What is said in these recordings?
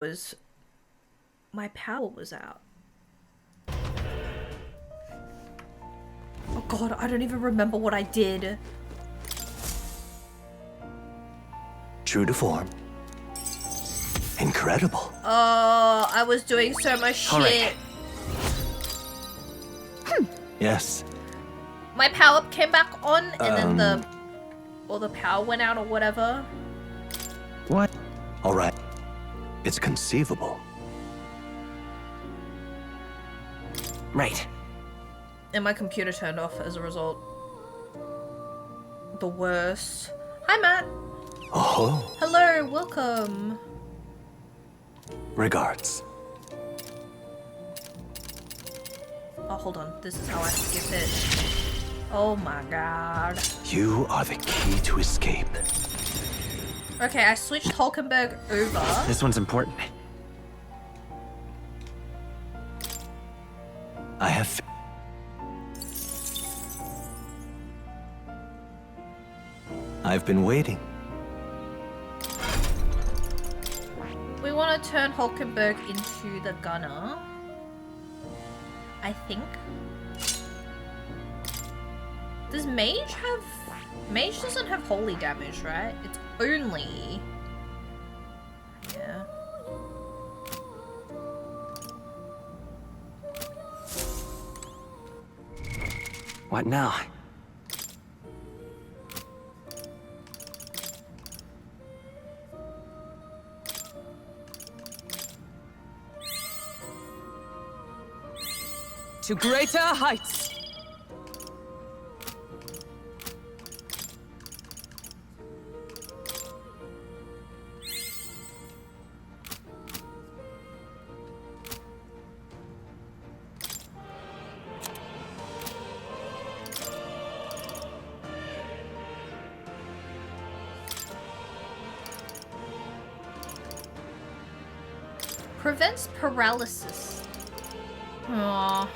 was my power was out. Oh god, I don't even remember what I did. True to form. Incredible. Oh, I was doing so much shit. Yes. My power up came back on, and then the power went out or whatever. What? All right. It's conceivable. Right. And my computer turned off as a result. The worst. Hi, Matt. Oh. Hello, welcome. Regards. Oh, hold on. This is how I skip it. Oh my god. You are the key to escape. Okay, I switched Hulkenberg over. This one's important. I have. I've been waiting. We want to turn Hulkenberg into the gunner. I think. Does Mage have... Mage doesn't have holy damage, right? It's only... Yeah. What now? To greater heights! Prevents paralysis. Aww.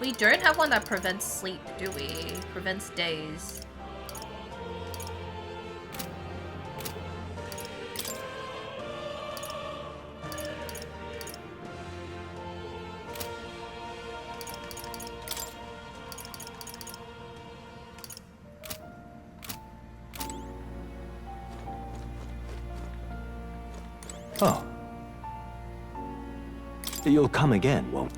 We don't have one that prevents sleep, do we? Prevents daze. Oh. You'll come again, won't?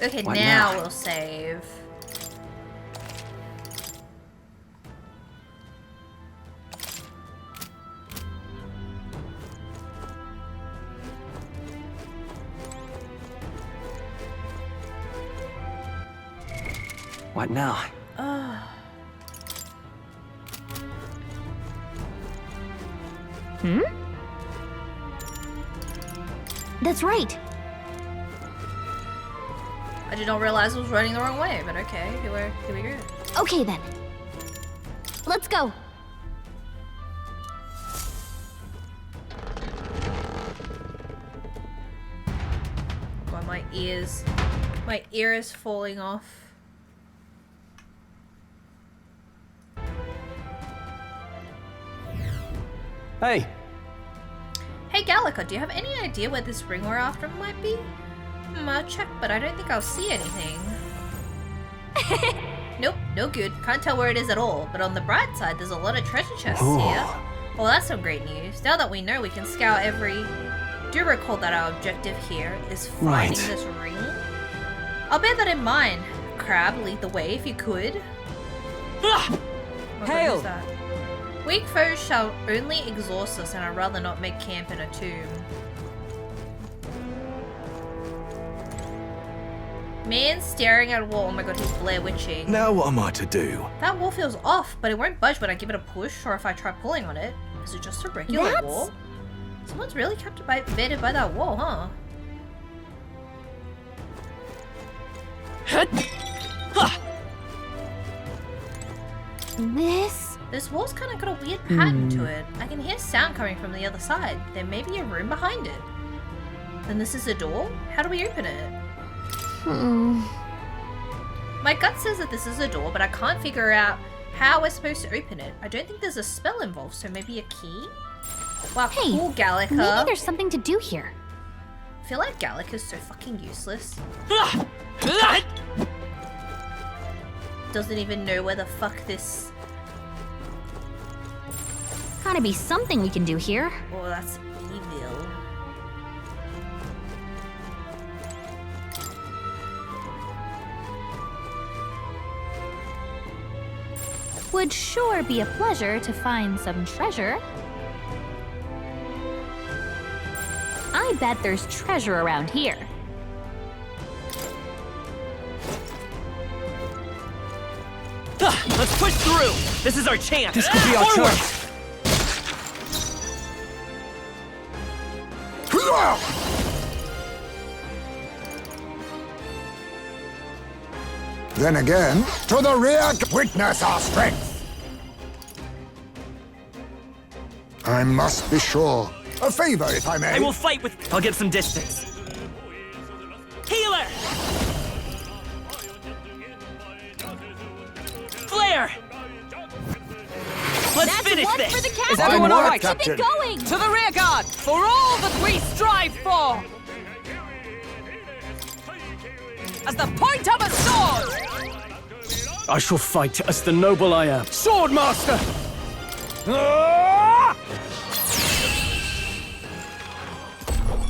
Okay, What now now? we'll save. What now? Hmm? That's right. I did not realize I was running the wrong way, but okay, here we go. Okay then. Let's go. God, my ear is falling off. Hey. Hey Gallica, do you have any idea where this ring we're after might be? I'll check, but I don't think I'll see anything. Nope, no good. Can't tell where it is at all. But on the bright side, there's a lot of treasure chests Ooh. here. Well, that's some great news. Now that we know, we can scour every... Do recall that our objective here is finding Right. this ring. I'll bear that in mind. Crab, lead the way if you could. Oh my God, Hail! who's that? Weak foes shall only exhaust us, and I'd rather not make camp in a tomb. Man staring at a wall. Oh my god, he's Blair Witching. Now what am I to do? That wall feels off, but it won't budge when I give it a push or if I try pulling on it. Is it just a regular That's- wall? Someone's really captivated by that wall, huh? This wall's kind of got a weird pattern to it. I can hear sound coming from the other side. There may be a room behind it. Then this is a door? How do we open it? Hmm. My gut says that this is a door, but I can't figure out how we're supposed to open it. I don't think there's a spell involved, so maybe a key? Wow, Hey, cool, Gallica. maybe there's something to do here. I feel like Gallica's so fucking useless. Doesn't even know where the fuck this... Gotta be something we can do here. Oh, that's evil. Would sure be a pleasure to find some treasure. I bet there's treasure around here. Let's push through! This is our chance! This could be our Forward! chance. Then again, to the rear, witness our strength. I must be sure. A favor, if I may. I will fight with... I'll get some distance. Healer! Flare! Let's That's finish one this! for the Is captain. everyone work, alright? Captain. Keep it going. To the rear guard, for all that we strive for! As the point of a sword! I shall fight as the noble I am. Swordmaster!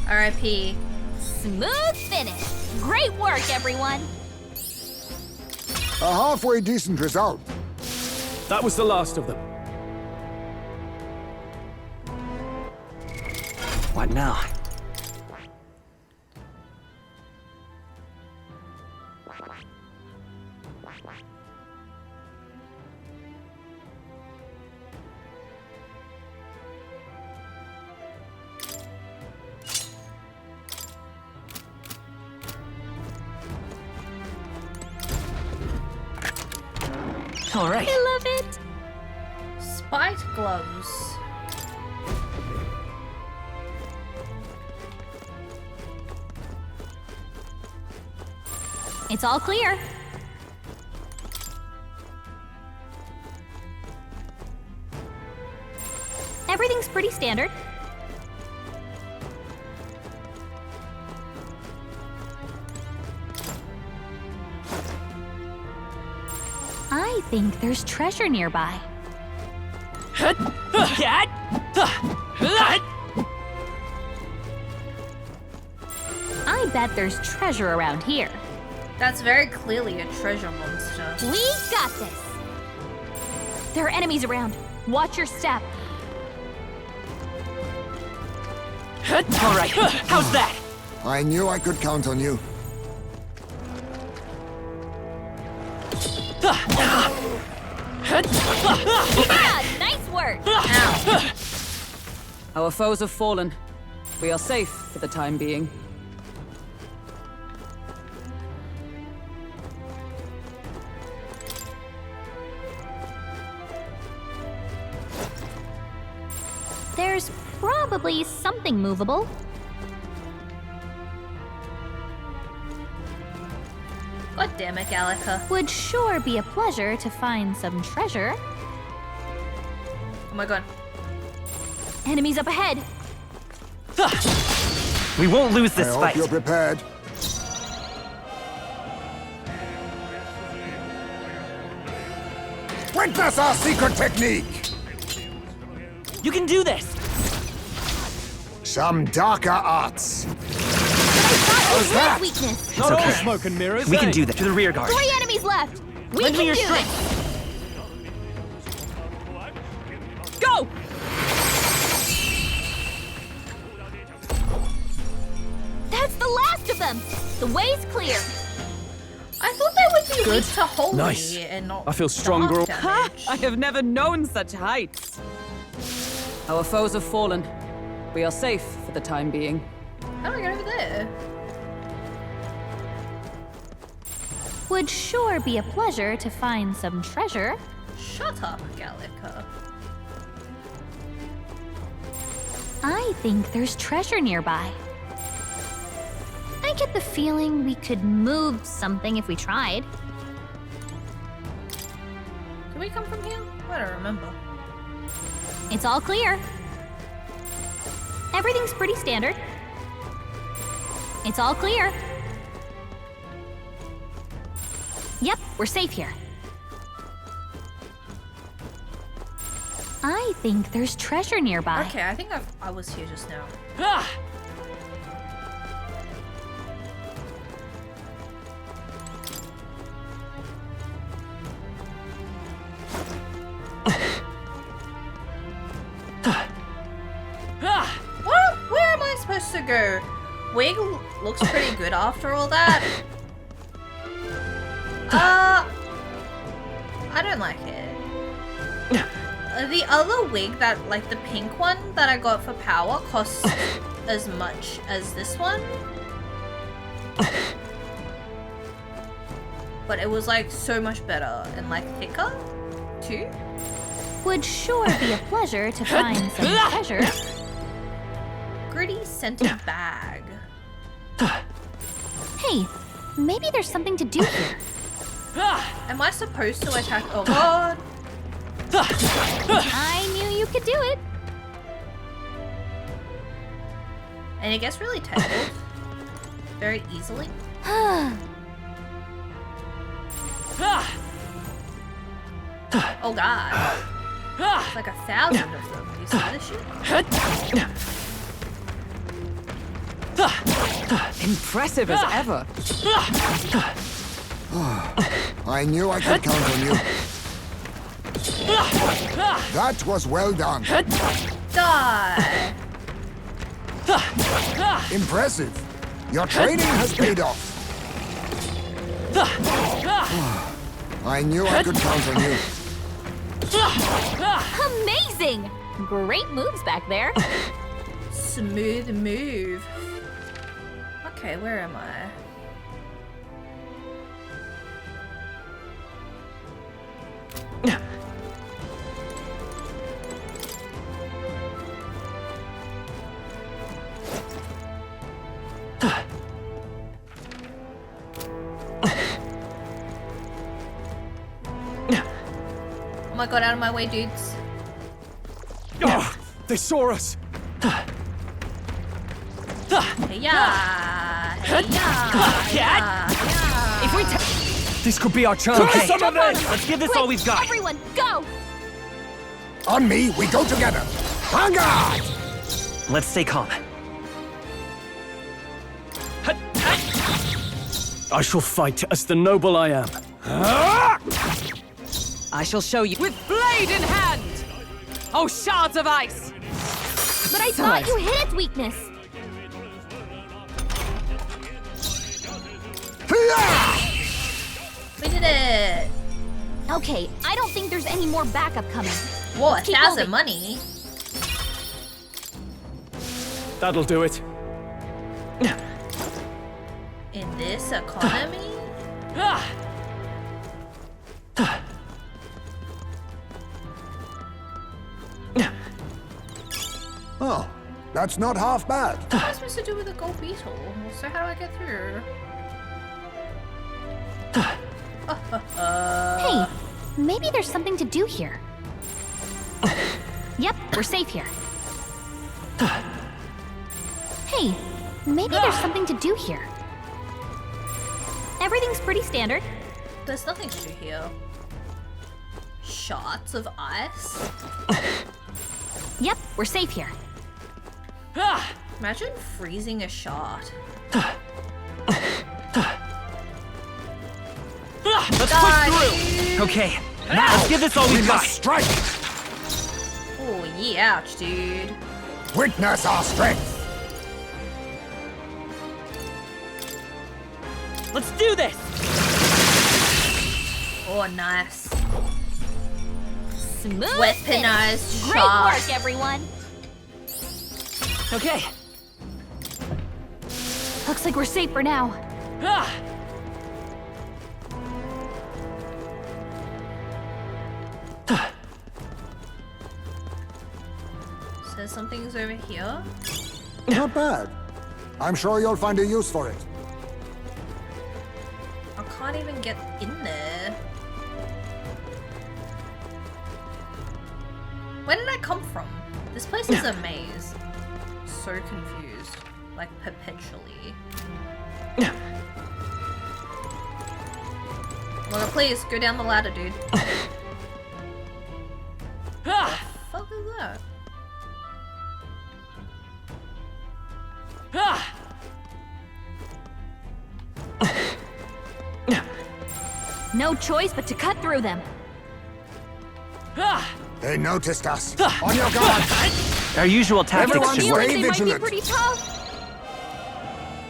R.I.P. Smooth finish. Great work, everyone. A halfway decent result. That was the last of them. What now? All right. I love it. Spiked gloves. It's all clear. Everything's pretty standard. I think there's treasure nearby. I bet there's treasure around here. That's very clearly a treasure monster. We got this. There are enemies around. Watch your step. All right. How's that? I knew I could count on you. Yeah, nice work. Ow. Our foes have fallen. We are safe for the time being. There's probably something movable. God damn it, Gallica. Would sure be a pleasure to find some treasure. Oh my god. Enemies up ahead. We won't lose I this hope fight. you're prepared. Witness our secret technique. You can do this. Some darker arts. How's that? Weakness. Not okay. all smoke and mirrors. We can do that. To the rear guard. 3 enemies left. We Lend can me your do strength. this. Go! That's the last of them. The way's clear. I thought they would be weak to holy Nice. and not I feel stronger. dark Ha! damage. I have never known such heights. Our foes have fallen. We are safe for the time being. How do I get over there? Would sure be a pleasure to find some treasure. Shut up, Gallica. I think there's treasure nearby. I get the feeling we could move something if we tried. Did we come from here? I don't remember. It's all clear. Everything's pretty standard. It's all clear. Yep, we're safe here. I think there's treasure nearby. Okay, I think I was here just now. Ah! Where am I supposed to go? Wig looks pretty good after all that. I don't like it. The other wig that, like the pink one that I got for power, costs as much as this one. But it was like so much better and like thicker too. Would sure be a pleasure to find some treasure. Gritty scented bag. Hey, maybe there's something to do here. Am I supposed to attack? Oh god. I knew you could do it. And it gets really tangled very easily. Oh god. It's like 1,000 of them. You see this shit? Impressive as ever. I knew I could count on you. That was well done. Die! Impressive. Your training has paid off. I knew I could count on you. Amazing! Great moves back there. Smooth move. Okay, where am I? Oh my god, out of my way, dudes. Oh, they saw us. Hey-ya! Hey-ya! If we This could be our chance. Okay. Some of this. let's give this Quick, all we've got. Everyone, go! On me, we go together. Vanguard! Let's stay calm. I shall fight as the noble I am. I shall show you with blade in hand. Oh, shards of ice! But I thought you hit its weakness. We did it! Okay, I don't think there's any more backup coming. Whoa, Let's keep 1,000 moving. money. That'll do it. In this economy? Oh, that's not half bad. What am I supposed to do with a gold beetle? So how do I get through? Hey, maybe there's something to do here. Yep, we're safe here. Hey, maybe there's something to do here. Everything's pretty standard. There's nothing to do here. Shots of ice? Yep, we're safe here. Imagine freezing a shot. Let's Die, push dude. through. Okay, now let's give this all We we've got. must strike. Oh, yeah, ouch, dude. Witness our strength. Let's do this. Oh, nice. Smooth Weaponized finish. Great shot. work, everyone. Okay. Looks like we're safe for now. Ah. So something's over here. Not bad. I'm sure you'll find a use for it. I can't even get in there. Where did I come from? This place is a maze. So confused. Like, perpetually. Well, please, go down the ladder, dude. What the fuck is that? No choice but to cut through them. They noticed us. On your guard. Our usual tactics Everyone should stay work. They might be vigilant. pretty tough.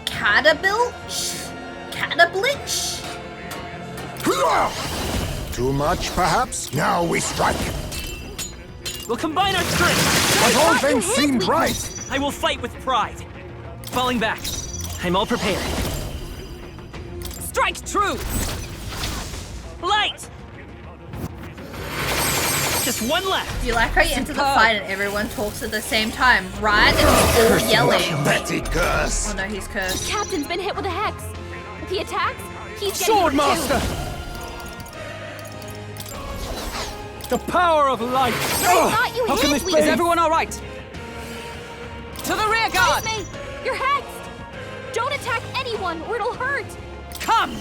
Catabilch? Catablitch? Too much, perhaps? Now we strike. We'll combine our strength. But all thought you things had seemed weakness. right. I will fight with pride. Falling back. I'm all prepared. Strike true! Light! Just one left. Do you like how you enter the Superb. fight and everyone talks at the same time, right? And it's all yelling. Betty curse. Oh no, he's cursed. Captain's been hit with a hex. If he attacks, he's getting Sword hurt Master! too. The power of light! thought you How can hid this me. be? Is everyone all right? To the rear guard! Esme, you're hexed. Don't attack anyone or it'll hurt. Come!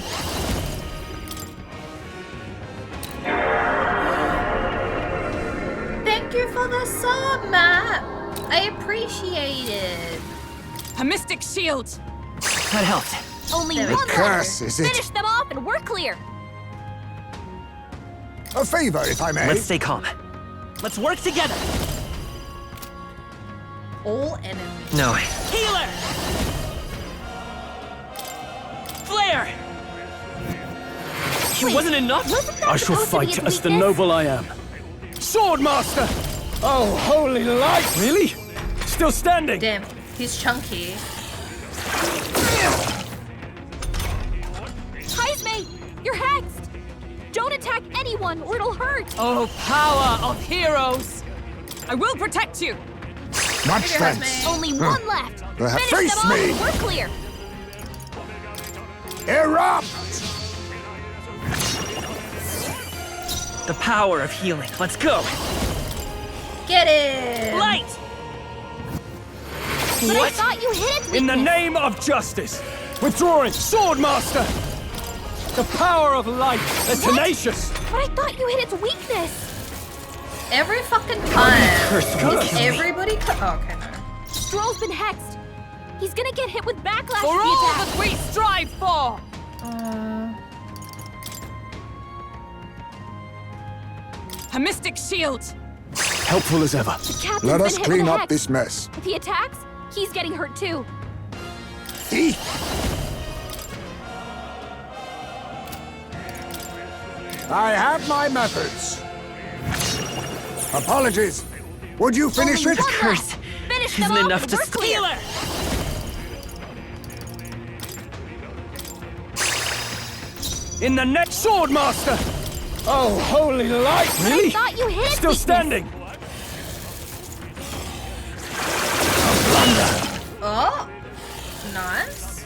Thank you for the sub, Matt. I appreciate it. A mystic shield! That helped. Only There we one go. Curse, left. is it? Finish them off and we're clear. A favor, if I may. Let's stay calm. Let's work together. All enemies. No. Healer! Flare! It wasn't enough? Wasn't that I shall supposed to be fight its as the weakness? noble I am. Sword Master! Oh, holy light! Really? Still standing? Damn, he's chunky. Esme, you're hexed. Don't attack anyone or it'll hurt. Oh, power of heroes! I will protect you! Much Here, thanks. Esme. Only one left. Finish face them off me. and we're clear. Erupt! The power of healing. Let's go. Get it! Light! But I What? thought you hid its In the weakness. name of justice! Withdrawing! Sword Master! The power of light! They're tenacious! But I thought you hid its weakness. Every fucking time. Curse will kill me. Everybody oh, okay, no. Stroll's been hexed. He's gonna get hit with backlash For if he all attacks. that we strive for! A mystic shield! Helpful as ever. The captain's Let been us hit clean with a up hex. this mess. If he attacks, he's getting hurt too. Thief! I have my methods. Apologies. Would you finish Only it? one Curse. left. Finish them Isn't off enough and to we're clear. Healer! In the neck, Sword Master! Oh, holy light! Really? I thought you hid its Still weakness. standing! Oh, nice.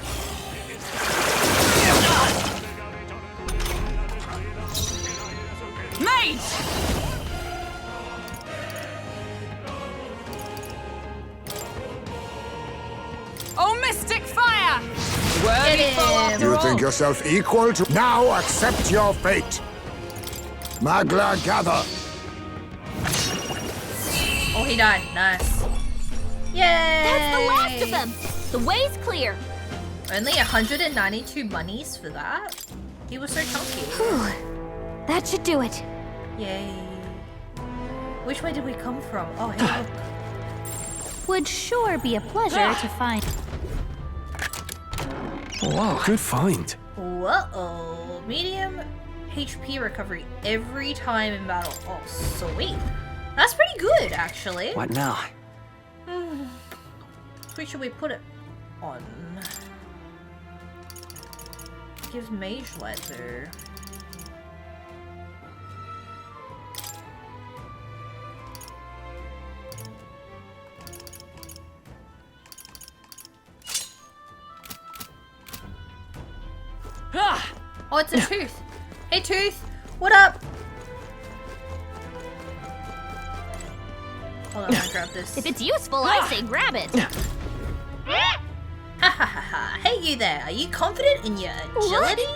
Mage! Oh, mystic fire! Worthy Get foe him. after You all. think yourself equal to... Now accept your fate. Magla gather. Oh, he died. Nice. Yay! That's the last of them. The way's clear. Only 192 monies for that? He was so chunky. That should do it. Yay. Which way did we come from? Oh, hey, look. Would sure be a pleasure to find. Whoa. Good find. Whoa. Medium HP recovery every time in battle. Oh, sweet. That's pretty good, actually. What now? Where should we put it on? Gives mage light though. Ah! Oh, it's a tooth. Hey, tooth. What up? Hold on, I'll grab this. If it's useful, I say grab it. Ha ha ha ha. Hey you there, are you confident in your agility?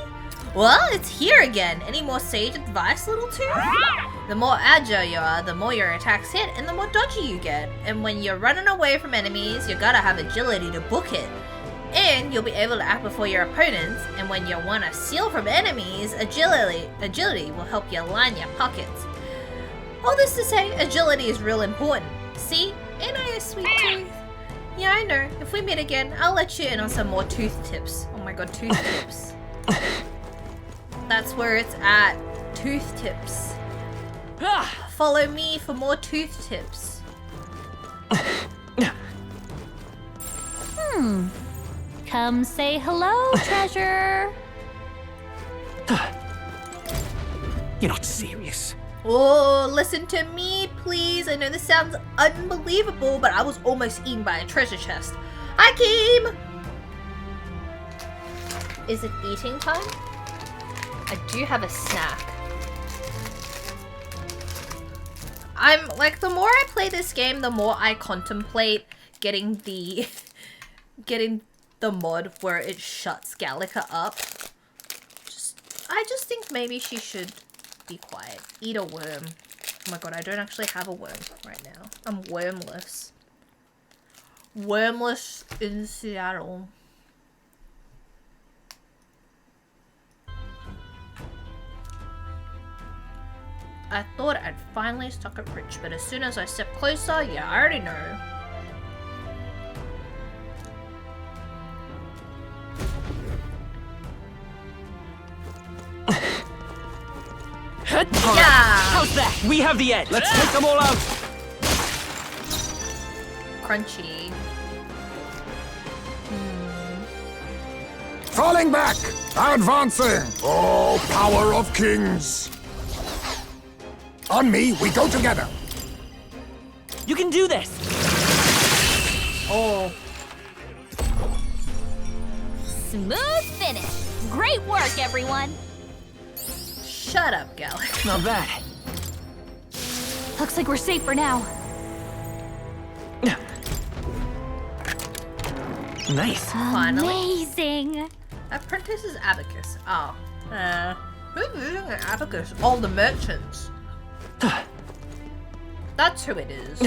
Well, it's here again. Any more sage advice, little tooth? The more agile you are, the more your attacks hit and the more dodgy you get. And when you're running away from enemies, you gotta have agility to book it. And you'll be able to act before your opponents, and when you want to steal from enemies, agility will help you line your pockets. All this to say, agility is real important. See? Ain't I a sweet tooth? Yeah, I know. If we meet again, I'll let you in on some more tooth tips. Oh my god, tooth tips. That's where it's at. Tooth tips. Follow me for more tooth tips. Come say hello, treasure. You're not serious. Oh, listen to me, please. I know this sounds unbelievable, but I was almost eaten by a treasure chest. Hi, Keem! Is it eating time? I do have a snack. I'm like, the more I play this game, the more I contemplate getting the mod where it shuts Gallica up. I just think maybe she should be quiet. Eat a worm. Oh my god, I don't actually have a worm right now. I'm wormless. Wormless in Seattle. I thought I'd finally stuck it rich, but as soon as I step closer, yeah, I already know. Yeah! How's that? We have the edge. Let's take them all out. Crunchy. Falling back! Advancing! Oh, power of kings! On me, we go together! You can do this. Oh. Smooth finish. Great work, everyone. Shut up, Gallic. Not bad. Looks like we're safe for now. Nice. Finally. Amazing. Apprentice is abacus. Oh. Who's using an abacus? All the merchants. That's who it is.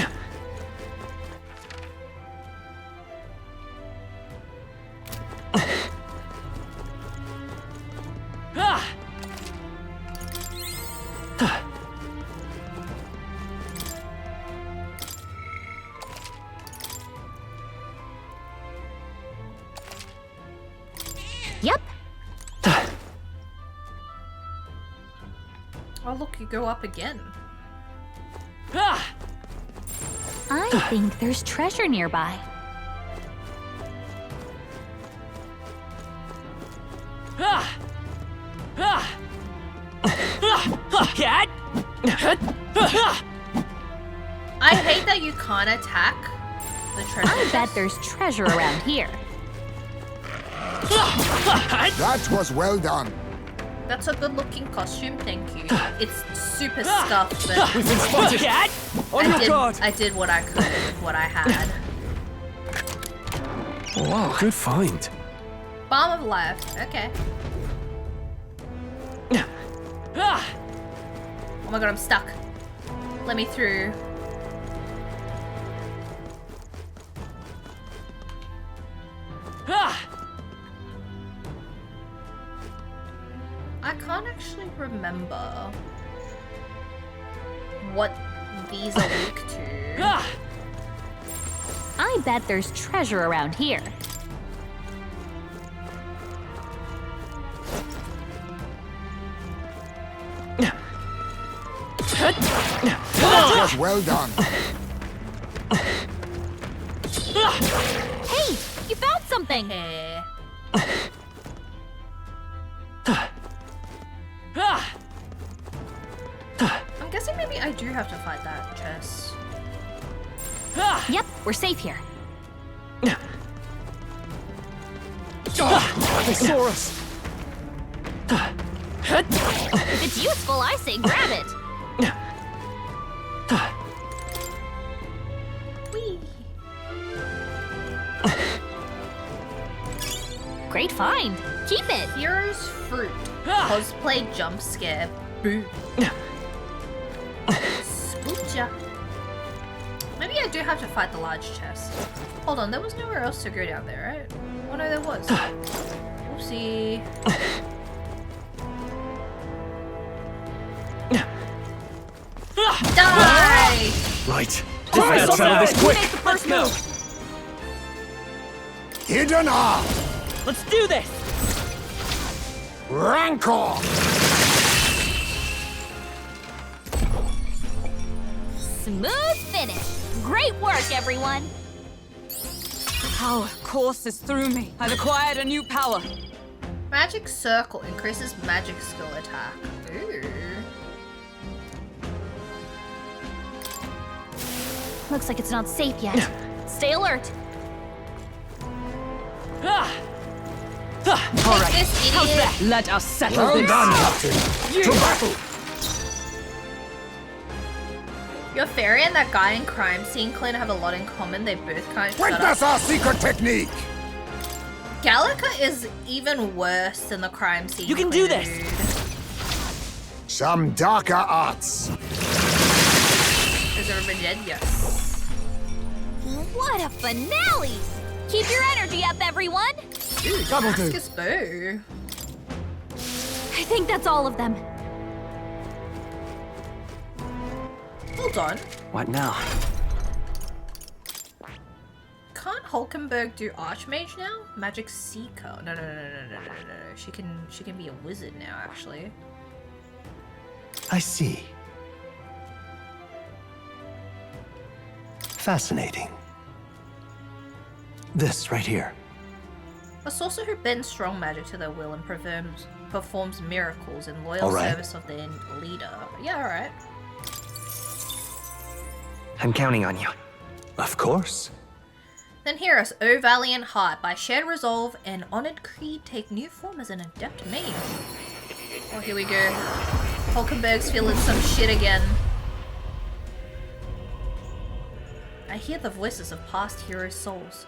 Yep. Oh look, you go up again. I think there's treasure nearby. I hate that you can't attack the treasure. I bet there's treasure around here. That was well done. That's a good looking costume, thank you. It's super scuffed, but We've been spotted! On your guard! I did what I could with what I had. Wow, good find. Balm of life, okay. Oh my god, I'm stuck. Let me through. I can't actually remember what these are weak to. I bet there's treasure around here. That was well done. Hey, you found something. Eh. I'm guessing maybe I do have to fight that chest. Yep, we're safe here. They saw us! If it's useful, I say grab it. Great find. Keep it. Hero's fruit. Cosplay jump scare. Boo. Spoocha. Maybe I do have to fight the large chest. Hold on, there was nowhere else to go down there, right? Oh no, there was. Oopsie. Die! Right. Let's settle this quick. Make the first move. Hidden art. Let's do this! Rancor. Smooth finish. Great work, everyone. Power courses through me. I've acquired a new power. Magic circle increases magic skill attack. Ooh. Looks like it's not safe yet. Stay alert. All Take right. this, How's idiot. that? Let us settle Well this. done, Captain. To battle. Your fairy and that guy in crime scene clean have a lot in common. They both can't shut Witness up. our secret technique. Gallica is even worse than the crime scene. You can do queen, this. dude. Some darker arts. Is everybody dead? Yes. What a finale! Keep your energy up, everyone. Double do. Damascus bow. I think that's all of them. Hold on. What now? Can't Hulkenberg do Archmage now? Magic Seeker. No. She can be a wizard now, actually. I see. Fascinating. This right here. A sorcerer who bends strong magic to their will and performs miracles in loyal All right. service of their leader. Yeah, alright. I'm counting on you. Of course. Then hear us, O Valiant Heart, by shared resolve and honored creed take new form as an adept mage. Oh, here we go. Hulkenberg's feeling some shit again. I hear the voices of past heroes' souls.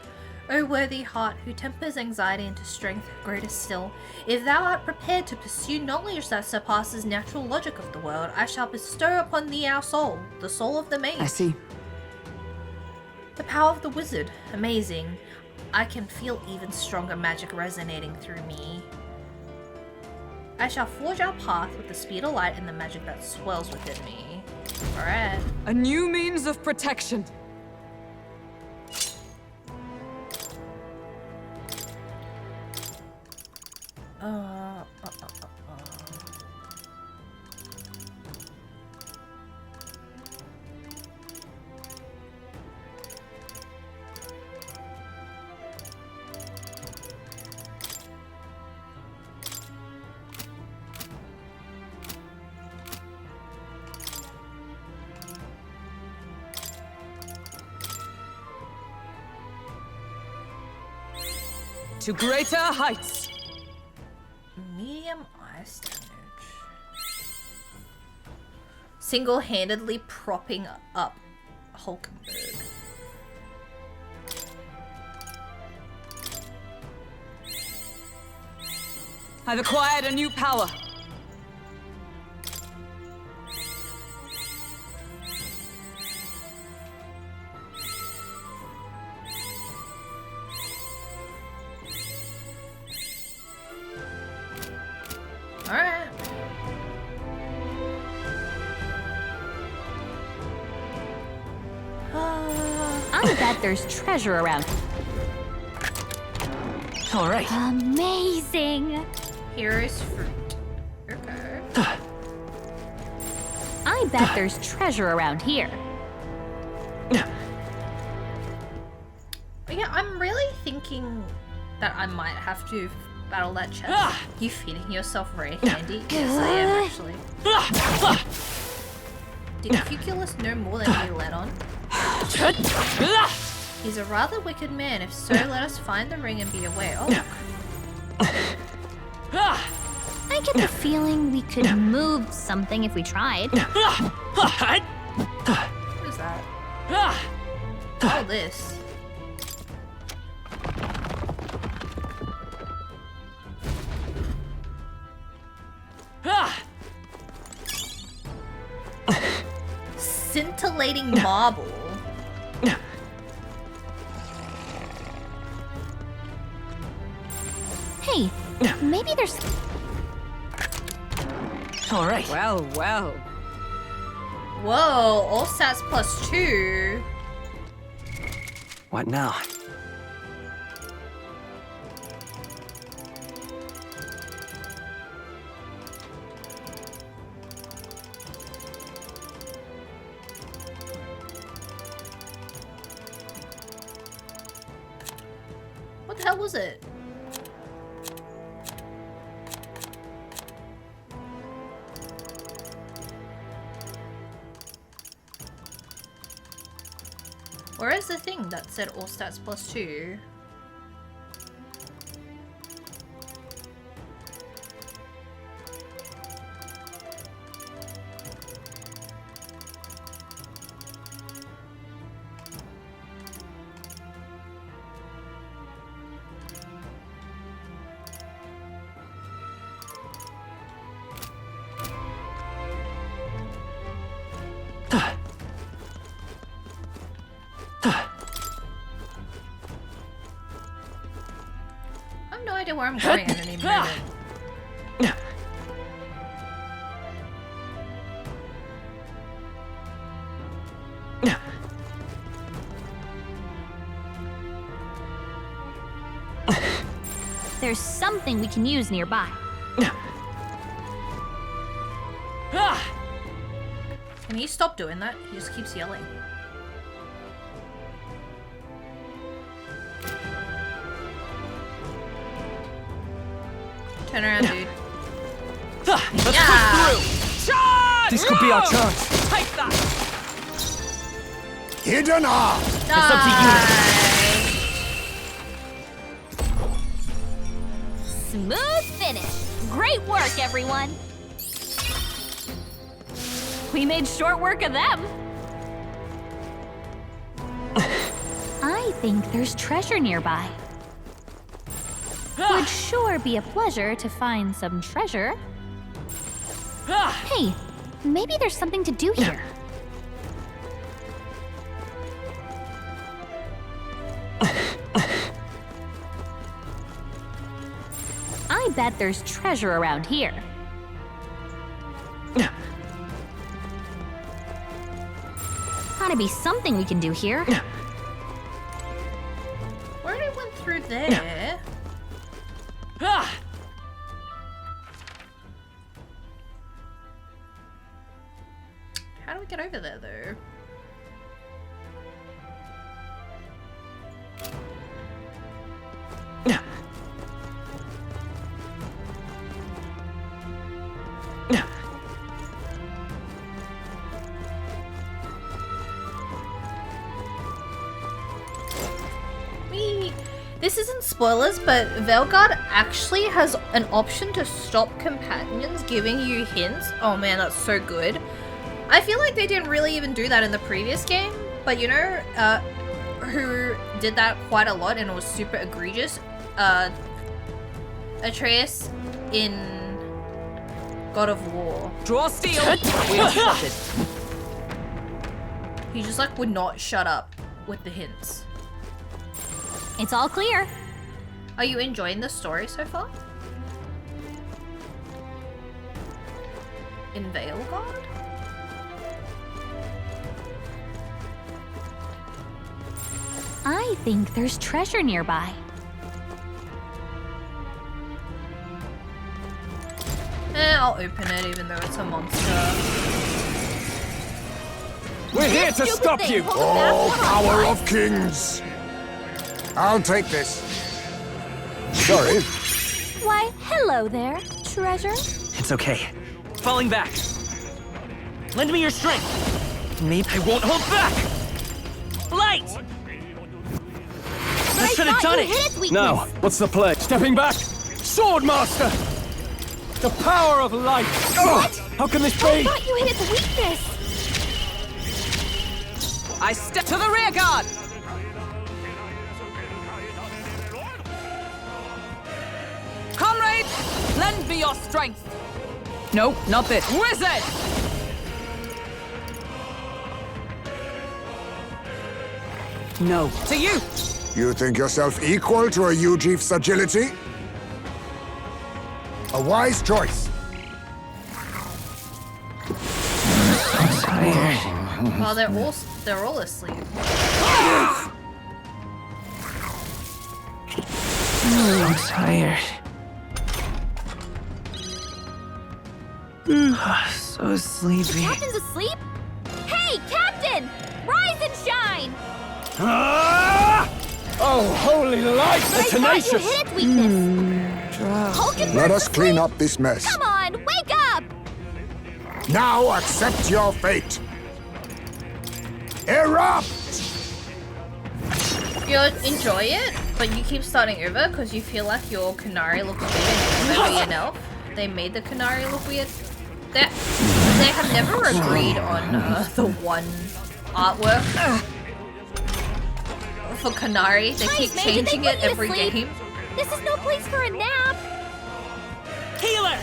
O worthy heart, who tempers anxiety into strength greater still, if thou art prepared to pursue knowledge that surpasses natural logic of the world, I shall bestow upon thee our soul, the soul of the mage. I see. The power of the wizard, amazing. I can feel even stronger magic resonating through me. I shall forge our path with the speed of light and the magic that swells within me. Alright. A new means of protection. To greater heights. Medium ice damage. Single-handedly propping up Hulkenberg. I've acquired a new power. Alright. I bet there's treasure around. All right. Amazing! Hero's fruit. Okay. I bet there's treasure around here. But yeah, I'm really thinking that I might have to battle that chest. You feeding yourself Ray Candy? Yes, I am actually. Did Cuculus know more than he let on? He's a rather wicked man. If so, let us find the ring and be away. Oh, I get the feeling we could move something if we tried. what is that? Oh, this. scintillating marble. Hey, maybe there's... All right. Well, well. Whoa, all stats +2. What now? What the hell was it? Where is the thing that said all stats +2? I have no idea where I'm going at any moment. There's something we can use nearby. Can you stop doing that? He just keeps yelling. Turn around, dude. Let's Yeah. push through! Charge! This could be our chance. Take that! Hidden art! It's up to Smooth finish. Great work, everyone. We made short work of them. I think there's treasure nearby. Would sure be a pleasure to find some treasure. Hey, maybe there's something to do here. I bet there's treasure around here. Gotta be something we can do here. Where did it went through there? How do we get over there, though? This isn't spoilers, but Velgard actually has an option to stop companions giving you hints. Oh man, that's so good. I feel like they didn't really even do that in the previous game, but you know who did that quite a lot and it was super egregious? Atreus in God of War. Draw steel. We are spotted. He just like would not shut up with the hints. It's all clear. Are you enjoying the story so far? In Veilguard? I think there's treasure nearby. I'll open it even though it's a monster. We're here to stop you! Oh, power of kings! I'll take this. Sorry. Why, hello there, treasure. It's okay. Falling back. Lend me your strength. Maybe I won't hold back. Light! But I should have thought done you it. hit its weakness. Now, what's the play? Stepping back! Swordmaster! The power of light! What? How can this I be? thought you hit its weakness. I step to the rear guard. Comrade, lend me your strength. No, not this. Wizard! No. To you! You think yourself equal to a Ujief's agility? A wise choice. Well, they're all asleep. I'm tired. So sleepy. Captain's asleep? Hey, Captain! Rise and shine! Oh, holy light, the I thought you tenacious! hit its weakness. Hulkenberg's Let us clean asleep? up this mess. Come on, wake up! Now accept your fate. Erupt! You enjoy it, but you keep starting over because you feel like your Canary looks weird and you'll never enough. They made the Canary look weird. They have never agreed on the one artwork for Canary. They keep Nice, mate. Did they changing put it you to every sleep? game. This is no place for a nap. Healer!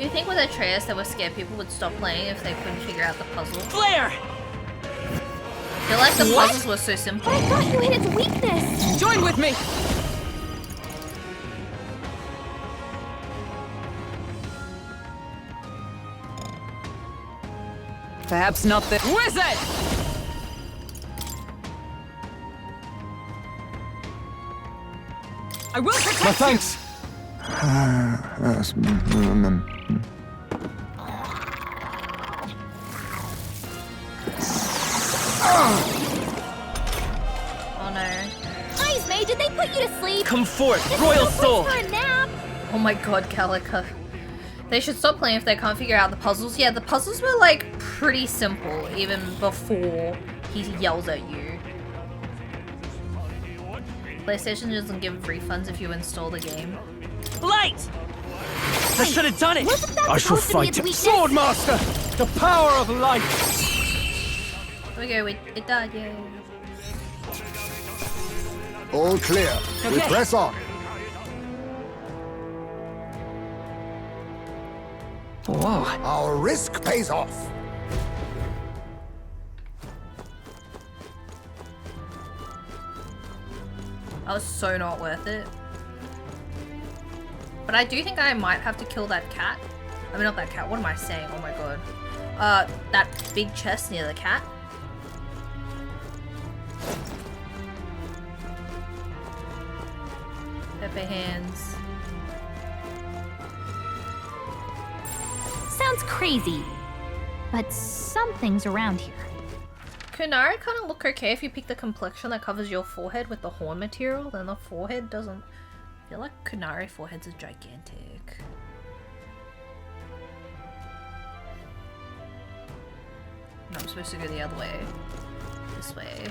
You think with Atreus they were scared people would stop playing if they couldn't figure out the puzzle? Flare! I feel like the puzzles were so simple. I thought you hit its weakness. Join with me! Perhaps not the wizard! I will protect My you! thanks. Oh no. Nice, mate. Did they put you to sleep? Come forth, This royal is no soul! place for a nap. Oh my god, Calica. They should stop playing if they can't figure out the puzzles. Yeah, the puzzles were like pretty simple even before he yells at you. PlayStation doesn't give refunds if you install the game. Light! I should have done it! Wasn't that I shall supposed to be fight its it. weakness? Sword Master! The power of light! There we go, it died, yay. All clear. We Okay. press on. Whoa. Our risk pays off. That was so not worth it. But I do think I might have to kill that cat. I mean, not that cat, what am I saying? Oh my god. That big chest near the cat. Pepe hands. Sounds crazy, but something's around here. Kunari kind of look okay if you pick the complexion that covers your forehead with the horn material, then the forehead doesn't. I feel like Kunari foreheads are gigantic. No, I'm supposed to go the other way. This way.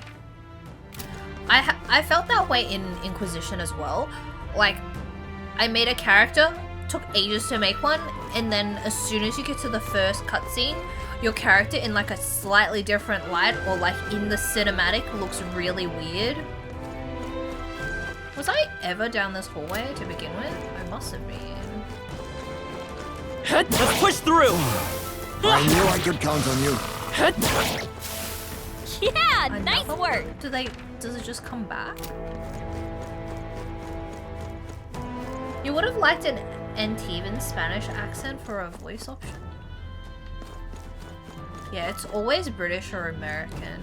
I felt that way in Inquisition as well. Like, I made a character, took ages to make one, and then as soon as you get to the first cutscene, your character in like a slightly different light or like in the cinematic looks really weird. Was I ever down this hallway to begin with? I must have been. Let's push through! I knew I could count on you. Yeah, nice Another- work. Does it just come back? You would have liked an Antivan Spanish accent for a voice option. Yeah, it's always British or American.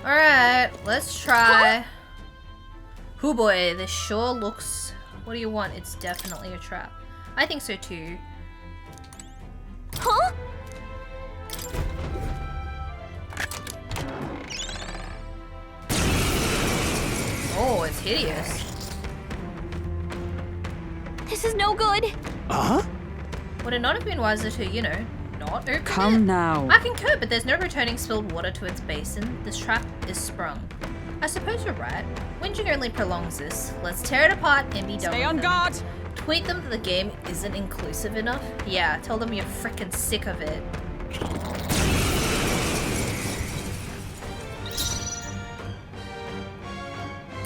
Alright, let's try. Hoo boy, this sure looks... What do you want? It's definitely a trap. I think so too. Huh? Oh, it's hideous. This is no good. Uh-huh. Would it not have been wiser to, you know, not open it? Come now. I concur, but there's no returning spilled water to its basin. This trap is sprung. I suppose you're right. Whinging only prolongs this. Let's tear it apart and be done Stay with on it. guard. tweet them that the game isn't inclusive enough? Yeah, tell them you're freaking sick of it.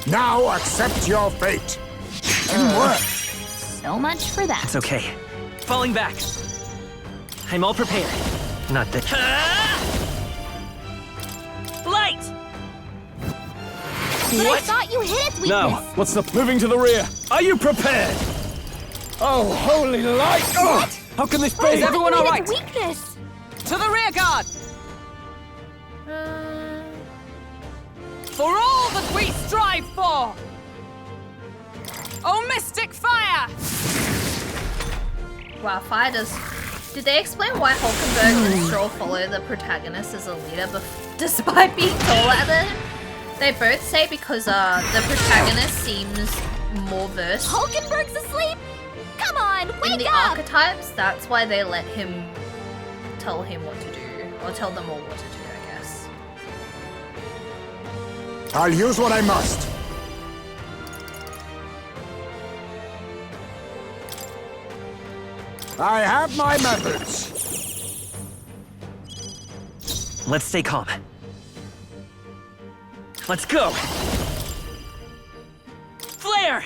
Now accept your fate. Teamwork. So much for that. It's okay. Falling back. I'm all prepared. Not that. Light! But I thought you hit its weakness. Now, what's the moving to the rear? Are you prepared? Oh, holy light! Oh, how can this be? Is everyone all You hit right? its weakness. To the rear guard! For all that we strive for! Oh, mystic fire! Wow, fire does... Did they explain why Hulkenberg and Stroll follow the protagonist as a leader despite being taller than him? They both say because the protagonist seems more versed Hulkenberg's asleep? Come on, in wake the up! archetypes. That's why they let him tell him what to do. Or tell them all what to do, I guess. I'll use what I must. I have my methods. Let's stay calm. Let's go! Flare!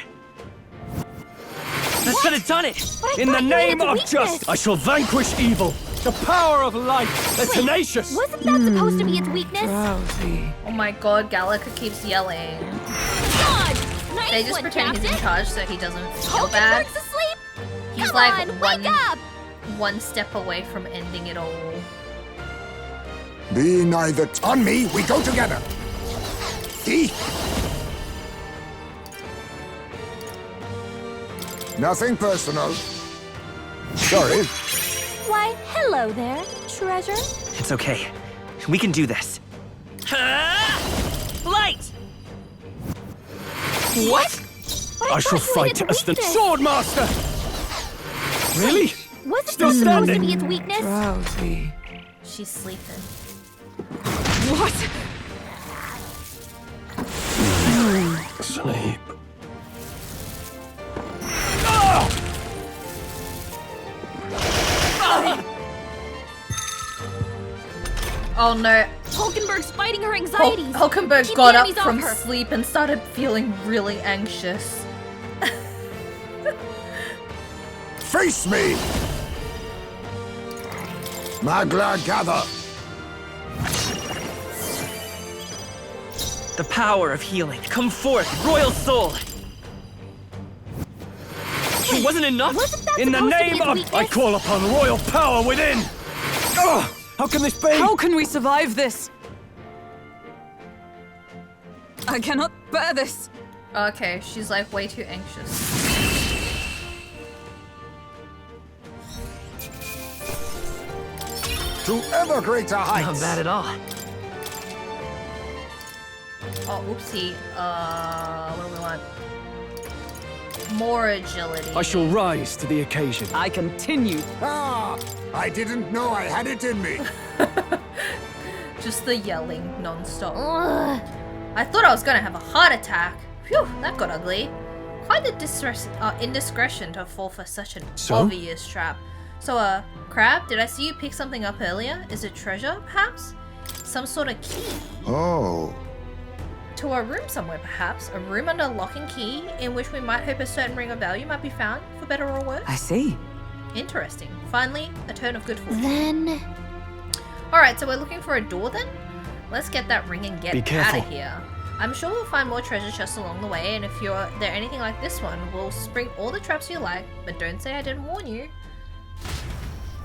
That should have done it! But I In the thought you hit name its of weakness. justice, I shall vanquish evil. The power of light, the tenacious. Wasn't that supposed to be its weakness? Drowsy. Oh my god, Gallagher keeps yelling. God! Nice They just one, pretend he's in Captain. charge so he doesn't feel bad. Hulkenberg's asleep? He's Come like on, wake up! one step away from ending it all. Be neither on me, we go together. See? Nothing personal. Sorry. Why, hello there, treasure. It's okay. We can do this. Light! What? But I shall thought you hit fight its as the weakness. Swordmaster. Really? Wasn't Still that supposed to standing. be its weakness? Drowsy. She's sleeping. What? Sleep. Oh no. Hulkenberg's fighting her anxieties. Hulkenberg Keep got the up enemies from off her. sleep and started feeling really anxious. Face me! Magla gather. The power of healing. Come forth, royal soul! It wasn't enough? Wasn't that In the supposed to be name its of... weakness? I call upon royal power within! Oh, how can this be? How can we survive this? I cannot bear this. Okay, she's like way too anxious. To ever greater heights. Not bad at all. Oh, oopsie. What do we want? More agility. I shall rise to the occasion. I continue. Ah, I didn't know I had it in me. Just the yelling non-stop. Ugh. I thought I was gonna have a heart attack. Phew, that got ugly. Quite the indiscretion to fall for such an So? obvious trap. So, Crab, did I see you pick something up earlier? Is it treasure, perhaps? Some sort of key? Oh. To a room somewhere, perhaps? A room under lock and key in which we might hope a certain ring of value might be found, for better or worse? I see. Interesting. Finally, a turn of good fortune. Then... Alright, so we're looking for a door then? Let's get that ring and Be get out careful. of here. I'm sure we'll find more treasure chests along the way, and if they're anything like this one, we'll spring all the traps you like, but don't say I didn't warn you.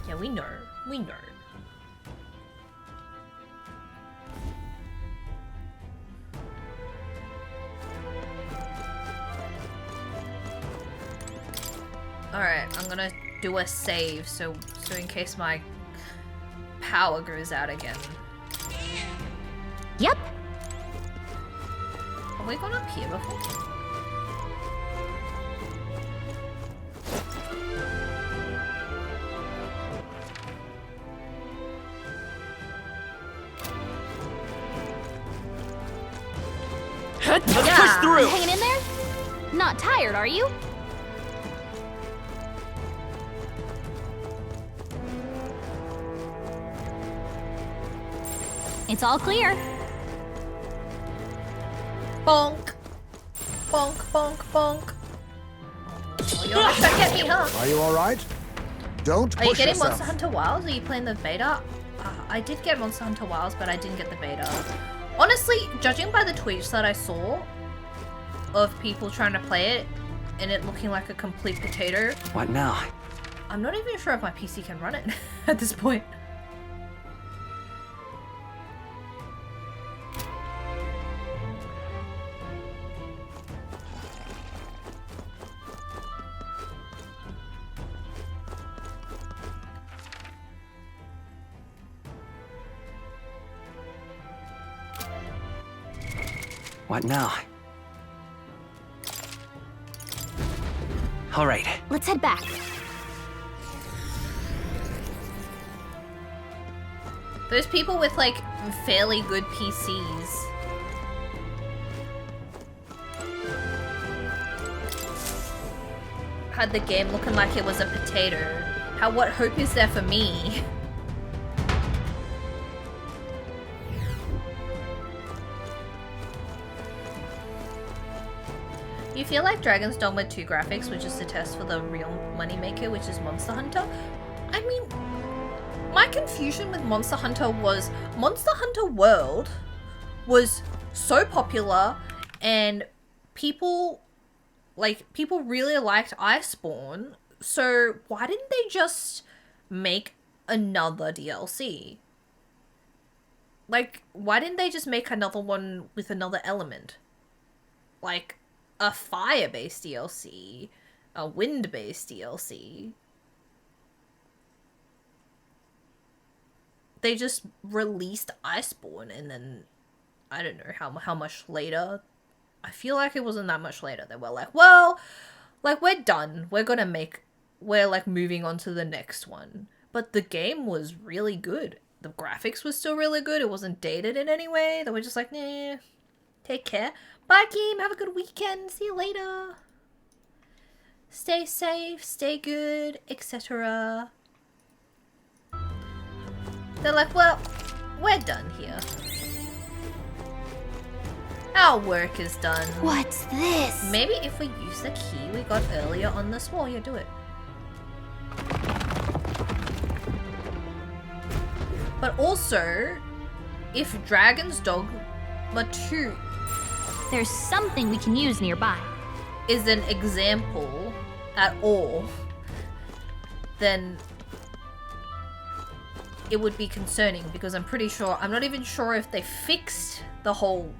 Yeah, we know. We know. Alright, I'm gonna do a save, so in case my power goes out again. Yep. Have we gone up here before? Let's Yeah. push through! Hanging in there? Not tired, are you? It's all clear. Bonk. Bonk, bonk, bonk. Oh, you're not trying to get me, huh? Are you alright? Don't Are you push getting yourself. Monster Hunter Wilds? Are you playing the beta? I did get Monster Hunter Wilds, but I didn't get the beta. Honestly, judging by the tweets that I saw of people trying to play it and it looking like a complete potato, What now? I'm not even sure if my PC can run it at this point. What now? All right. Let's head back. Those people with like fairly good PCs. Had the game looking like it was a potato. What hope is there for me? You feel like Dragon's Dogma 2 graphics were just a test for the real moneymaker, which is Monster Hunter? I mean, my confusion with Monster Hunter was Monster Hunter World was so popular and people really liked Iceborne, so why didn't they just make another DLC? Like, why didn't they just make another one with another element? Like a fire-based DLC, a wind-based DLC. They just released Iceborne and then, I don't know how much later. I feel like it wasn't that much later. They were like, well, like, we're done. We're like moving on to the next one. But the game was really good. The graphics were still really good. It wasn't dated in any way. They were just like, nah, take care. Bye, game. Have a good weekend. See you later. Stay safe, stay good, etc. They're like, well, we're done here. Our work is done. What's this? Maybe if we use the key we got earlier on this wall, yeah, do it. But also, if Dragon's Dogma 2 There's something we can use nearby. is an example at all, then it would be concerning because I'm not even sure if they fixed the whole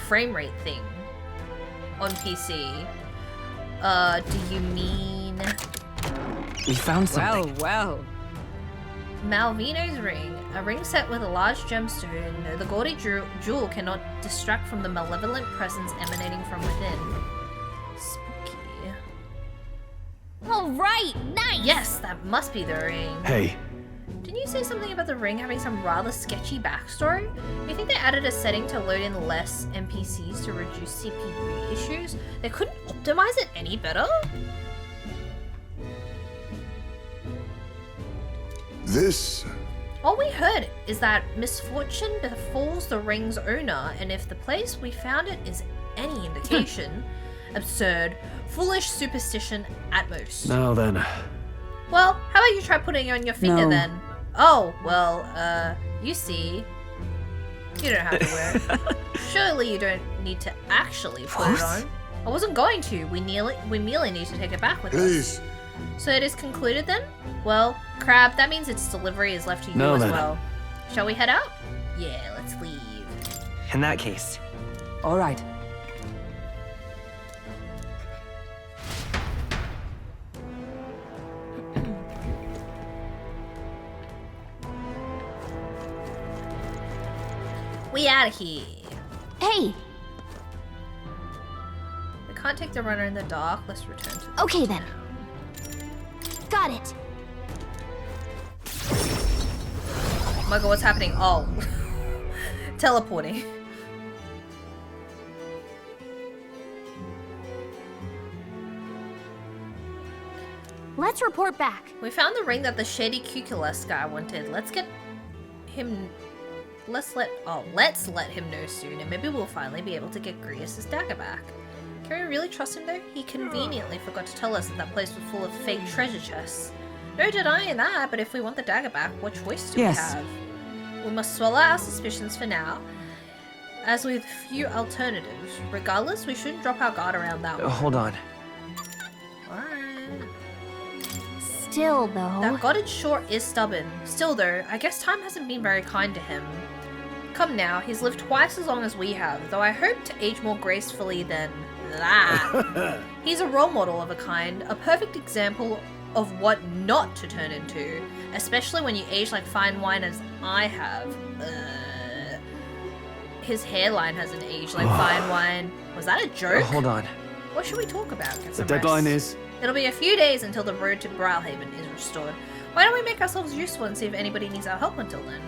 frame rate thing on PC. Do you mean We found something. Well. Malvino's ring? A ring set with a large gemstone. The gaudy jewel cannot distract from the malevolent presence emanating from within. Spooky. All right, nice. Yes, that must be the ring. Hey, Didn't you say something about the ring having some rather sketchy backstory? You think they added a setting to load in less NPCs to reduce CPU issues? They couldn't optimize it any better? This All we heard is that misfortune befalls the ring's owner, and if the place we found it is any indication, absurd, foolish superstition at most. now then. Well, how about you try putting it on your finger No. then? Oh, well, you see. You don't have to wear it. Surely you don't need to actually put it on. I wasn't going to. We merely need to take it back with us. Please. So it is concluded then? Well, Crab, that means its delivery is left to you No, as then. well. Shall we head out? Yeah, let's leave. In that case, All right. We out of here. Hey, We can't take the runner in the dark. Let's return to the okay then. Got it. Oh my god, what's happening? Oh. Teleporting. Let's report back. We found the ring that the shady Cuculus guy wanted. Let's get him let's let him know soon, and maybe we'll finally be able to get Grius' dagger back. Can we really trust him though? He conveniently forgot to tell us that place was full of fake treasure chests. No denying that, but if we want the dagger back, what choice do we have? We must swallow our suspicions for now, as with few alternatives. Regardless, we shouldn't drop our guard around that one. Hold on. Alright. Still, though. That godded short is stubborn. Still though, I guess time hasn't been very kind to him. Come now, he's lived twice as long as we have, though I hope to age more gracefully than that. He's a role model of a kind, a perfect example of what not to turn into, especially when you age like fine wine as I have. His hairline hasn't aged like fine wine. Was that a joke? Hold on. What should we talk about? Get The some deadline rest. is... It'll be a few days until the road to Brawlhaven is restored. Why don't we make ourselves useful and see if anybody needs our help until then?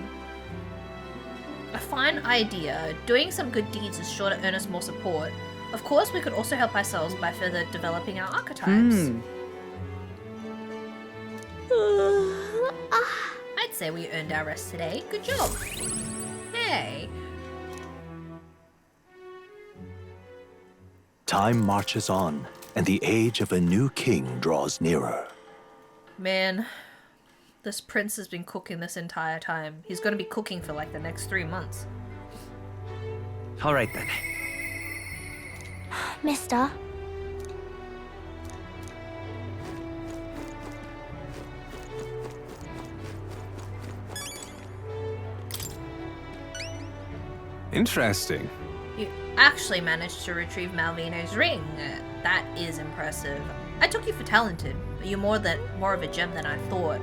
A fine idea. Doing some good deeds is sure to earn us more support. Of course, we could also help ourselves by further developing our archetypes. I'd say we earned our rest today. Good job. Hey. Time marches on, and the age of a new king draws nearer. Man, this prince has been cooking this entire time. He's going to be cooking for like the next 3 months. All right then. Mister. Interesting. You actually managed to retrieve Malvino's ring. That is impressive. I took you for talented, but you're more of a gem than I thought.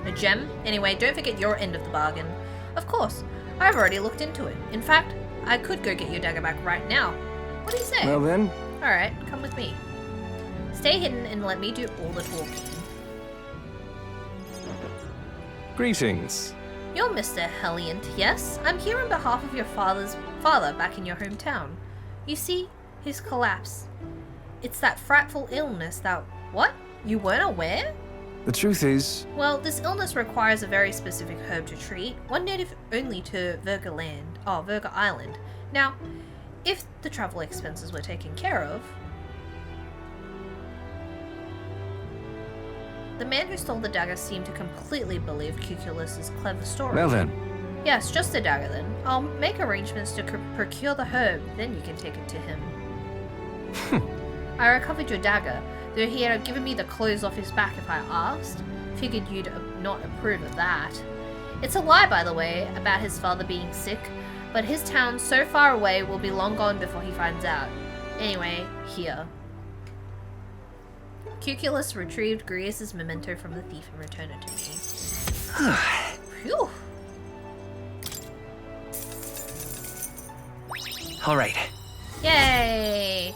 A gem? Anyway, don't forget your end of the bargain. Of course, I've already looked into it. In fact, I could go get your dagger back right now. What do you say? Well then, Alright, come with me. Stay hidden and let me do all the talking. greetings. You're Mr. Helliant, yes? I'm here on behalf of your father back in your hometown. You see, his collapse. It's that frightful illness that... What? You weren't aware? The truth is, Well, this illness requires a very specific herb to treat, one native only to Virga Island. Now, if the travel expenses were taken care of... The man who stole the dagger seemed to completely believe Cuculus's clever story. well then, Yes, just the dagger then. I'll make arrangements to procure the herb, then you can take it to him. I recovered your dagger, though he had given me the clothes off his back if I asked. Figured you'd not approve of that. It's a lie, by the way, about his father being sick, but his town so far away will be long gone before he finds out. Anyway, here. Cuculus retrieved Grius' memento from the thief and returned it to me. Phew. All right. Yay!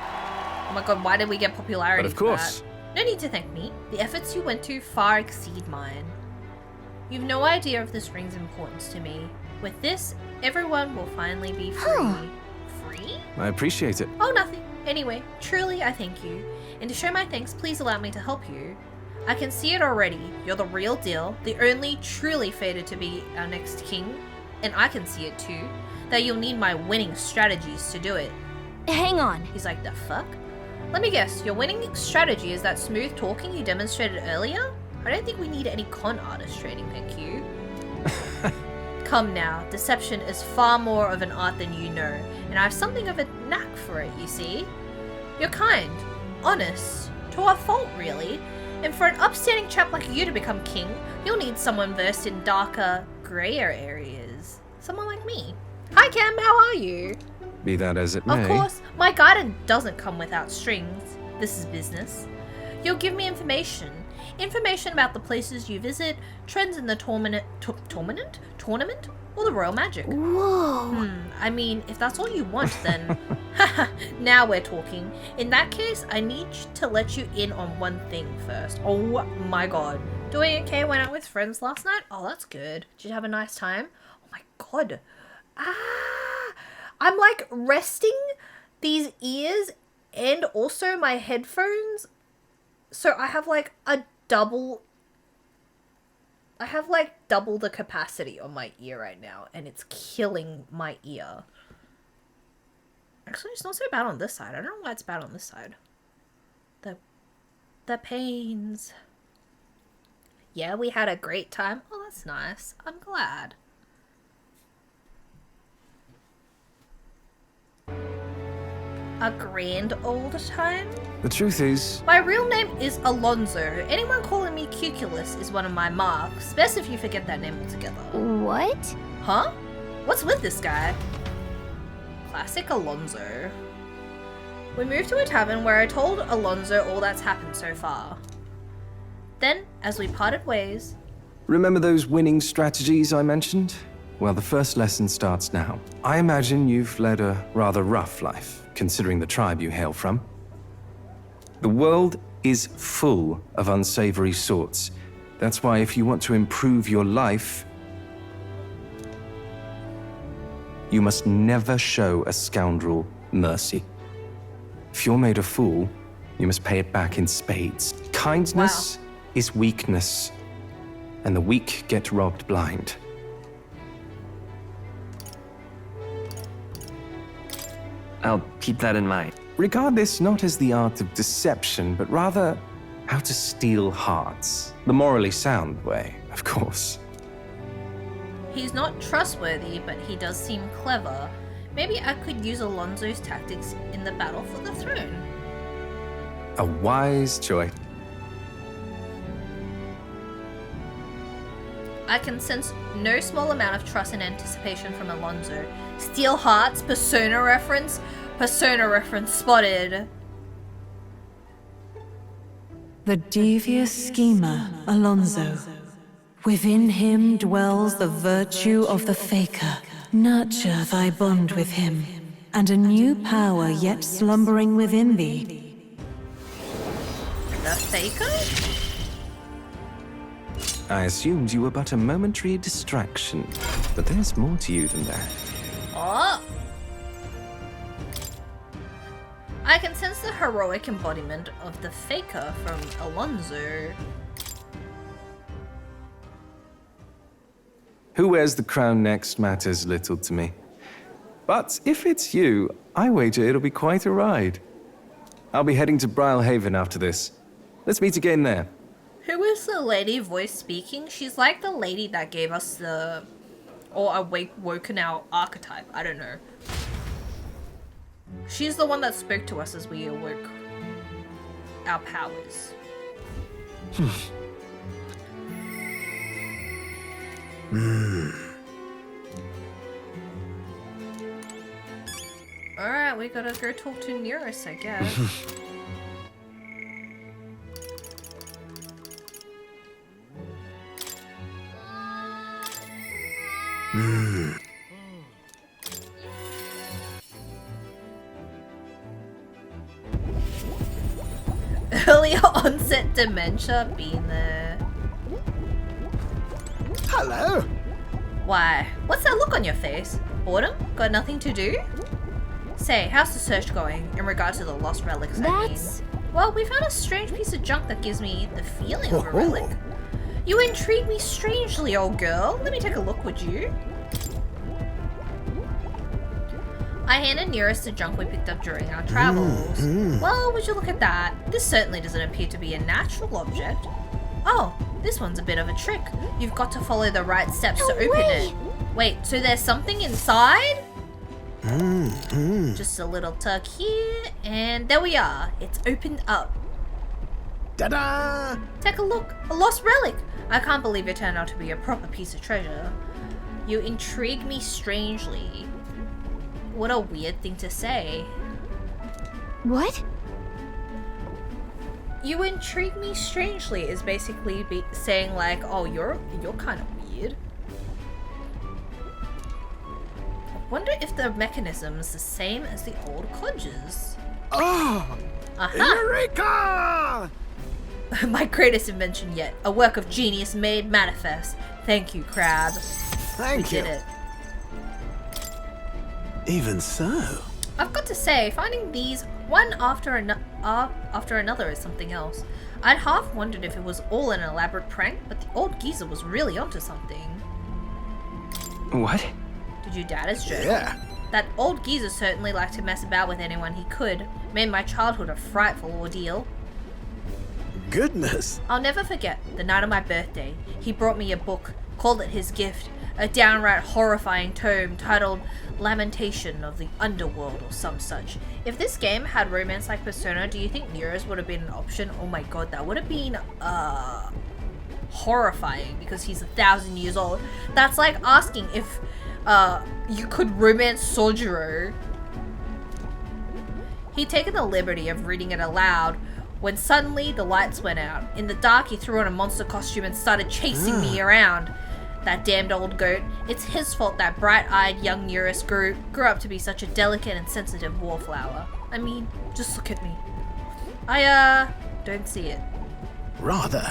Oh my god, why did we get popularity but of for course. that? No need to thank me. The efforts you went to far exceed mine. You've no idea of this ring's importance to me. With this, everyone will finally be free. Free? I appreciate it. Oh, nothing. Anyway, truly I thank you. And to show my thanks, please allow me to help you. I can see it already. You're the real deal, the only truly fated to be our next king. And I can see it too, that you'll need my winning strategies to do it. Hang on. He's like, the fuck? Let me guess, your winning strategy is that smooth talking you demonstrated earlier? I don't think we need any con artist training, thank you. Come now, deception is far more of an art than you know, and I have something of a knack for it, you see. You're kind, honest, to a fault really, and for an upstanding chap like you to become king, you'll need someone versed in darker, grayer areas. Someone like me. Hi Cam, how are you? Be that as it may. Of course, my guidance doesn't come without strings. This is business. You'll give me information. Information about the places you visit, trends in the tournament, or the royal magic. Whoa. I mean, if that's all you want, then... Now we're talking. In that case, I need to let you in on one thing first. Oh my god. Doing okay? Went out with friends last night? Oh, that's good. Did you have a nice time? Oh my god. I'm like resting these ears and also my headphones. So I have like a double I have like double the capacity on my ear right now, and it's killing my ear. Actually, it's not so bad on this side. I don't know why it's bad on this side. The pains. Yeah, we had a great time. Oh, that's nice. I'm glad. A grand old time? The truth is, My real name is Alonso. Anyone calling me Cuculus is one of my marks. Best if you forget that name altogether. What? Huh? What's with this guy? Classic Alonso. We moved to a tavern where I told Alonso all that's happened so far. Then, as we parted ways... remember those winning strategies I mentioned? Well, the first lesson starts now. I imagine you've led a rather rough life, considering the tribe you hail from. The world is full of unsavory sorts. That's why if you want to improve your life, you must never show a scoundrel mercy. If you're made a fool, you must pay it back in spades. Kindness is weakness, and the weak get robbed blind. I'll keep that in mind. Regard this not as the art of deception, but rather how to steal hearts. The morally sound way, of course. He's not trustworthy, but he does seem clever. Maybe I could use Alonso's tactics in the battle for the throne. A wise choice. I can sense no small amount of trust and anticipation from Alonso. Steal hearts, Persona reference spotted. The devious schemer, Alonso. Within him dwells the virtue of the Faker. Nurture thy bond with him, and a new power yet slumbering within thee. The Faker? I assumed you were but a momentary distraction, but there's more to you than that. Oh! I can sense the heroic embodiment of the Faker from Alonso. Who wears the crown next matters little to me. But if it's you, I wager it'll be quite a ride. I'll be heading to Brilehaven after this. Let's meet again there. Who is the lady voice speaking? She's like the lady that gave us the... or woken our archetype. I don't know. She's the one that spoke to us as we awoke our powers. Alright, we gotta go talk to Nearest, I guess. Earlier onset dementia, been there. Hello. Why? What's that look on your face? Boredom? Got nothing to do? Say, how's the search going in regard to the lost relics, I mean? Well, we found a strange piece of junk that gives me the feeling of a relic. You intrigue me strangely, old girl. Let me take a look, would you? I handed Nearest the junk we picked up during our travels. Well, would you look at that? This certainly doesn't appear to be a natural object. Oh, this one's a bit of a trick. You've got to follow the right steps to open it. Wait, so there's something inside? Just a little tug here, and there we are. It's opened up. Ta-da! Take a look, a lost relic. I can't believe it turned out to be a proper piece of treasure. You intrigue me strangely. What a weird thing to say. What? You intrigue me strangely is basically saying like, oh, you're kind of weird. I wonder if the mechanism is the same as the old codgers. Ah! Eureka! My greatest invention yet. A work of genius made manifest. Thank you, Crab. Thank you. Did it. Even so. I've got to say, finding these One after another is something else. I'd half wondered if it was all an elaborate prank, but the old geezer was really onto something. What? Did you doubt his joke? Yeah. That old geezer certainly liked to mess about with anyone he could. Made my childhood a frightful ordeal. Goodness. I'll never forget the night of my birthday. He brought me a book, called it his gift, a downright horrifying tome titled Lamentation of the Underworld or some such. If this game had romance like Persona, do you think Nero's would have been an option? Oh my god, that would have been horrifying because he's 1,000 years old. That's like asking if you could romance Sojiro. He'd taken the liberty of reading it aloud when suddenly the lights went out. In the dark, he threw on a monster costume and started chasing me around. That damned old goat. It's his fault that bright-eyed young Eurus grew up to be such a delicate and sensitive wallflower. I mean, just look at me. I, don't see it. Rather.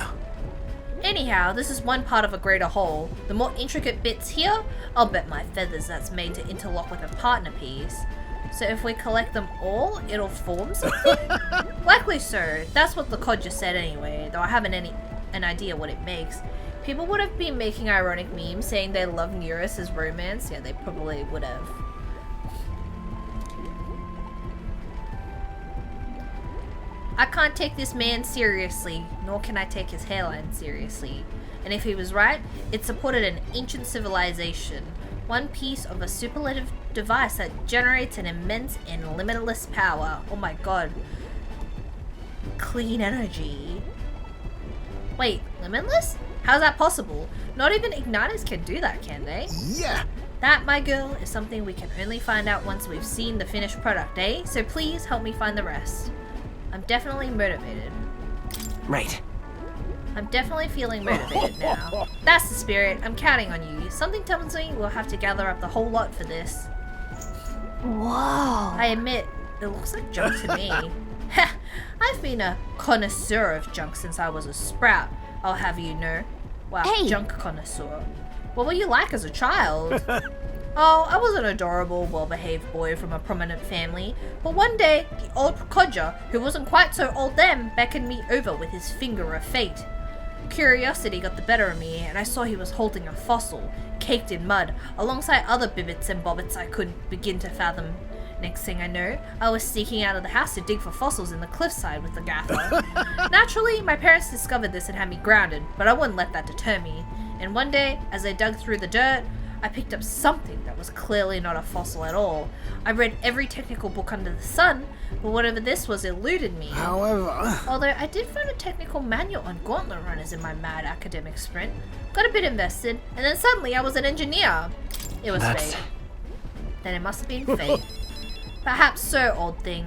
Anyhow, this is one part of a greater whole. The more intricate bits here, I'll bet my feathers that's made to interlock with a partner piece. So if we collect them all, it'll form something? Likely so. That's what the codger said anyway, though I haven't an idea what it makes. People would have been making ironic memes saying they love Neurus' romance. Yeah, they probably would have. I can't take this man seriously, nor can I take his hairline seriously. And if he was right, it supported an ancient civilization. One piece of a superlative device that generates an immense and limitless power. Oh my god. Clean energy. Wait, limitless? How's that possible? Not even igniters can do that, can they? Yeah. That, my girl, is something we can only find out once we've seen the finished product, eh? So please help me find the rest. I'm definitely motivated. Right. I'm definitely feeling motivated now. That's the spirit. I'm counting on you. Something tells me we'll have to gather up the whole lot for this. Whoa. I admit, it looks like junk to me. Heh, I've been a connoisseur of junk since I was a sprout, I'll have you know. Wow, Hey. Junk connoisseur. What were you like as a child? Oh, I was an adorable, well-behaved boy from a prominent family, but one day, the old codger, who wasn't quite so old then, beckoned me over with his finger of fate. Curiosity got the better of me, and I saw he was holding a fossil, caked in mud, alongside other bibbits and bobbits I couldn't begin to fathom. Next thing I know, I was sneaking out of the house to dig for fossils in the cliffside with the gaffer. Naturally, my parents discovered this and had me grounded, but I wouldn't let that deter me. And one day, as I dug through the dirt, I picked up something that was clearly not a fossil at all. I read every technical book under the sun, but whatever this was eluded me. However. Although I did find a technical manual on gauntlet runners in my mad academic sprint. Got a bit invested, and then suddenly I was an engineer. It was That's- fate. Then it must have been fate. Perhaps so, old thing.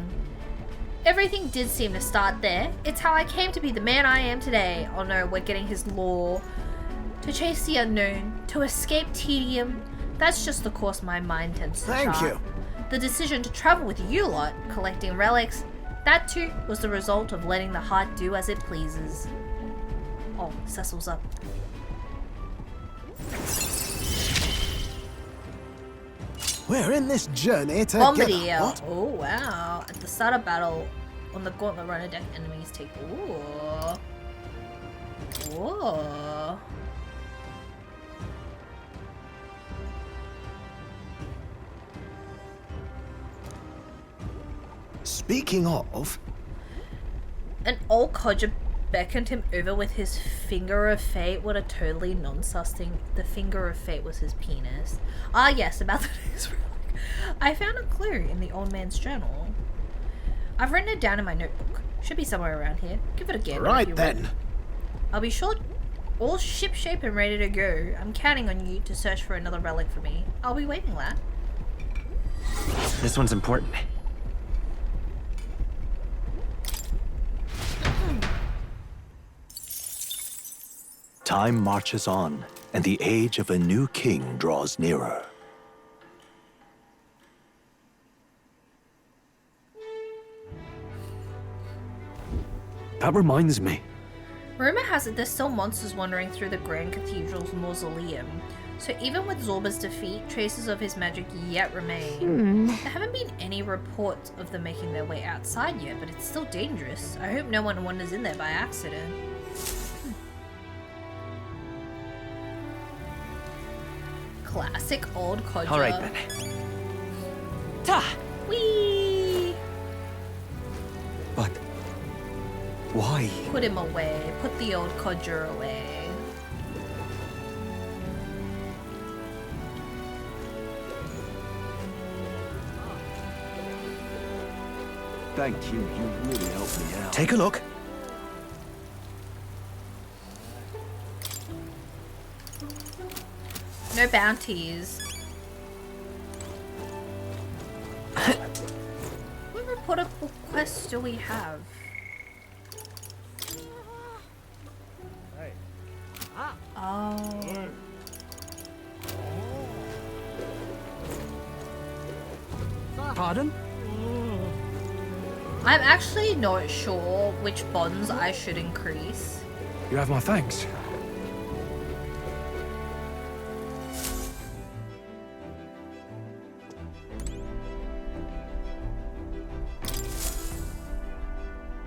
Everything did seem to start there. It's how I came to be the man I am today. Oh no, we're getting his lore. To chase the unknown, to escape tedium. That's just the course my mind tends to Thank chart. you. The decision to travel with you lot, collecting relics, that too was the result of letting the heart do as it pleases. Oh, Cecil's up. We're in this journey together. Bombardier. What? Oh wow. At the start of battle, on the gauntlet runner deck, enemies take. Ooh. Whoa. Speaking of, An old codger beckoned him over with his finger of fate. What a totally non-sus thing. The finger of fate was his penis. Ah yes, about the news relic. I found a clue in the old man's journal. I've written it down in my notebook. Should be somewhere around here. Give it a gander. if right you then. would. I'll be sure all shipshape and ready to go. I'm counting on you to search for another relic for me. I'll be waiting, lad. This one's important. Time marches on, and the age of a new king draws nearer. That reminds me. Rumor has it there's still monsters wandering through the Grand Cathedral's mausoleum. So even with Zorba's defeat, traces of his magic yet remain. There haven't been any any reports of them making their way outside yet, but it's still dangerous. I hope no one wanders in there by accident. Classic old codger. All right then. Ta! Whee! But why? Put him away. Put the old codger away. Thank you. You really helped me out. Take a look. No bounties. What reportable quests do we have? Oh. Pardon? I'm actually not sure which bonds I should increase. You have my thanks.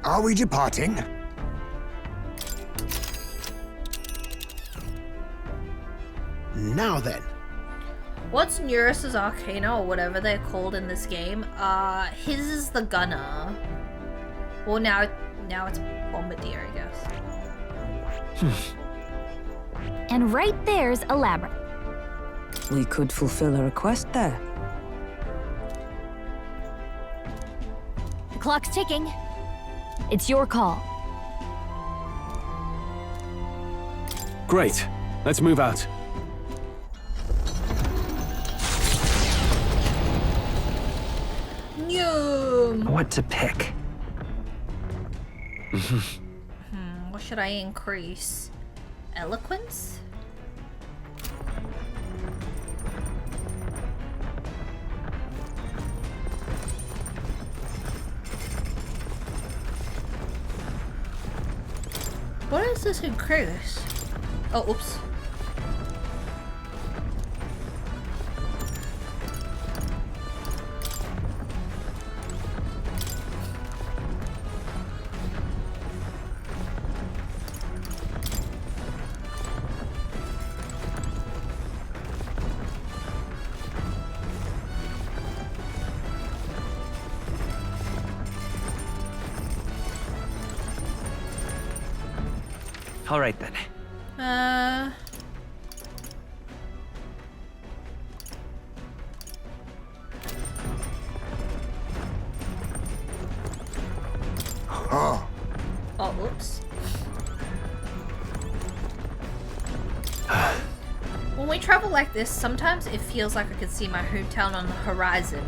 Are we departing? Now then. What's Neurus's Arcana or whatever they're called in this game? His is the gunner. Well, now it's Bombardier, I guess. And right there's a labyrinth. We could fulfill a request there. The clock's ticking. It's your call. Great. Let's move out. Yum. What to pick? What should I increase? Eloquence? What does this increase? Oh, oops. All right then. Oh. Oh, oops. When we travel like this, sometimes it feels like I could see my hometown on the horizon.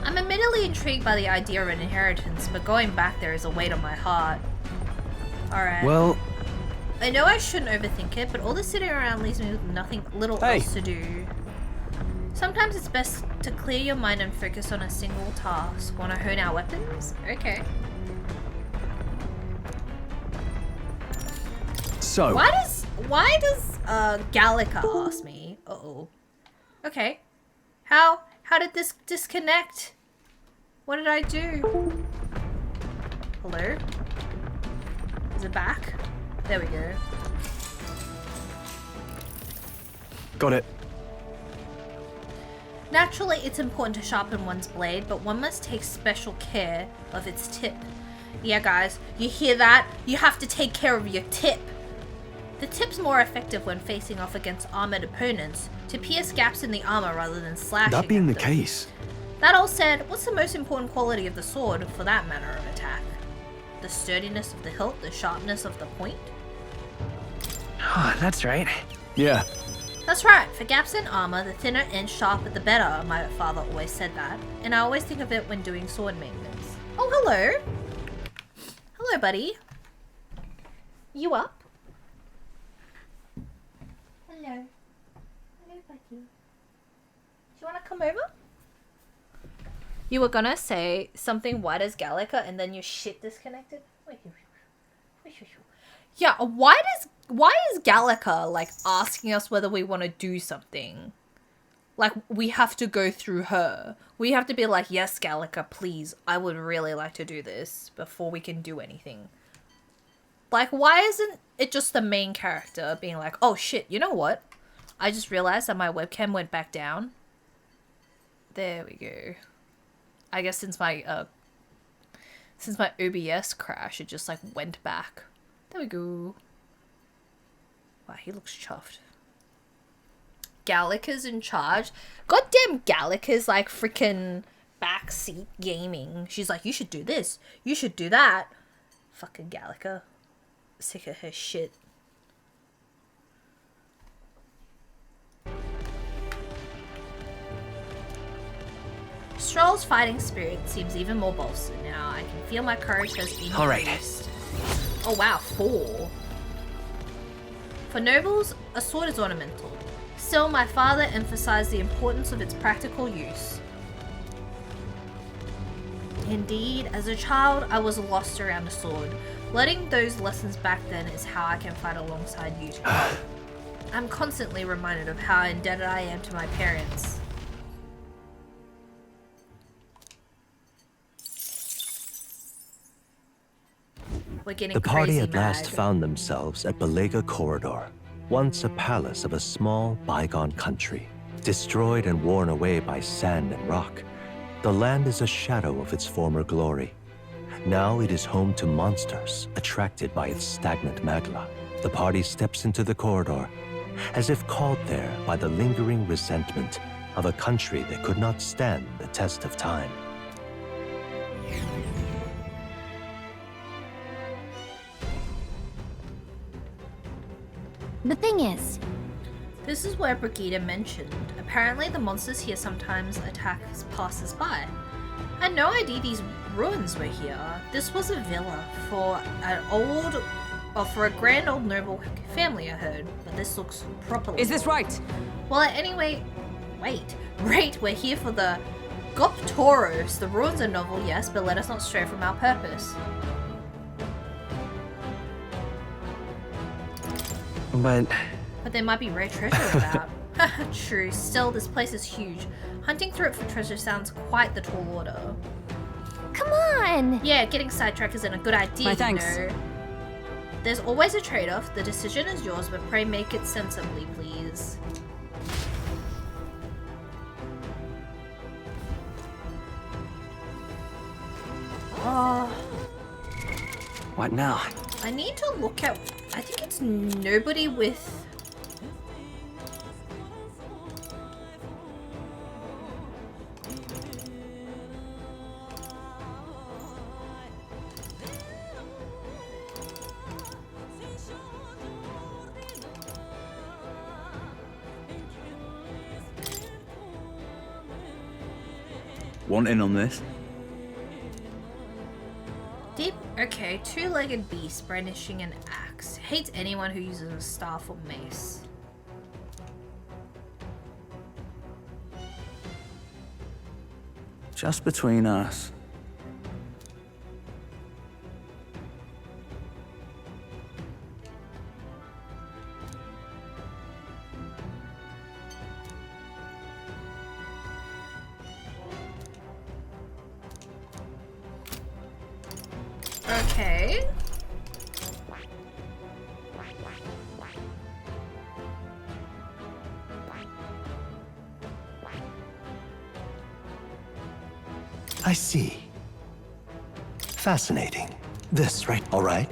I'm admittedly intrigued by the idea of an inheritance, but going back there is a weight on my heart. Alright. Well, I know I shouldn't overthink it, but all this sitting around leaves me with little else to do. Sometimes it's best to clear your mind and focus on a single task. Want to hone our weapons? Okay. so Why does Gallica ask me? Uh-oh. Okay. How did this disconnect? What did I do? Hello? Is it back? There we go. got it. Naturally, it's important to sharpen one's blade, but one must take special care of its tip. Yeah, guys, you hear that? You have to take care of your tip. The tip's more effective when facing off against armored opponents, to pierce gaps in the armor rather than slashing That being at the them. case, That all said, what's the most important quality of the sword for that manner of attack? The sturdiness of the hilt, the sharpness of the point? Oh, that's right. yeah. That's right, for gaps in armor, the thinner and sharper the better, my father always said that, and I always think of it when doing sword maintenance. Oh, hello! Hello, buddy. You up? Hello. Hello, buddy. Do you want to come over? You were gonna say something white as Gallica and then your shit disconnected? Yeah, why is Gallica like asking us whether we want to do something? Like we have to go through her. We have to be like, yes, Gallica, please. I would really like to do this before we can do anything. Like, why isn't it just the main character being like, oh shit, you know what? I just realized that my webcam went back down. There we go. I guess since my OBS crash, it just like went back. There we go. Wow, he looks chuffed. Gallica's in charge. Goddamn Gallica's like freaking backseat gaming. She's like, you should do this. You should do that. Fucking Gallica. Sick of her shit. Stroll's fighting spirit seems even more bolstered now. I can feel my courage has been increased. Oh wow, 4. For nobles, a sword is ornamental. Still, my father emphasized the importance of its practical use. Indeed, as a child, I was lost around a sword. Learning those lessons back then is how I can fight alongside you today. I'm constantly reminded of how indebted I am to my parents. We're getting The party crazy at last mad. found themselves at Belega Corridor, once a palace of a small, bygone country. Destroyed and worn away by sand and rock, the land is a shadow of its former glory. Now it is home to monsters attracted by its stagnant magma. The party steps into the corridor, as if called there by the lingering resentment of a country that could not stand the test of time. The thing is, This is where Brigida mentioned. Apparently the monsters here sometimes attack passers-by. I had no idea these ruins were here. This was a villa for a grand old noble family, I heard. But this looks properly. Is this right? Well, anyway, wait, we're here for the Goptoros. The ruins are novel, yes, but let us not stray from our purpose. But there might be rare treasure about. True, still, this place is huge. Hunting through it for treasure sounds quite the tall order. come on! Yeah, getting sidetracked isn't a good idea, My thanks. you know. There's always a trade-off. The decision is yours, but pray make it sensibly, please. What now? I need to look at... I think it's nobody with... Want in on this? Deep... Okay, two-legged beast brandishing an axe. Hates anyone who uses a staff or mace. Just between us. Okay. I see. Fascinating. This, right? All right.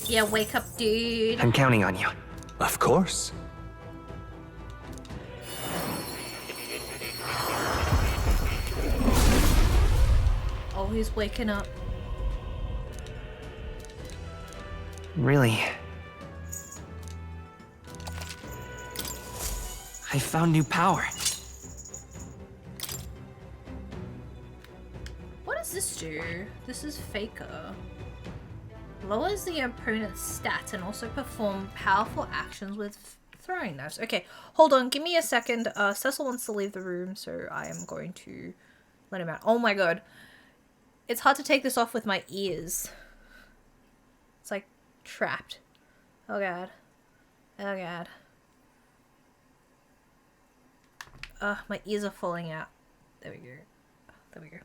Yeah, wake up, dude. I'm counting on you. Of course. Oh, he's waking up. Really? I found new power. What does this do? This is Faker. Lowers the opponent's stats and also perform powerful actions with throwing knives. Okay, hold on, give me a second. Cecil wants to leave the room, so I am going to let him out. Oh my god. It's hard to take this off with my ears. It's like trapped. Oh god. Oh god. My ears are falling out. There we go. There we go.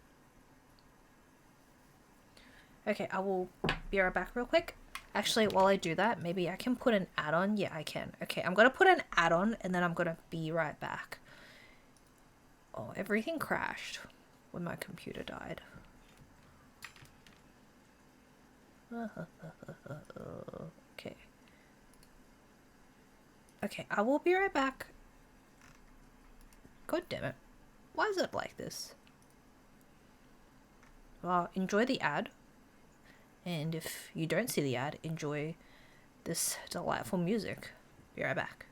Okay, I will be right back real quick. Actually, while I do that, maybe I can put an add-on. Yeah, I can. Okay, I'm gonna put an add-on and then I'm gonna be right back. Oh, everything crashed when my computer died. Okay. Okay, I will be right back. God damn it. Why is it like this? Well, enjoy the ad. And if you don't see the ad, enjoy this delightful music. Be right back.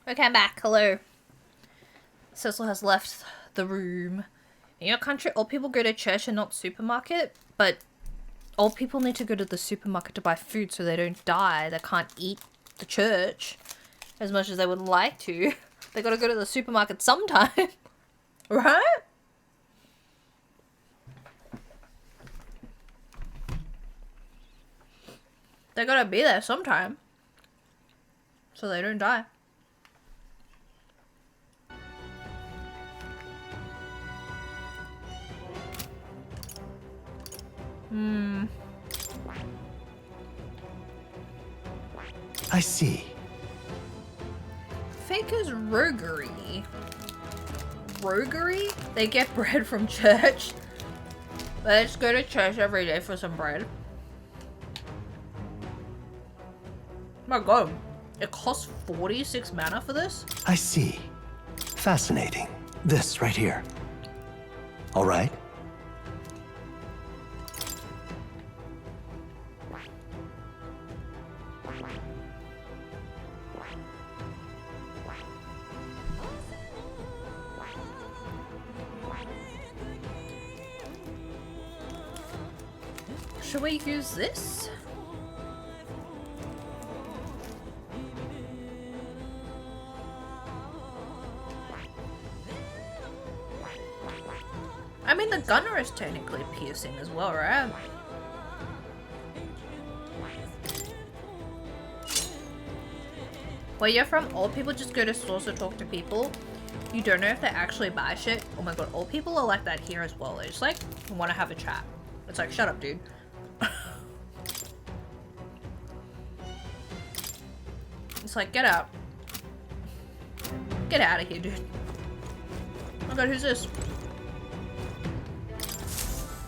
Okay, I'm back. Hello. Cecil has left the room. In your country, old people go to church and not supermarket, but old people need to go to the supermarket to buy food so they don't die. They can't eat the church as much as they would like to. They gotta go to the supermarket sometime. Right? They gotta be there sometime. So they don't die. I see. Faker's roguery. Roguery? They get bread from church. Let's go to church every day for some bread. My god. It costs 46 mana for this? I see. Fascinating. This right here. All right. Should we use this? I mean, the gunner is technically piercing as well, right? Where you're from, old people just go to stores to talk to people. You don't know if they actually buy shit. Oh my god, old people are like that here as well. They just like want to have a chat. It's like, shut up, dude. It's like, get out. Get out of here, dude. Oh my god, who's this?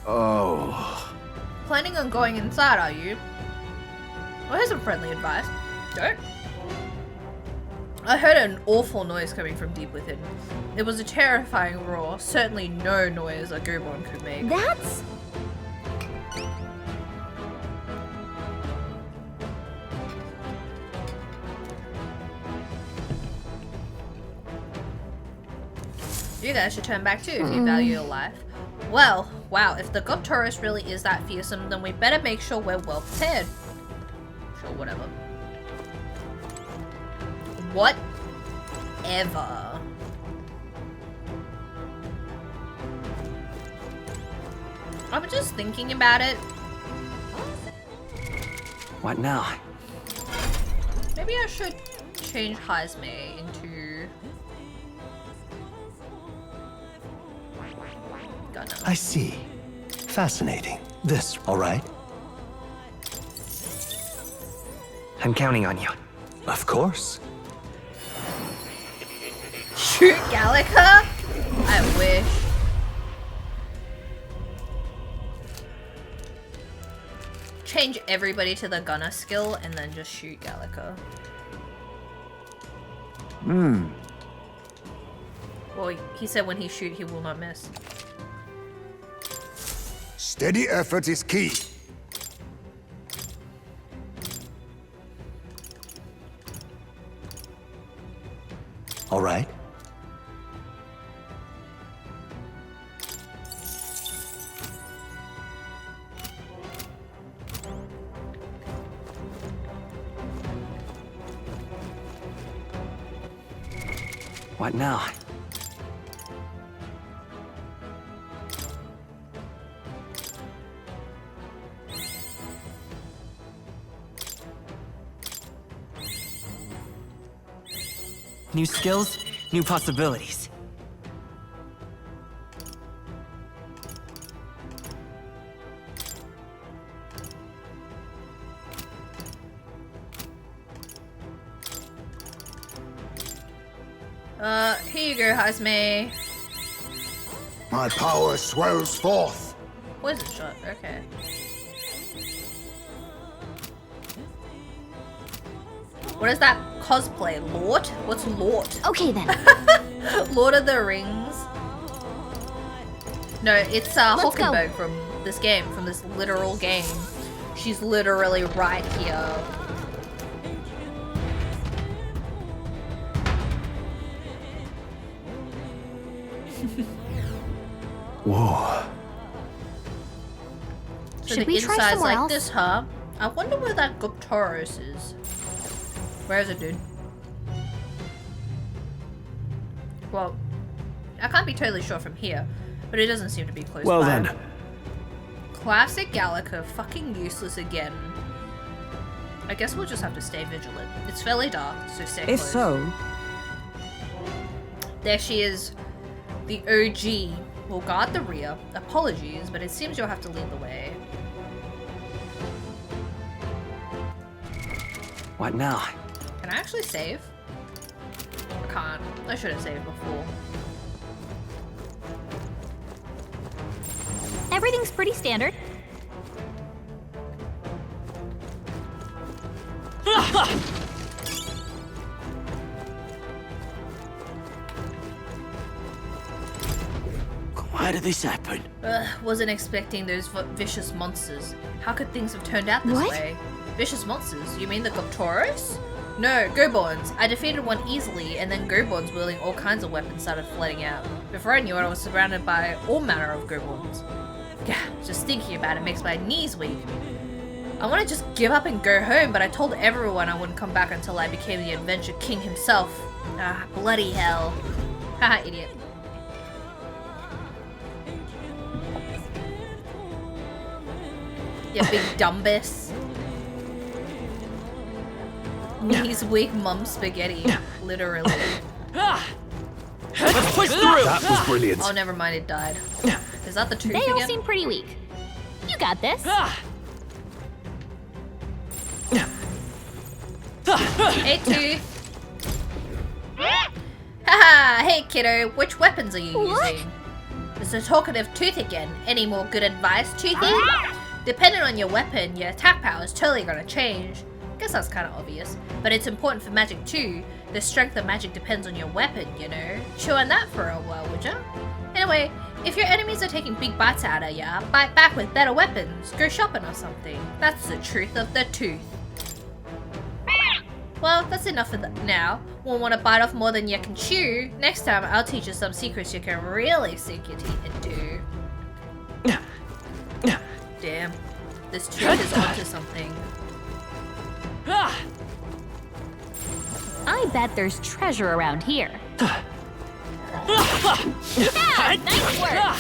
Oh. Planning on going inside, are you? Well, here's some friendly advice. Don't. I heard an awful noise coming from deep within. It was a terrifying roar, certainly no noise a Gobon could make. That's... You guys should turn back too if you value your life. Well, wow, if the god Taurus really is that fearsome, then we better make sure we're well prepared. Sure, whatever. Whatever. I'm just thinking about it. What now? Maybe I should change Hazme into... Gunner. I see. Fascinating. This, all right? I'm counting on you. Of course. Shoot Gallica? I wish. Change everybody to the gunner skill and then just shoot Gallica. Well, he said when he shoot, he will not miss. Steady effort is key. All right. What now? New skills, new possibilities. Here you go, Hazme. My power swells forth. Poison shot, okay. What is that cosplay? Lord? What's Lord? Okay then. Lord of the Rings? No, it's Let's Hulkenberg from this game, from this literal game. She's literally right here. Whoa. So Should the we try inside's somewhere like else? this, huh? I wonder where that Guptaurus is. Where is it, dude? Well, I can't be totally sure from here, but it doesn't seem to be close by. Then. Classic Gallica, fucking useless again. I guess we'll just have to stay vigilant. It's fairly dark, so stay If close. so, There she is. The OG will guard the rear. Apologies, but it seems you'll have to lead the way. What now? Can I actually save? I can't. I should have saved before. Everything's pretty standard. Why did this happen? Wasn't expecting those vicious monsters. How could things have turned out this What? way? Vicious monsters? You mean the Goptoros? No, Goborns. I defeated one easily, and then Goborns wielding all kinds of weapons started flooding out. Before I knew it, I was surrounded by all manner of Goborns. Gah, just thinking about it makes my knees weak. I want to just give up and go home, but I told everyone I wouldn't come back until I became the Adventure King himself. Ah, bloody hell. Haha, idiot. You big dumbus. Knees weak mum spaghetti. Literally. Let's push through! That was brilliant. Oh, never mind, it died. Is that the tooth They all again? seem pretty weak. You got this. Hey, tooth. Haha, hey kiddo, which weapons are you What? using? It's the talkative tooth again. Any more good advice, Toothy? Depending on your weapon, your attack power is totally gonna change. Guess that's kinda obvious. But it's important for magic too. The strength of magic depends on your weapon, you know? Chew on that for a while, would ya? Anyway, if your enemies are taking big bites out of ya, bite back with better weapons. Go shopping or something. That's the truth of the tooth. Well, that's enough for now. Won't want to bite off more than you can chew. Next time, I'll teach you some secrets you can really sink your teeth into. Damn. This tooth is onto something. I bet there's treasure around here. Yeah, nice work.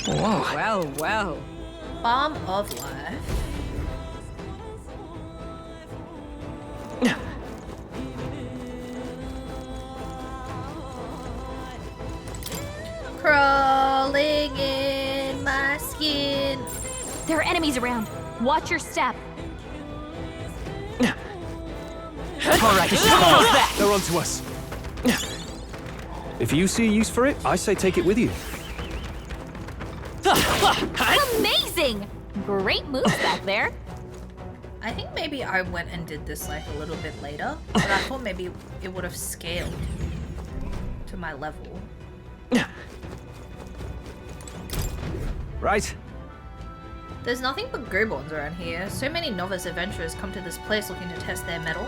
Whoa. well, well. Balm of life. Crawling in my skin. There are enemies around. Watch your step. Alright, that. They're onto us. If you see a use for it, I say take it with you. Amazing! Great moves back there. I think maybe I went and did this like a little bit later, but I thought maybe it would have scaled to my level. Right. There's nothing but Goborns around here. So many novice adventurers come to this place looking to test their mettle.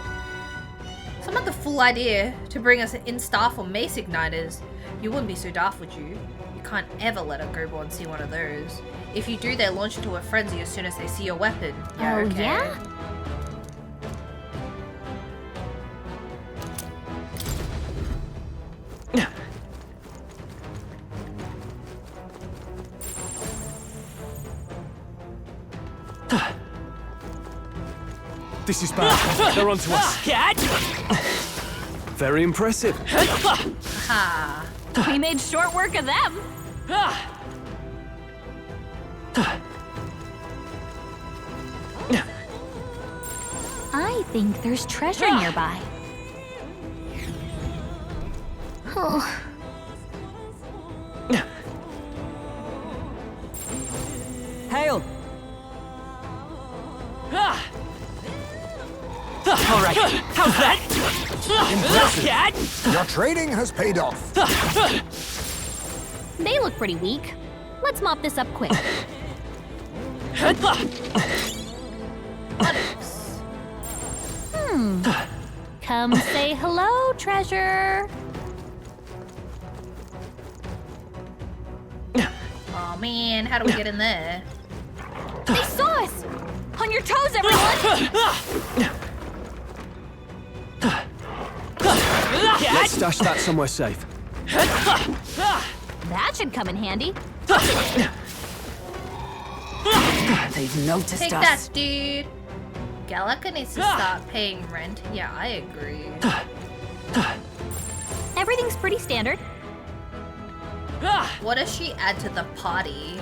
Some had the full idea to bring us in staff or mace igniters. You wouldn't be so daft, would you? You can't ever let a Goborn see one of those. If you do, they launch into a frenzy as soon as they see your weapon. Yeah, Oh, okay. yeah? This is bad. They're onto us. Cat! Very impressive. Ha. We made short work of them. I think there's treasure nearby. Oh. Hail! Alright, how's that? Impressive. Cat! Your training has paid off. They look pretty weak. Let's mop this up quick. Come say hello, treasure. Oh man, how do we get in there? They saw us! On your toes, everyone! Let's stash that somewhere safe. That should come in handy. They've noticed Take us. that, dude. Gallica needs to start paying rent. Yeah, I agree. Everything's pretty standard. What does she add to the party?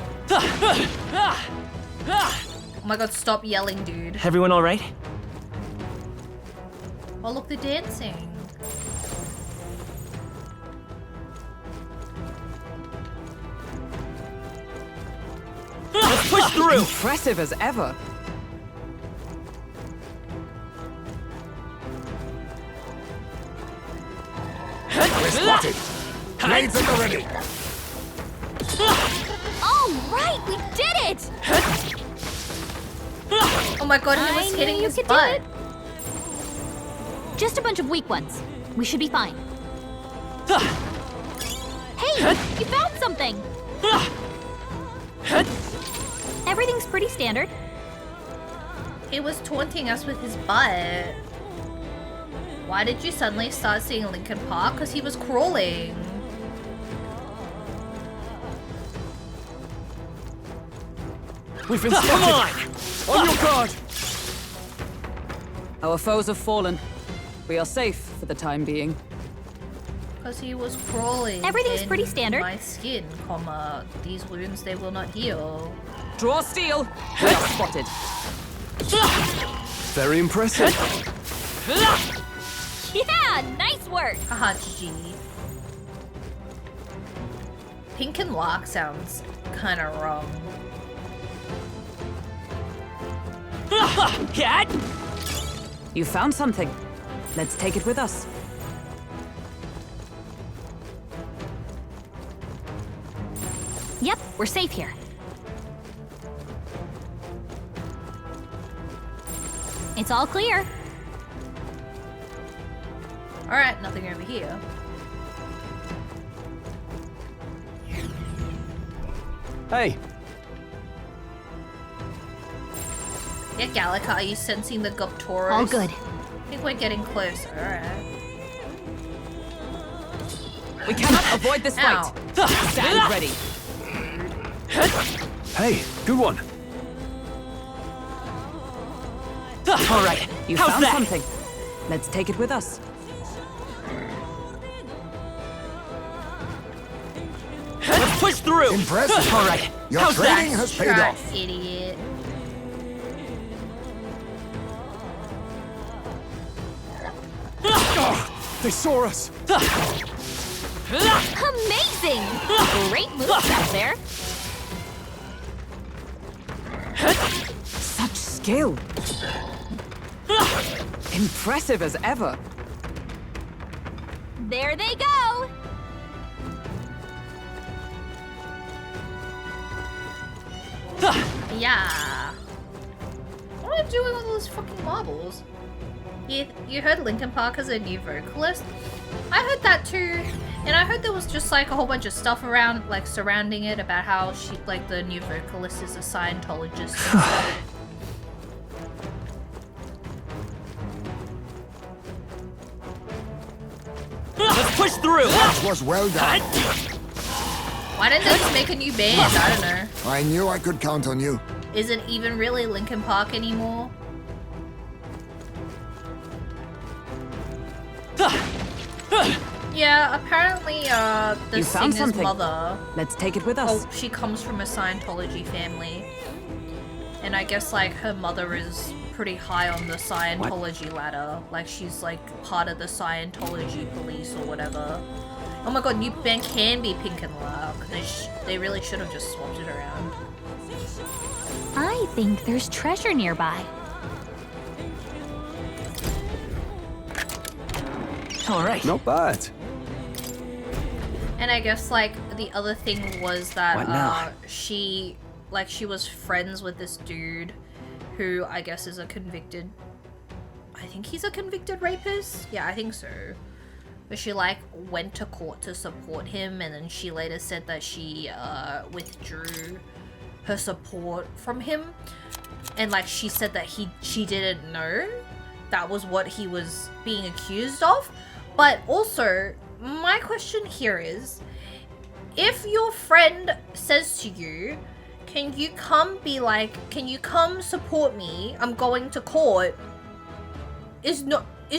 Oh my god, stop yelling, dude. Everyone all right? Oh, look, they're dancing. Let's push through! Impressive as ever. We're spotted. Blades at the ready. All right, we did it! Oh my god, he I was knew hitting you his could do butt. it. Just a bunch of weak ones. We should be fine. Hey, you found something! Everything's pretty standard. He was taunting us with his butt. Why did you suddenly start seeing Linkin Park? Because he was crawling. We've been spotted! On your guard! Our foes have fallen. We are safe for the time being. Because he was crawling. Everything's in pretty standard. My skin, comma. These wounds, they will not heal. Draw steel. We are spotted. Very impressive. Yeah, nice work! Haha, GG. Pink and Lark sounds kind of wrong. Cat! You found something. Let's take it with us. Yep, we're safe here. It's all clear. Alright, nothing over here. Hey, Yeah, Gallica, are you sensing the Guptoros? All good. I think we're getting closer, alright. We cannot avoid this Ow. fight. Stand ready. hey, good one. All right, You how's found that? something. Let's take it with us. Let's push through! Impressive. All right, Your how's training that? has paid Try, off. idiot. They saw us. Amazing! Great moves out there. Such skill. Impressive as ever. There they go! Yeah. What am I doing with all those fucking marbles? You heard Linkin Park as a new vocalist? I heard that too. And I heard there was just like a whole bunch of stuff around, like surrounding it about how she, like the new vocalist is a Scientologist. Let's push through! That was well done. Why didn't they just make a new band? I don't know. I knew I could count on you. Is it even really Linkin Park anymore? Yeah, apparently the You found singer's something. mother, Let's take it with us. she comes from a Scientology family. And I guess like her mother is pretty high on the Scientology ladder. Like she's like part of the Scientology police or whatever. Oh my god, new band can be Pink and Lark. They really should have just swapped it around. I think there's treasure nearby. All right. Not bad. And I guess like the other thing was that What now? she was friends with this dude who I guess is a convicted, I think he's a convicted rapist. Yeah, I think so. But she like went to court to support him, and then she later said that she withdrew her support from him, and like she said that she didn't know that was what he was being accused of. But also, my question here is, if your friend says to you, can you come be like, can you come support me? I'm going to court. Is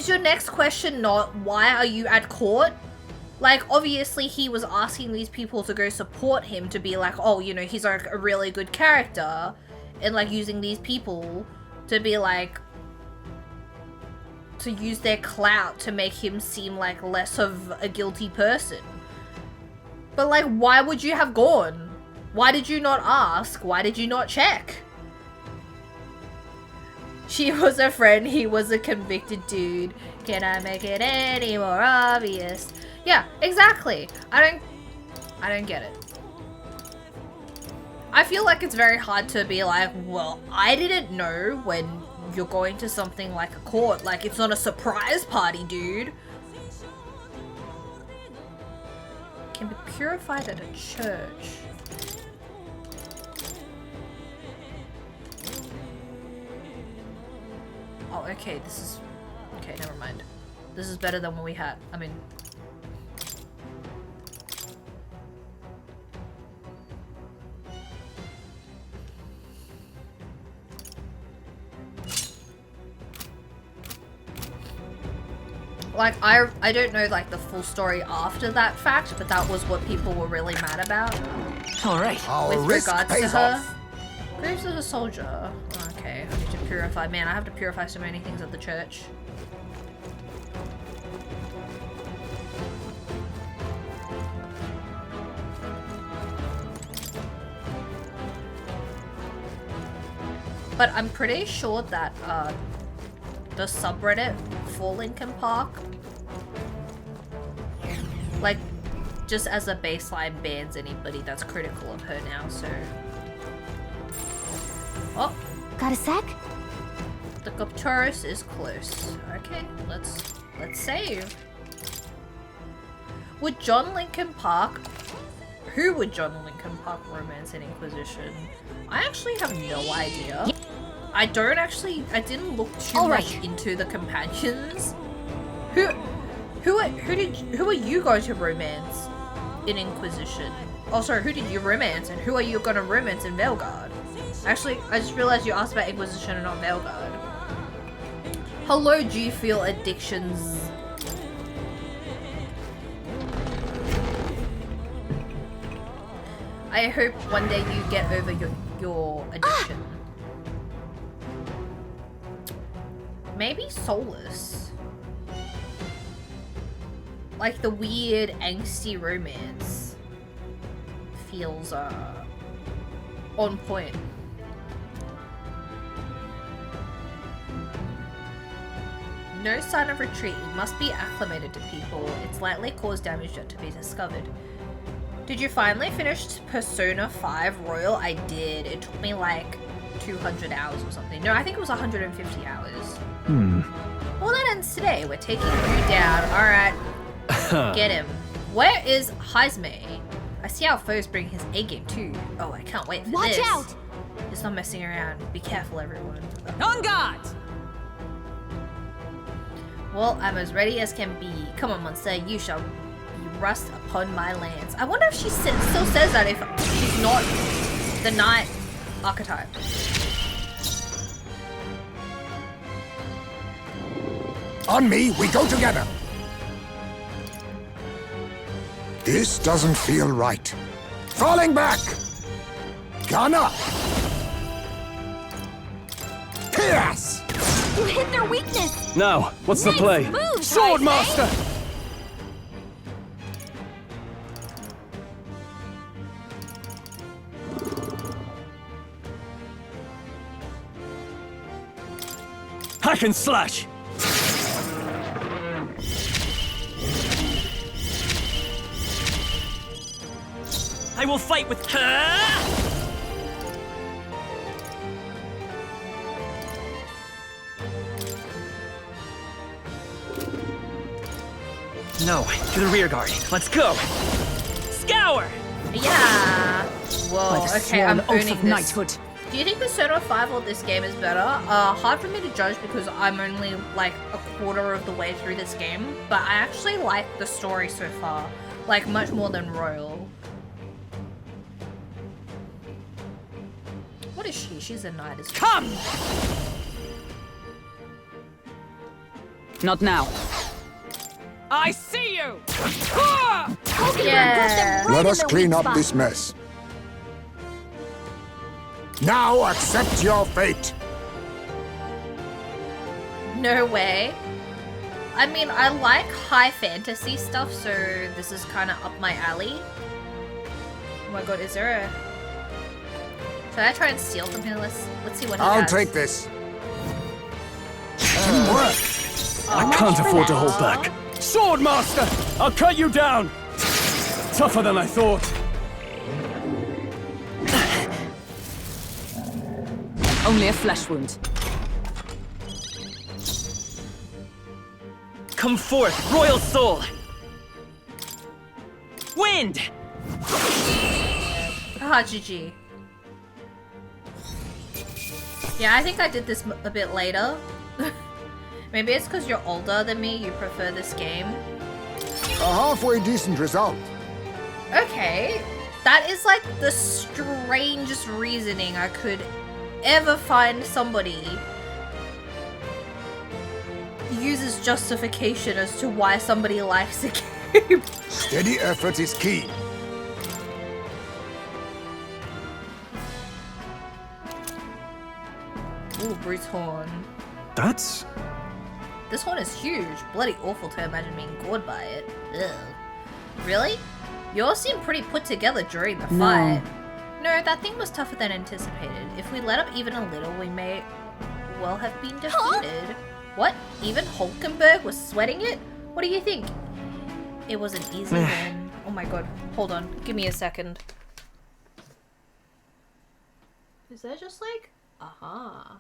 your next question not, why are you at court? Like, obviously he was asking these people to go support him to be like, oh, you know, he's like a really good character, and like using these people to be like, to use their clout to make him seem like less of a guilty person. But like, why would you have gone? Why did you not ask? Why did you not check? She was a friend, he was a convicted dude. Can I make it any more obvious? Yeah, exactly. I don't get it. I feel like it's very hard to be like, well, I didn't know when you're going to something like a court. Like, it's not a surprise party, dude. Can be purified at a church. Oh, okay, this is... Okay, never mind. This is better than what we had. I mean... Like, I don't know, like, the full story after that fact, but that was what people were really mad about. Alright. Our With risk regards to pays her. off. Graves of a soldier. Okay, I need to purify. Man, I have to purify so many things at the church. But I'm pretty sure that the subreddit for Linkin Park, like, just as a baseline, bans anybody that's critical of her now, so... Oh! Got a sec? The Gopturus is close. Okay, let's save. Would John Linkin Park... Who would John Linkin Park romance in Inquisition? I actually have no idea. I didn't look too much into the companions. Who are you going to romance in Inquisition? Oh, sorry, who did you romance, and who are you going to romance in Veilguard? Actually, I just realized you asked about Inquisition and not Veilguard. Hello, do you feel addictions? I hope one day you get over your addiction. Maybe Solus. Like the weird, angsty romance feels on point. No sign of retreat. It must be acclimated to people. It's likely caused damage yet to be discovered. Did you finally finish Persona 5 Royal? I did. It took me like 200 hours or something. No, I think it was 150 hours. Well, that ends today. We're taking you down. Alright. Get him. Where is Heisme? I see our foes bring his A game too. Oh, I can't wait for this. Watch out! It's not messing around. Be careful, everyone. On guard! Well, I'm as ready as can be. Come on, monster. You shall be rust upon my lands. I wonder if she still says that if she's not the knight archetype. On me, we go together. This doesn't feel right. Falling back! Gun up! Pierce! You hit their weakness! Now, what's the Nice play? move, Sword Heisme! Master! Hack and slash! I will fight with her! No, to the rear guard. Let's go! Scour! Yeah. Whoa, okay, I'm owning this. knighthood. Do you think Persona 5 or this game is better? Hard for me to judge because I'm only like a quarter of the way through this game, but I actually like the story so far, like much more than Royal. What is she? She's a knight as well. Come! Not now. I see you! Yeah. Let us clean up this mess. Now accept your fate. No way. I mean, I like high fantasy stuff, so this is kind of up my alley. Oh my god, is there a... Should I try and steal from him? Let's see what he I'll has. take this. I can't afford to hold back. Sword Master! I'll cut you down! Tougher than I thought. Only a flesh wound. Come forth, royal soul! Wind! Ah, GG. Yeah, I think I did this a bit later. Maybe it's because you're older than me, you prefer this game. A halfway decent result. Okay, that is like the strangest reasoning I could ever find somebody uses justification as to why somebody likes a game. Steady effort is key. Ooh, Bruce Horn. That's... This one is huge. Bloody awful to imagine being gored by it. Ugh. Really? Yours seemed pretty put together during the fight. No, that thing was tougher than anticipated. If we let up even a little, we may well have been defeated. What? Even Hulkenberg was sweating it? What do you think? It was an easy win. Oh my god. Hold on. Give me a second. Is that just like... Aha.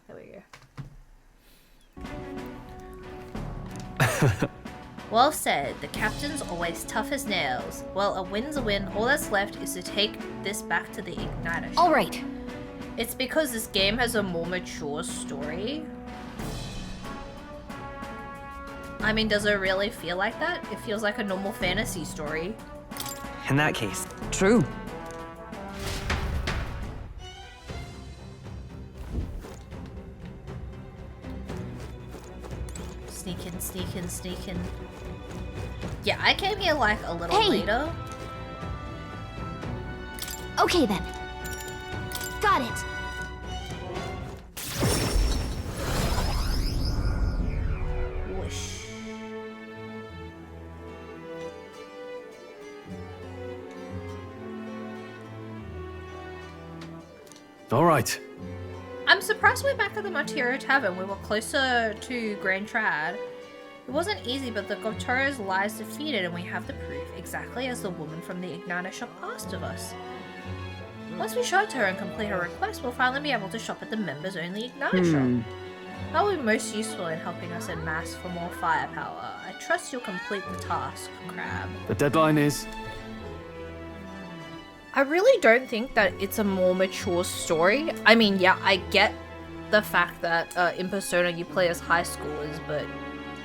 There we go. Well said. The captain's always tough as nails. Well, a win's a win. All that's left is to take this back to the Igniter shop. All right. It's because this game has a more mature story. I mean, does it really feel like that? It feels like a normal fantasy story. In that case, True. Sneaking, sneaking, sneaking. Yeah, I came here like a little Hey! later. Okay then. Got it. Whoosh. All right. I'm surprised we're back at the Martiro Tavern. We were closer to Grand Trad. It wasn't easy, but the Gotoro's lies defeated, and we have the proof, exactly as the woman from the Igniter shop asked of us. Once we show it to her and complete her request, we'll finally be able to shop at the members-only Igniter shop. That will be most useful in helping us amass for more firepower. I trust you'll complete the task, Crab. The deadline is... I really don't think that it's a more mature story. I mean, yeah, I get the fact that in Persona you play as high schoolers, but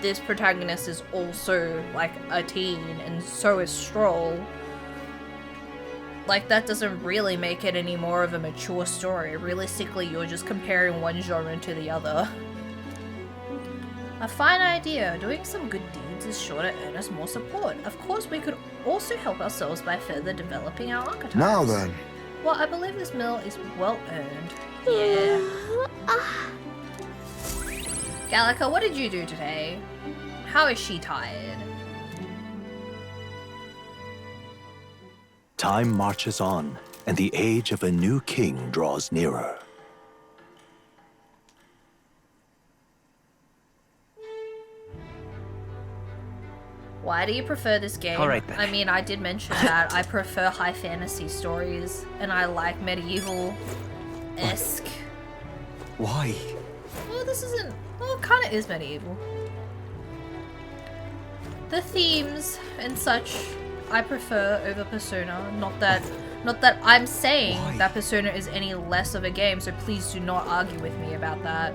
this protagonist is also like a teen, and so is Stroll. Like, that doesn't really make it any more of a mature story. Realistically, you're just comparing one genre to the other. A fine idea. Doing some good deeds is sure to earn us more support. Of course, we could also help ourselves by further developing our archetypes. Now then. Well, I believe this meal is well earned. Yeah. Gallica, what did you do today? How is she tired? Time marches on, and the age of a new king draws nearer. Why do you prefer this game? All right, then. I mean, I did mention that I prefer high fantasy stories, and I like medieval-esque. Why? Well, this isn't... Well, it kind of is medieval. The themes and such, I prefer over Persona. Not that I'm saying Why? that Persona is any less of a game, so please do not argue with me about that.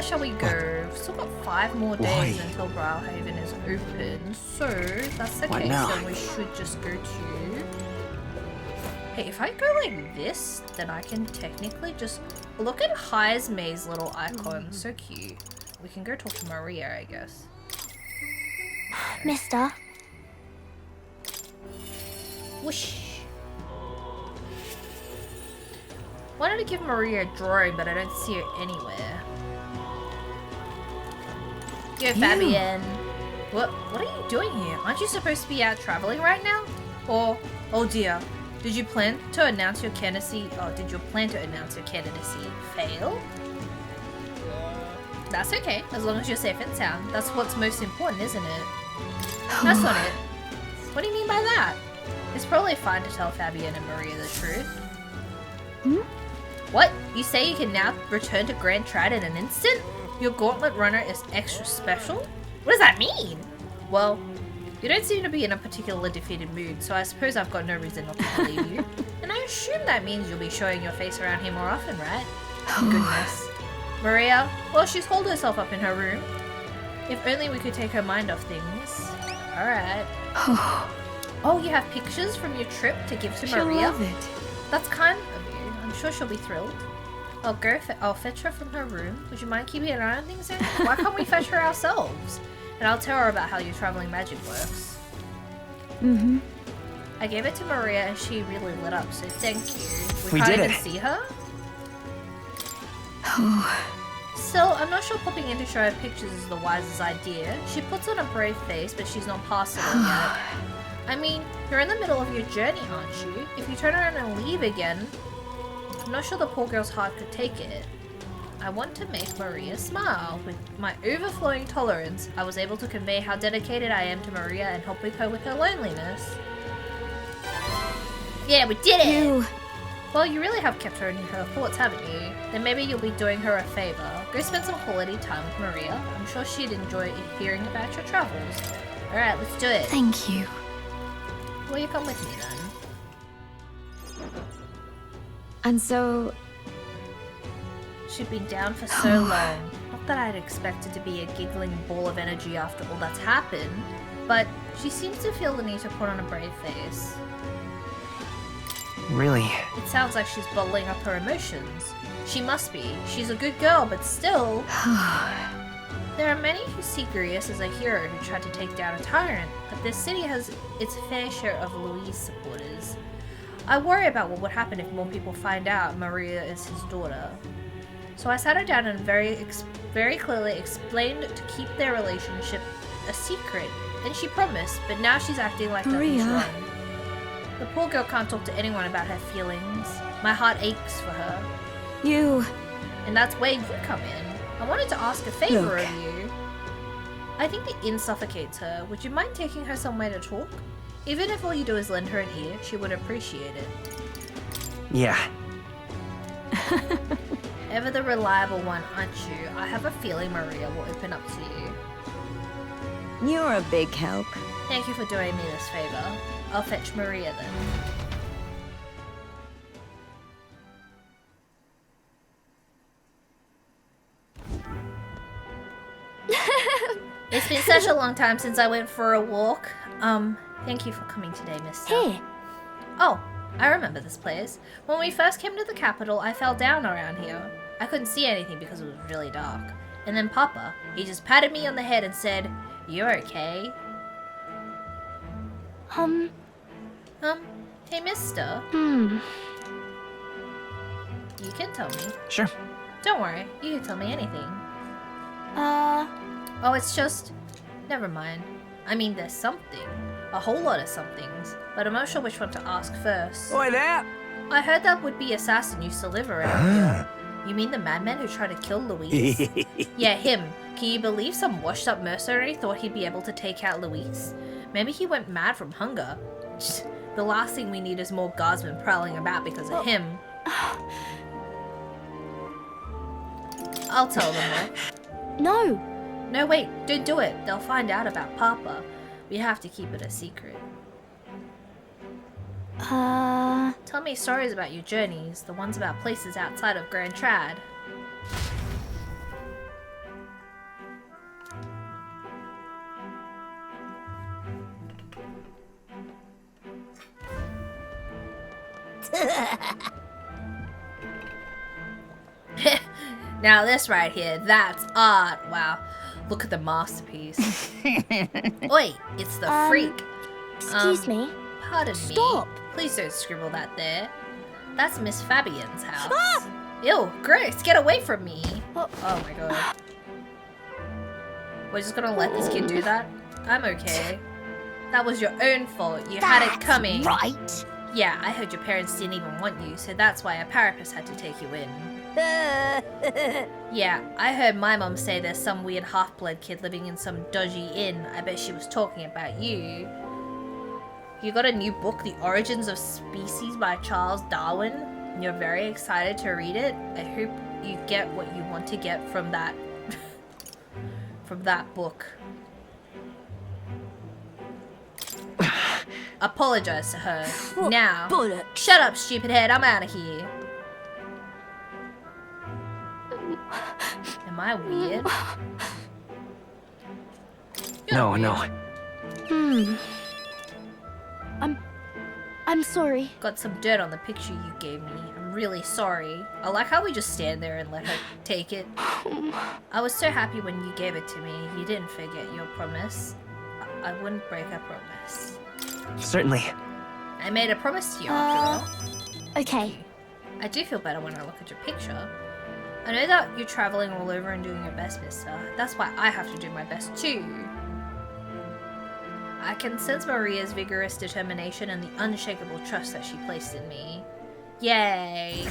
where shall we go? We've still got 5 more days until Browhaven is open. So, if that's the What case, now? then we should just go to... Hey, if I go like this, then I can technically just... Look at May's little icon. So cute. We can go talk to Maria, I guess. Mister. Whoosh. Wanted to give Maria a drawing, but I don't see her anywhere. Yo, Fabienne. What are you doing here? Aren't you supposed to be out traveling right now? Or, oh dear, did you plan to announce your candidacy? Oh, did you plan to announce your candidacy fail? That's okay, as long as you're safe and sound. That's what's most important, isn't it? That's not it. What do you mean by that? It's probably fine to tell Fabienne and Maria the truth. Hmm? What? You say you can now return to Grand Trad in an instant? Your gauntlet runner is extra special? What does that mean? Well, you don't seem to be in a particularly defeated mood, so I suppose I've got no reason not to believe you. And I assume that means you'll be showing your face around here more often, right? Goodness. Maria, well, she's holed herself up in her room. If only we could take her mind off things. Alright. Oh, you have pictures from your trip to give to She'll Maria? love it. That's kind of you. I'm sure she'll be thrilled. I'll fetch her from her room. Would you mind keeping an eye on things, Anne? Why can't we fetch her ourselves? And I'll tell her about how your traveling magic works. Mm-hmm. I gave it to Maria and she really lit up, so thank you. We can't did even it. see her? Still, I'm not sure popping in to show her pictures is the wisest idea. She puts on a brave face, but she's not past it all yet. I mean, you're in the middle of your journey, aren't you? If you turn around and leave again, I'm not sure the poor girl's heart could take it. I want to make Maria smile. With my overflowing tolerance, I was able to convey how dedicated I am to Maria and help with her loneliness. Yeah, we did it! Well, you really have kept her in her thoughts, haven't you? Then maybe you'll be doing her a favor. Go spend some quality time with Maria. I'm sure she'd enjoy hearing about your travels. Alright, let's do it. Thank you. Will you come with me then? And so... She'd been down for so long. Not that I'd expected to be a giggling ball of energy after all that's happened, but she seems to feel the need to put on a brave face. Really? It sounds like she's bottling up her emotions. She must be. She's a good girl, but still... There are many who see Grius as a hero who tried to take down a tyrant, but this city has its fair share of Louis supporters. I worry about what would happen if more people find out Maria is his daughter. So I sat her down and very clearly explained to keep their relationship a secret, and she promised, but now she's acting like nothing's Maria. wrong. The poor girl can't talk to anyone about her feelings. My heart aches for her. You... And that's where you come in. I wanted to ask a favor Look. of you. I think the inn suffocates her. Would you mind taking her somewhere to talk? Even if all you do is lend her an ear, she would appreciate it. Yeah. Ever the reliable one, aren't you? I have a feeling Maria will open up to you. You're a big help. Thank you for doing me this favor. I'll fetch Maria then. It's been such a long time since I went for a walk. Thank you for coming today, mister. Here. Oh, I remember this place. When we first came to the capital, I fell down around here. I couldn't see anything because it was really dark. And then Papa, he just patted me on the head and said, "You're okay." Hey mister. You can tell me. Sure. Don't worry, you can tell me anything. Oh, it's just... Never mind. I mean, there's something. A whole lot of somethings. But I'm not sure which one to ask first. Oi there! I heard that would-be assassin used to live around here. You mean the madman who tried to kill Louise? Yeah, him. Can you believe some washed-up mercenary thought he'd be able to take out Louise? Maybe he went mad from hunger. The last thing we need is more guardsmen prowling about because of him. I'll tell them what. No. No, wait, don't do it. They'll find out about Papa. We have to keep it a secret. Tell me stories about your journeys, the ones about places outside of Grand Trad. Now this right here, that's art. Wow. Look at the masterpiece. Oi, it's the freak. Excuse me. Pardon Stop. me. Please don't scribble that there. That's Miss Fabian's house. Ew, gross, get away from me. Oh my god. We're just gonna let this kid do that? I'm okay. That was your own fault. You had it coming. Right. Yeah, I heard your parents didn't even want you, so that's why a parapet had to take you in. Yeah, I heard my mom say there's some weird half-blood kid living in some dodgy inn. I bet she was talking about you. You got a new book, The Origins of Species by Charles Darwin. And you're very excited to read it. I hope you get what you want to get from that from that book. Apologize to her. Now. Bollocks. Shut up, stupid head. I'm out of here. Am I weird? No, no. I'm sorry. Got some dirt on the picture you gave me. I'm really sorry. I like how we just stand there and let her take it. I was so happy when you gave it to me. You didn't forget your promise. I wouldn't break a promise. Certainly. I made a promise to you after all. Okay. I do feel better when I look at your picture. I know that you're traveling all over and doing your best, mister. That's why I have to do my best too. I can sense Maria's vigorous determination and the unshakable trust that she placed in me. Yay!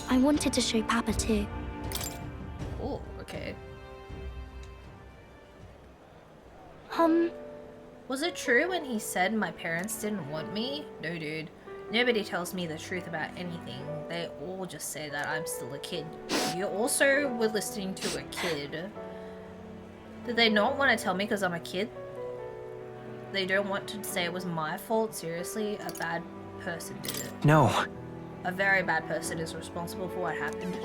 I wanted to show Papa too. Oh, okay. Was it true when he said my parents didn't want me? No, dude. Nobody tells me the truth about anything. They all just say that I'm still a kid. You also were listening to a kid. Did they not want to tell me because I'm a kid? They don't want to say it was my fault? Seriously? A bad person did it. No. A very bad person is responsible for what happened.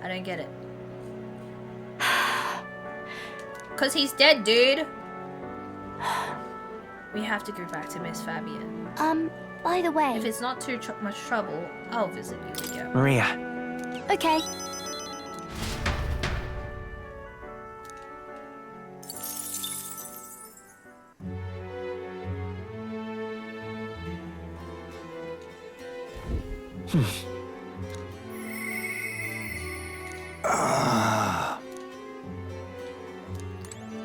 I don't get it. Because he's dead, dude. We have to go back to Miss Fabian. By the way. If it's not too much trouble, I'll visit you again. Maria. Okay.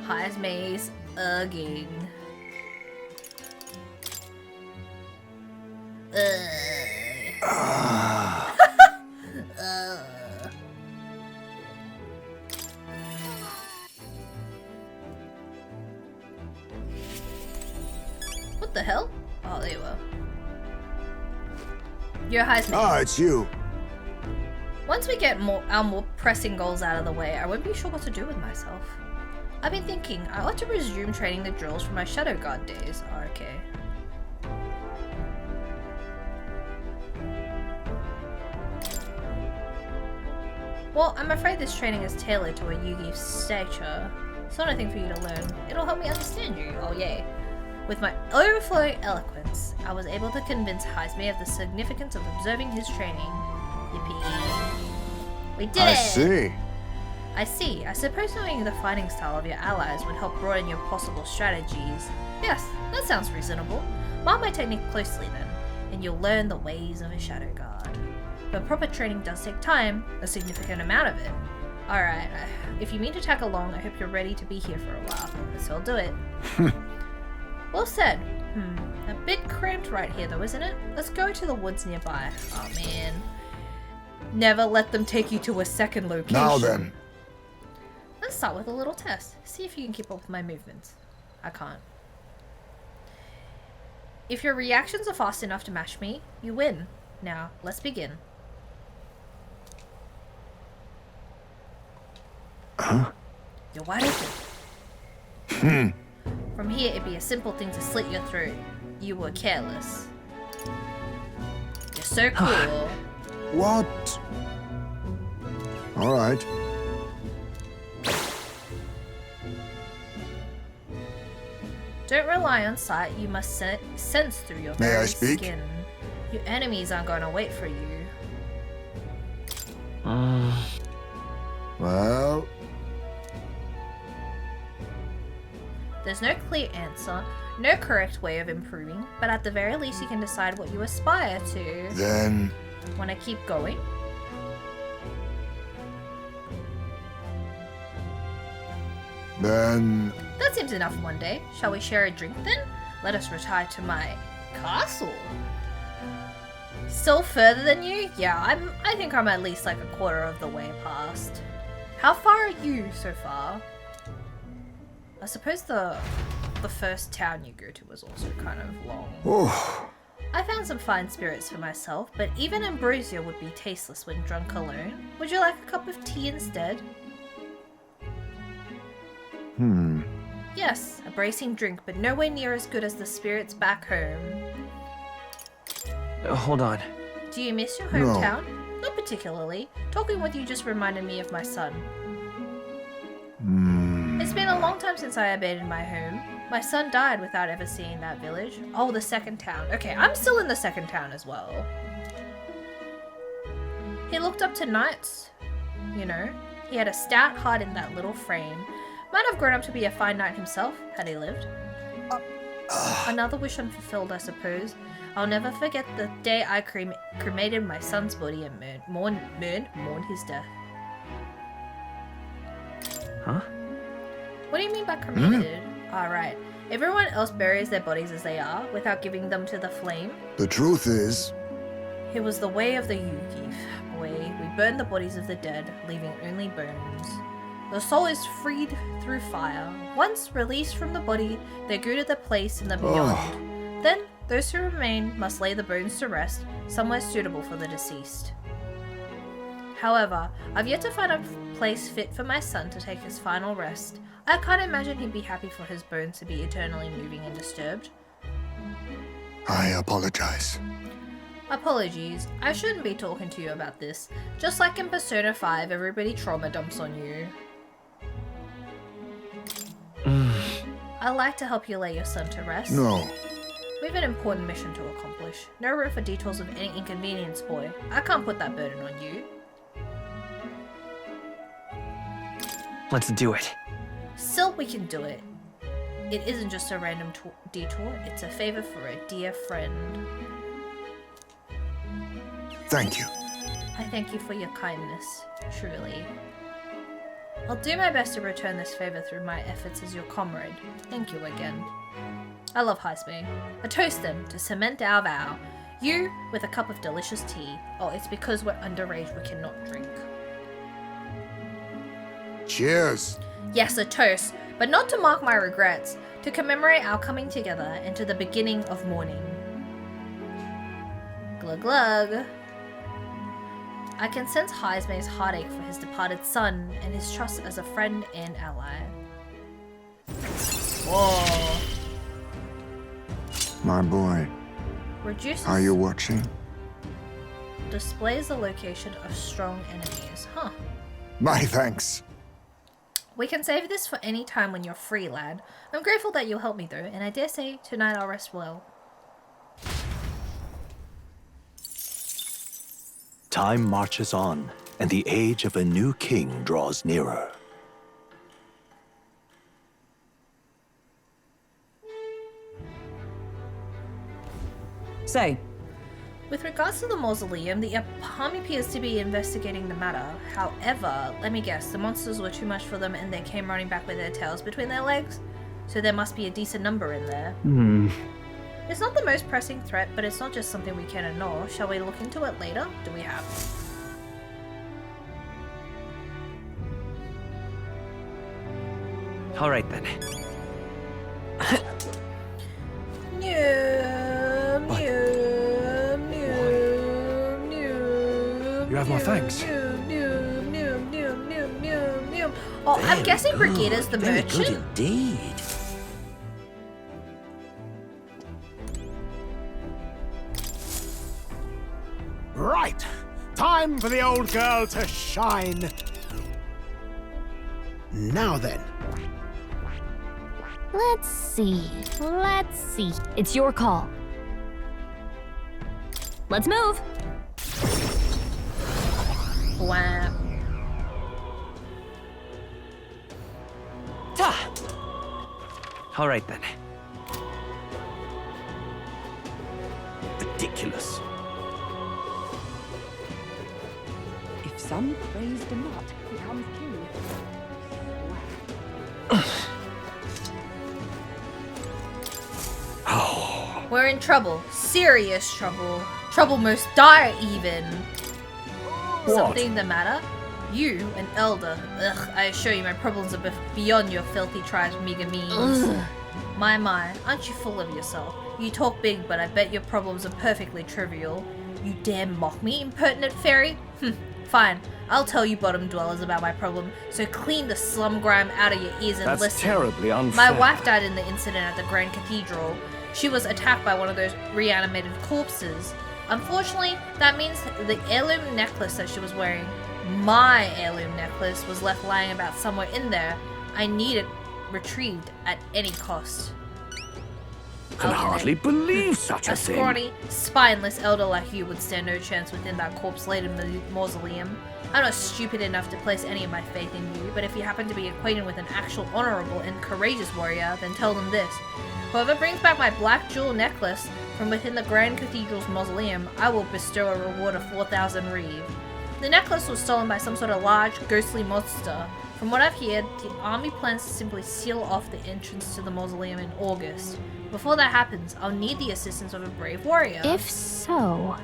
High's maze again. What the hell? Oh, there you were. You're High's maze. Ah, it's you. Once we get our more pressing goals out of the way, I won't be sure what to do with myself. I've been thinking, I ought to resume training the drills from my Shadow Guard days. Oh, okay. Well, I'm afraid this training is tailored to a Yugi's stature. It's not a thing for you to learn. It'll help me understand you. Oh, yay. With my overflowing eloquence, I was able to convince Heisme of the significance of observing his training. Yippee. We did it! I see. I suppose knowing the fighting style of your allies would help broaden your possible strategies. Yes, that sounds reasonable. Mark my technique closely then, and you'll learn the ways of a Shadow Guard. But proper training does take time, a significant amount of it. Alright, if you mean to tag along, I hope you're ready to be here for a while. So I'll do it. Well said. A bit cramped right here though, isn't it? Let's go to the woods nearby. Oh man. Never let them take you to a second location. Now then. Let's start with a little test. See if you can keep up with my movements. I can't. If your reactions are fast enough to match me, you win. Now, let's begin. Huh? You're wide open. From here, it'd be a simple thing to slit your throat. You were careless. You're so cool. What? All right. Don't rely on sight. You must sense through your May I very speak? skin. Your enemies aren't going to wait for you. Well, There's no clear answer, no correct way of improving, but at the very least you can decide what you aspire to. then Want to keep going? That seems enough one day. Shall we share a drink then? Let us retire to my castle. Still further than you? Yeah, I think I'm at least like a quarter of the way past. How far are you so far? I suppose the first town you go to was also kind of long. I found some fine spirits for myself, but even ambrosia would be tasteless when drunk alone. Would you like a cup of tea instead? Yes, a bracing drink, but nowhere near as good as the spirits back home. Hold on. Do you miss your hometown? Not particularly. Talking with you just reminded me of my son. It's been a long time since I abandoned my home. My son died without ever seeing that village. Oh, the second town. Okay, I'm still in the second town as well. He looked up to knights. You know, he had a stout heart in that little frame. Might have grown up to be a fine knight himself, had he lived. Another wish unfulfilled, I suppose. I'll never forget the day I cremated my son's body and mourned his death. Huh? What do you mean by cremated? Right. Everyone else buries their bodies as they are, without giving them to the flame. the truth is, It was the way of the Yugi way. We burn the bodies of the dead, leaving only bones. The soul is freed through fire. Once released from the body, they go to the place in the beyond. Then, those who remain must lay the bones to rest, somewhere suitable for the deceased. However, I've yet to find a place fit for my son to take his final rest. I can't imagine he'd be happy for his bones to be eternally moving and disturbed. I apologize. Apologies, I shouldn't be talking to you about this. Just like in Persona 5, everybody trauma dumps on you. I'd like to help you lay your son to rest. No. We have an important mission to accomplish. No room for details of any inconvenience, boy. I can't put that burden on you. Let's do it. Still, we can do it. It isn't just a random detour, it's a favor for a dear friend. Thank you. I thank you for your kindness, truly. I'll do my best to return this favor through my efforts as your comrade. Thank you again. I love Heisme. A toast then, to cement our vow. You, with a cup of delicious tea. Oh, it's because we're underage we cannot drink. Cheers. Yes, a toast, but not to mark my regrets, to commemorate our coming together and to the beginning of morning. Glug glug. I can sense Heisme's heartache for his departed son and his trust as a friend and ally. Whoa. My boy, Reduces. are you watching? Displays the location of strong enemies. Huh. My thanks. We can save this for any time when you're free, lad. I'm grateful that you'll help me though, and I dare say tonight I'll rest well. Time marches on, and the age of a new king draws nearer. Say, With regards to the mausoleum, the army appears to be investigating the matter. However, let me guess, the monsters were too much for them and they came running back with their tails between their legs? So there must be a decent number in there. It's not the most pressing threat, but it's not just something we can ignore. Shall we look into it later? Do we have All right then. You have my thanks. Oh, I'm guessing Brigida's the merchant. indeed. Right! Time for the old girl to shine! Now then. Let's see. It's your call. Let's move. Thwam. Ta! All right then. Ridiculous. If some praised a nut becomes king. We're in trouble. Serious trouble. Trouble most dire even. Something the matter? You, an elder. Ugh, I assure you my problems are beyond your filthy tribe's meager means. My, aren't you full of yourself? You talk big, but I bet your problems are perfectly trivial. You dare mock me, impertinent fairy? Fine, I'll tell you bottom dwellers about my problem, so clean the slum grime out of your ears and listen. That's terribly unfair. My wife died in the incident at the Grand Cathedral. She was attacked by one of those reanimated corpses. Unfortunately, that means the heirloom necklace that she was wearing, my heirloom necklace, was left lying about somewhere in there. I need it retrieved at any cost. Can hardly believe such a A thing. scrawny, spineless elder like you would stand no chance within that corpse-laden mausoleum. I'm not stupid enough to place any of my faith in you, but if you happen to be acquainted with an actual honorable and courageous warrior, then tell them this. Whoever brings back my black jewel necklace from within the Grand Cathedral's mausoleum, I will bestow a reward of 4,000 reeve. The necklace was stolen by some sort of large, ghostly monster. From what I've heard, the army plans to simply seal off the entrance to the mausoleum in August. Before that happens, I'll need the assistance of a brave warrior. If so...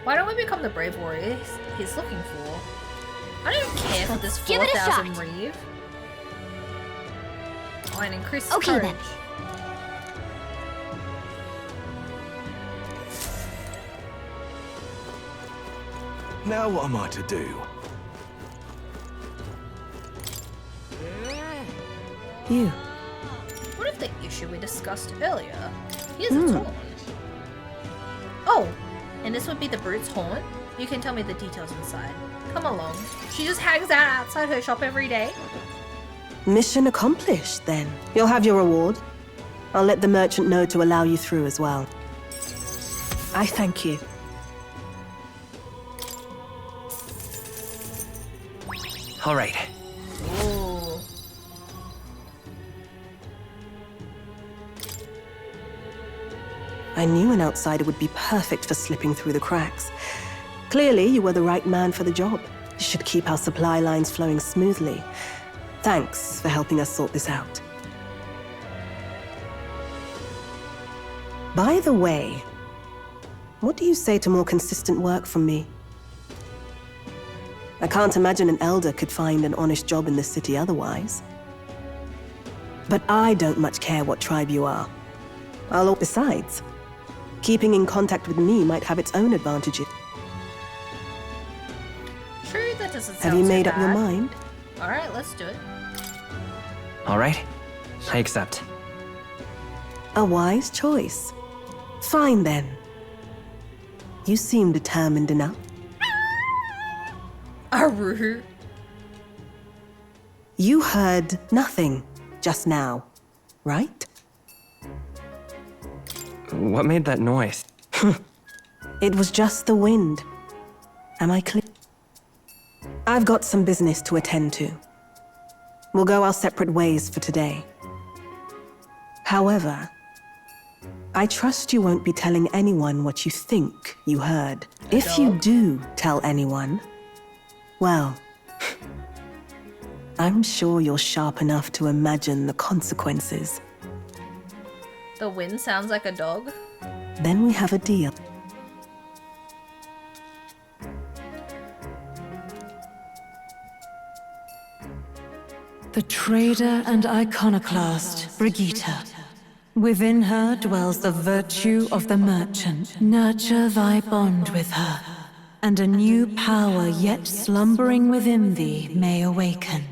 Why don't we become the brave warrior he's looking for? I don't even care for this give it a 4,000 shot. reeve. Oh, and increase Okay, courage. then. Now what am I to do? You. What if the issue we discussed earlier? Here's its horn. Oh, and this would be the brute's horn? You can tell me the details inside. Come along. She just hangs out outside her shop every day? Mission accomplished, then. You'll have your reward. I'll let the merchant know to allow you through as well. I thank you. All right. Ooh. I knew an outsider would be perfect for slipping through the cracks. Clearly, you were the right man for the job. You should keep our supply lines flowing smoothly. Thanks for helping us sort this out. By the way, what do you say to more consistent work from me? I can't imagine an elder could find an honest job in this city otherwise. But I don't much care what tribe you are. Besides, keeping in contact with me might have its own advantages. True, that doesn't sound Have you so made up your bad. mind? Alright, let's do it. All right. I accept. A wise choice. Fine then. You seem determined enough. Aru. You heard nothing just now, right? What made that noise? It was just the wind. Am I clear? I've got some business to attend to. We'll go our separate ways for today. However, I trust you won't be telling anyone what you think you heard. If you do tell anyone, well, I'm sure you're sharp enough to imagine the consequences. The wind sounds like a dog. Then we have a deal. The trader and iconoclast, Brigitte. Within her dwells the virtue of the merchant. Nurture thy bond with her, and a new power yet slumbering within thee may awaken.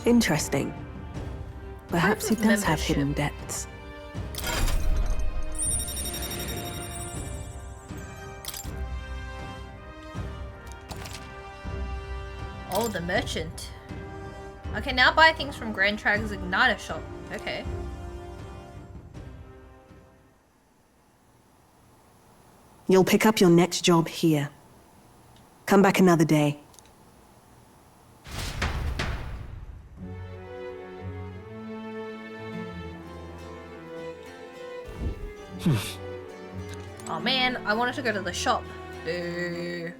Interesting. Perhaps he Proof of does have membership. hidden depths. Oh, the merchant. Okay, now buy things from Grand Trag's Igniter shop. Okay. You'll pick up your next job here. Come back another day. Oh man, I wanted to go to the shop. Boo.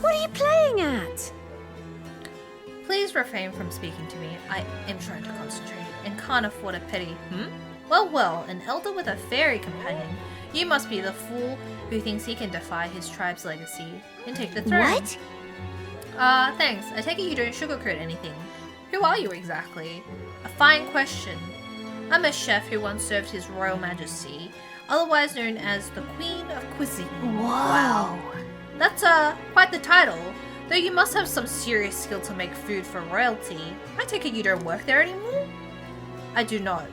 What are you playing at? Please refrain from speaking to me. I am trying to concentrate and can't afford a pity. Well, well, an elder with a fairy companion. You must be the fool who thinks he can defy his tribe's legacy and take the throne. What? Thanks. I take it you don't sugarcoat anything. Who are you exactly? A fine question. I'm a chef who once served His Royal Majesty, otherwise known as the Queen of Cuisine. Wow. That's quite the title. Though you must have some serious skill to make food for royalty. I take it you don't work there anymore? I do not.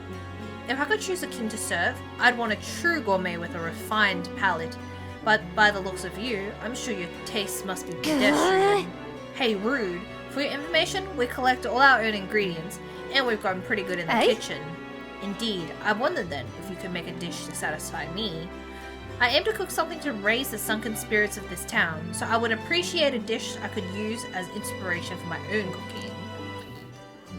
If I could choose a king to serve, I'd want a true gourmet with a refined palate. But by the looks of you, I'm sure your tastes must be pedestrian. Hey, rude. For your information, we collect all our own ingredients, and we've gotten pretty good in the kitchen. Indeed, I wondered then if you could make a dish to satisfy me. I aim to cook something to raise the sunken spirits of this town, so I would appreciate a dish I could use as inspiration for my own cooking.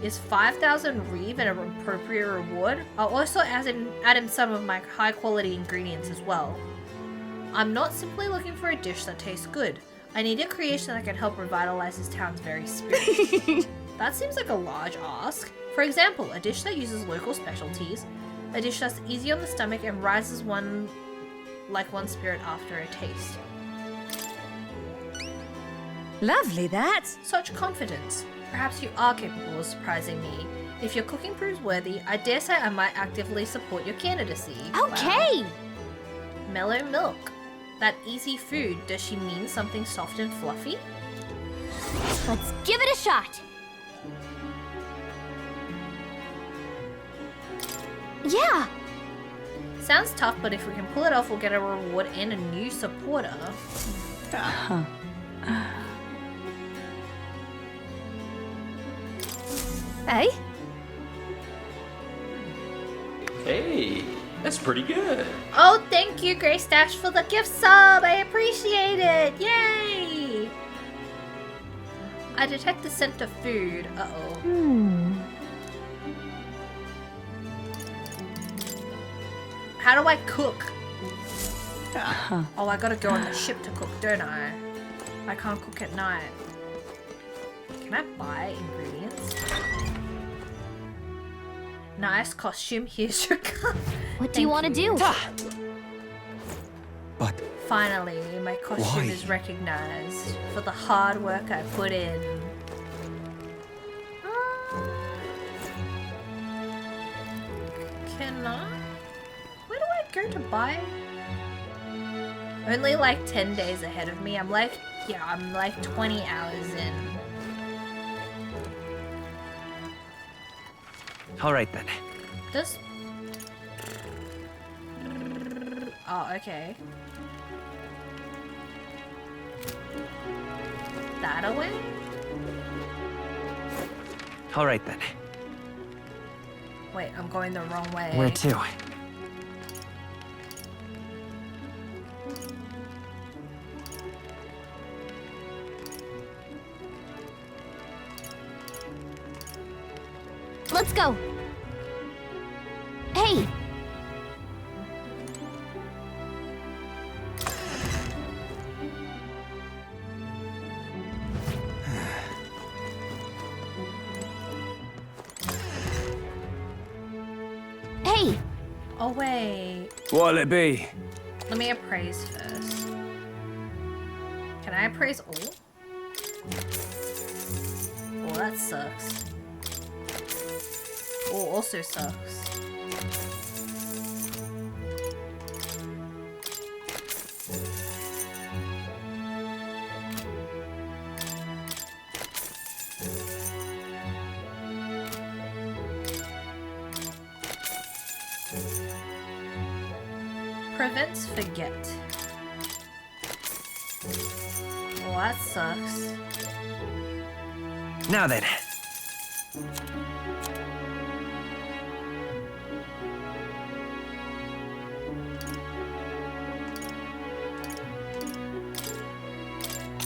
Is 5,000 reeve an appropriate reward? I'll also add in some of my high quality ingredients as well. I'm not simply looking for a dish that tastes good. I need a creation that can help revitalize this town's very spirit. That seems like a large ask. For example, a dish that uses local specialties, a dish that's easy on the stomach and rises one spirit after a taste. Lovely, that. Such confidence. Perhaps you are capable of surprising me. If your cooking proves worthy, I dare say I might actively support your candidacy. Okay. Wow. Mellow milk. That easy food, does she mean something soft and fluffy? Let's give it a shot. Yeah. Sounds tough, but if we can pull it off, we'll get a reward and a new supporter. Hey? Hey, that's pretty good. Oh, thank you, Grace Dash, for the gift sub. I appreciate it. Yay! I detect the scent of food. Uh-oh. How do I cook? Oh, I gotta go on the ship to cook, don't I? I can't cook at night. Can I buy ingredients? Nice costume, here's your cup. What do you want to do? But Finally, my costume is recognized for the hard work I put in. Can I? Where do I go to buy? Only like 10 days ahead of me. I'm like 20 hours in. All right then. This. Oh, okay. That away? All right then. Wait, I'm going the wrong way. Where to? Let's go. Hey. Hey. Oh, wait. What'll it be? Let me appraise first. Can I appraise all? Oh, that sucks. Oh, also sucks. Prevents forget. Well, that sucks. Now then.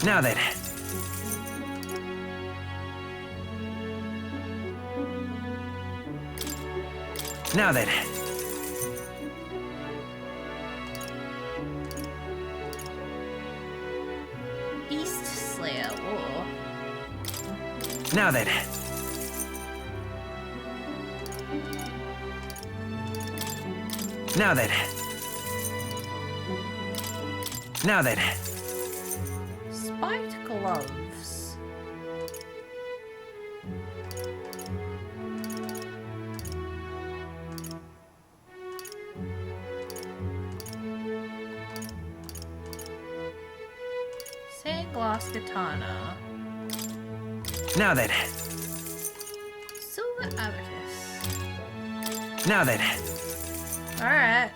Now then. Now then. Beast Slayer. Whoa. Now then. Now then. Now then. Spiked gloves. Sandglass katana. Now then. Silver abacus. Now then. Alright.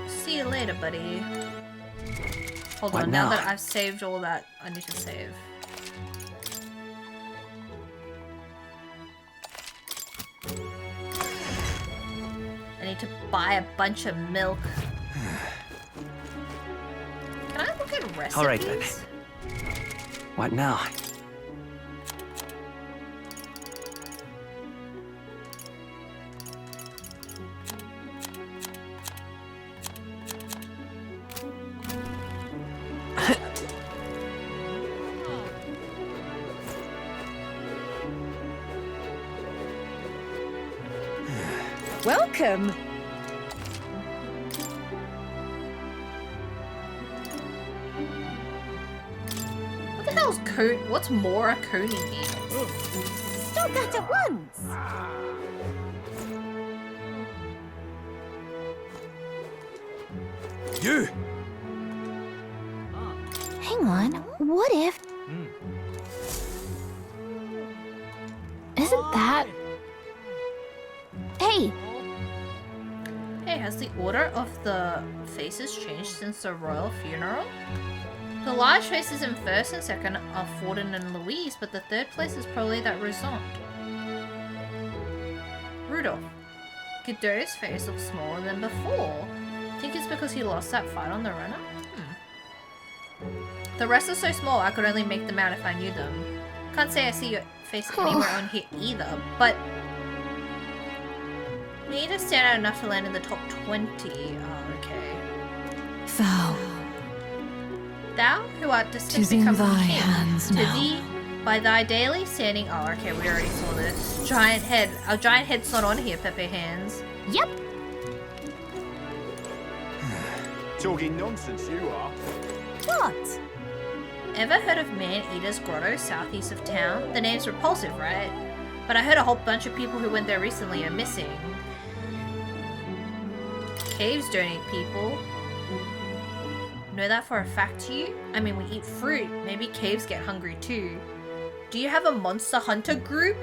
See you later, buddy. Hold What on, now now? that I've saved all that I need to save. I need to buy a bunch of milk. Can I look at recipes? All right, then. What now? Welcome! What the hell's cone? What's more a coney mean? Stop that at once! You! Hang on, what if... Isn't that... Hey! Hey, has the order of the faces changed since the royal funeral? The large faces in first and second are Forden and Louise, but the third place is probably that Rosant. Rudolph. Godot's face looks smaller than before. Think it's because he lost that fight on the runner? The rest are so small I could only make them out if I knew them. Can't say I see your face anywhere on here either, but... You need to stand out enough to land in the top 20. Oh, okay. Thou, who art distinct, Tis in become thy king. hands To now. thee, by thy daily standing... Oh, okay, we already saw this. Giant head. Our giant head's not on here, Pepe Hands. Yep! Talking nonsense, you are. What? Ever heard of Man-Eater's Grotto southeast of town? The name's repulsive, right? But I heard a whole bunch of people who went there recently are missing. Caves don't eat people. Know that for a fact, you? I mean, we eat fruit. Maybe caves get hungry too. Do you have a Monster Hunter group?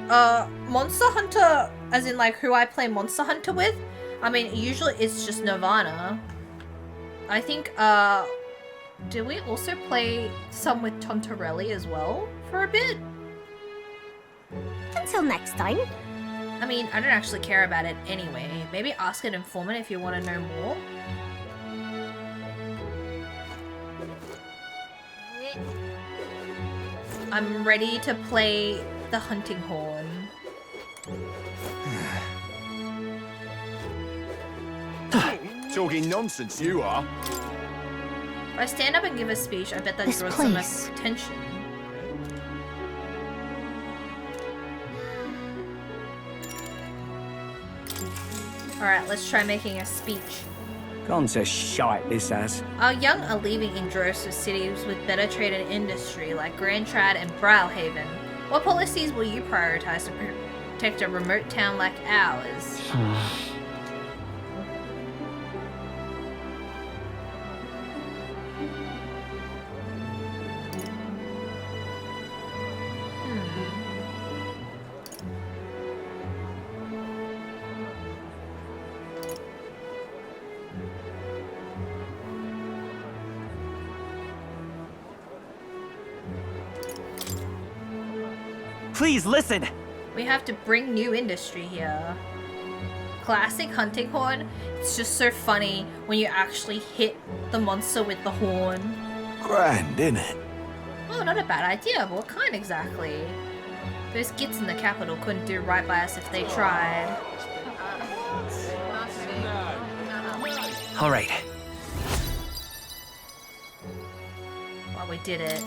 Monster Hunter, as in like who I play Monster Hunter with? I mean, usually it's just Nirvana. I think, did we also play some with Tontorelli as well for a bit? Until next time. I mean, I don't actually care about it anyway. Maybe ask an informant if you want to know more. I'm ready to play the hunting horn. Talking nonsense, you are. If I stand up and give a speech, I bet that This draws place. some attention. Alright, let's try making a speech. Gone to shite, this has. Our young are leaving in droves for cities with better trade and industry like Grand Trad and Brawlhaven. What policies will you prioritize to protect a remote town like ours? Please listen! We have to bring new industry here. classic hunting horn. It's just so funny when you actually hit the monster with the horn. Grand, innit? Oh, not a bad idea, but what kind exactly? Those gits in the capital couldn't do right by us if they tried. All right. Well, we did it.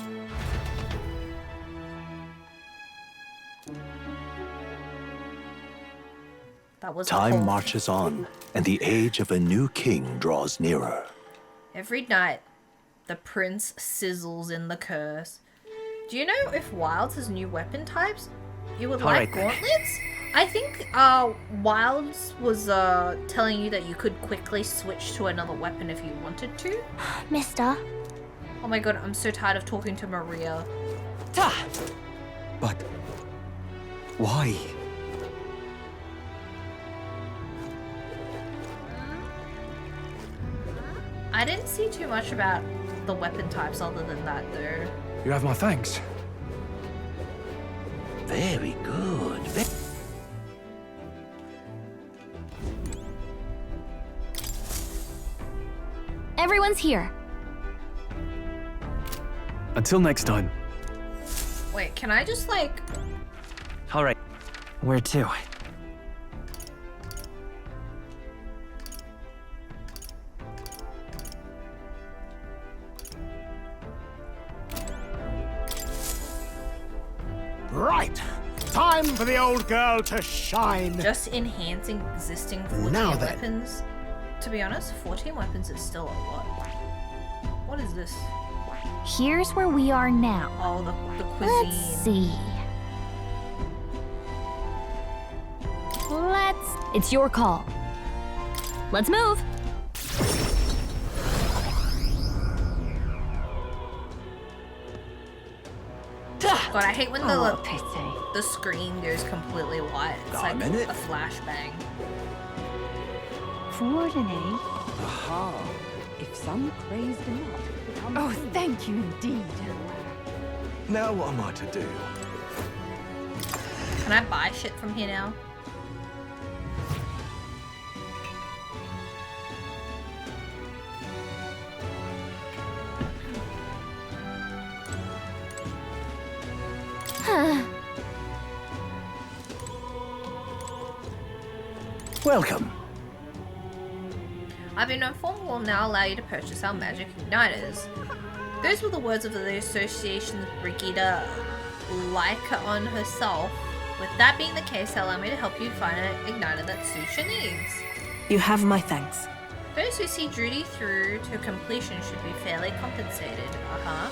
That was Time marches on, and the age of a new king draws nearer. Every night, the prince sizzles in the curse. Do you know if Wilds has new weapon types? You would like gauntlets? I think Wilds was telling you that you could quickly switch to another weapon if you wanted to. Mister. Oh my god, I'm so tired of talking to Maria. But why? I didn't see too much about the weapon types other than that though. You have my thanks. Very good. Everyone's here. Until next time. Wait, can I just like... All right. Where to? Right. Time for the old girl to shine. Just enhancing existing 14 Now then. weapons. To be honest, 14 weapons is still a lot. What is this? Here's where we are now. Oh, the cuisine. Let's see. It's your call. Let's move. God, I hate when the screen goes completely white. It's like a flashbang. Aha. If some praise the not, oh, thank you indeed. Now what am I to do? Can I buy shit from here now? Welcome. I've been informed we'll now allow you to purchase our magic igniters. Those were the words of the association's Brigida Lycaon herself. With that being the case, allow me to help you find an igniter that suits your needs. You have my thanks. Those who see duty through to completion should be fairly compensated. Uh-huh.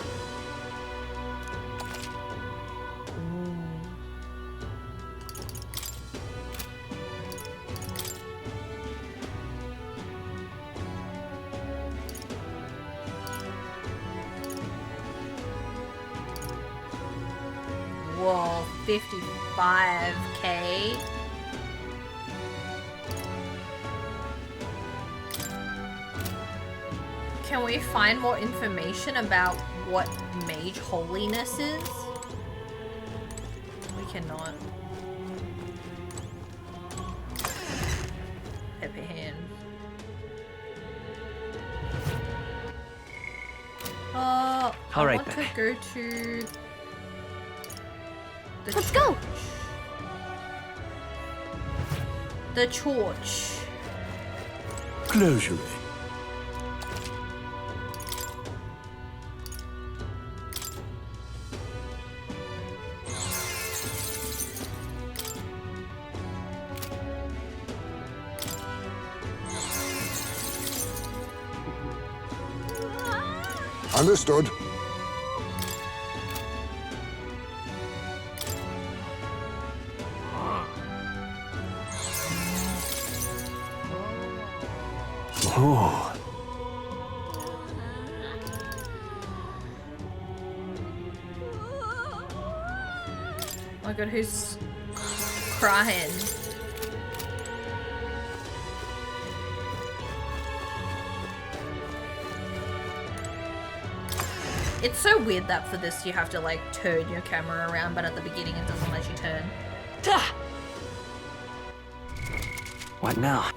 Whoa, 55k. Can we find more information about what Mage Holiness is? We cannot. Heavy hand. I Alright want then. to go to... Let's go. The torch. Closure. Understood. Oh. Oh my god, who's crying? It's so weird that for this you have to like turn your camera around, but at the beginning it doesn't let you turn. What now?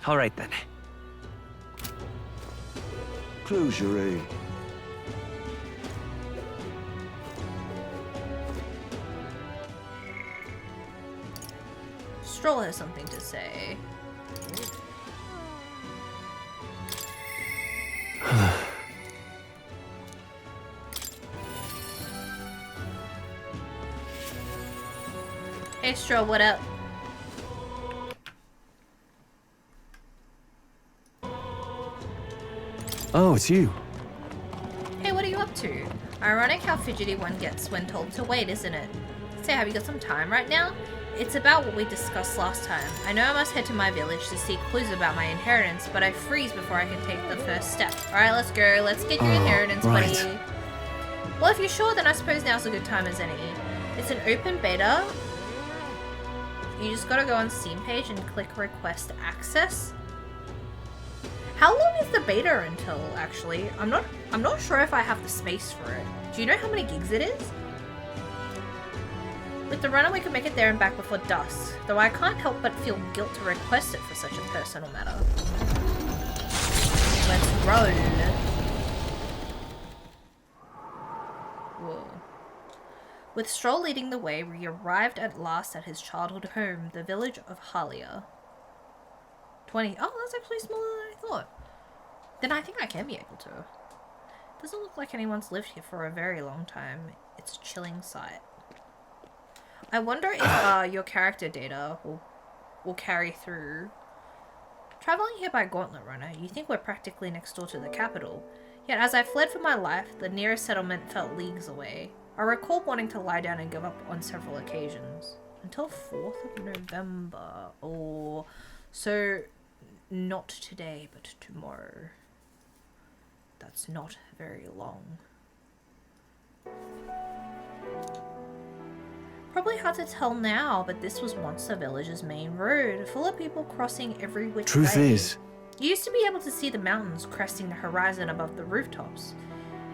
All right then. Close your eye. Stroll has something to say. Hey Stroll, what up? Oh, it's you. Hey, what are you up to? Ironic how fidgety one gets when told to wait, isn't it? Say, have you got some time right now? It's about what we discussed last time. I know I must head to my village to seek clues about my inheritance, but I freeze before I can take the first step. Alright, let's go. Let's get your inheritance, right. buddy. Well, if you're sure, then I suppose now's a good time as any. It's an open beta. You just gotta go on Steam page and click request access. How long is the beta until, actually? I'm not sure if I have the space for it. Do you know how many gigs it is? With the runner, we can make it there and back before dusk, though I can't help but feel guilt to request it for such a personal matter. Let's roll. Whoa. With Stroll leading the way, we arrived at last at his childhood home, the village of Halia. 20. Oh, that's actually smaller than I thought. Then I think I can be able to. Doesn't look like anyone's lived here for a very long time. It's a chilling sight. I wonder if your character data will carry through. Traveling here by Gauntlet Runner, you think we're practically next door to the capital. Yet as I fled for my life, the nearest settlement felt leagues away. I recall wanting to lie down and give up on several occasions. Until 4th of November. Oh, so not today, but tomorrow. That's not very long. Probably hard to tell now, but this was once the village's main road, full of people crossing every which way. Truth is, You used to be able to see the mountains cresting the horizon above the rooftops.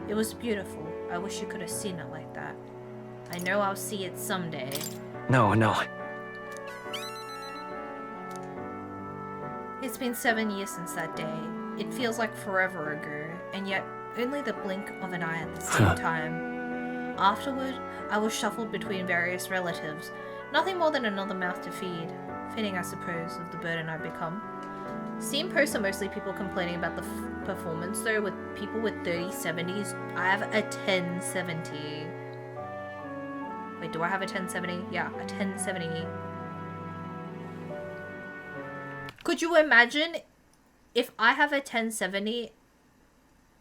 It was beautiful. I wish you could have seen it like that. I know I'll see it someday. No. It's been 7 years since that day. It feels like forever ago, and yet only the blink of an eye at the same time. Afterward, I was shuffled between various relatives. Nothing more than another mouth to feed. Fitting, I suppose, of the burden I've become. Steam posts are mostly people complaining about the performance, though, with people with 3070s. I have a 1070. Wait, do I have a 1070? Yeah, a 1070. Could you imagine if I have a 1070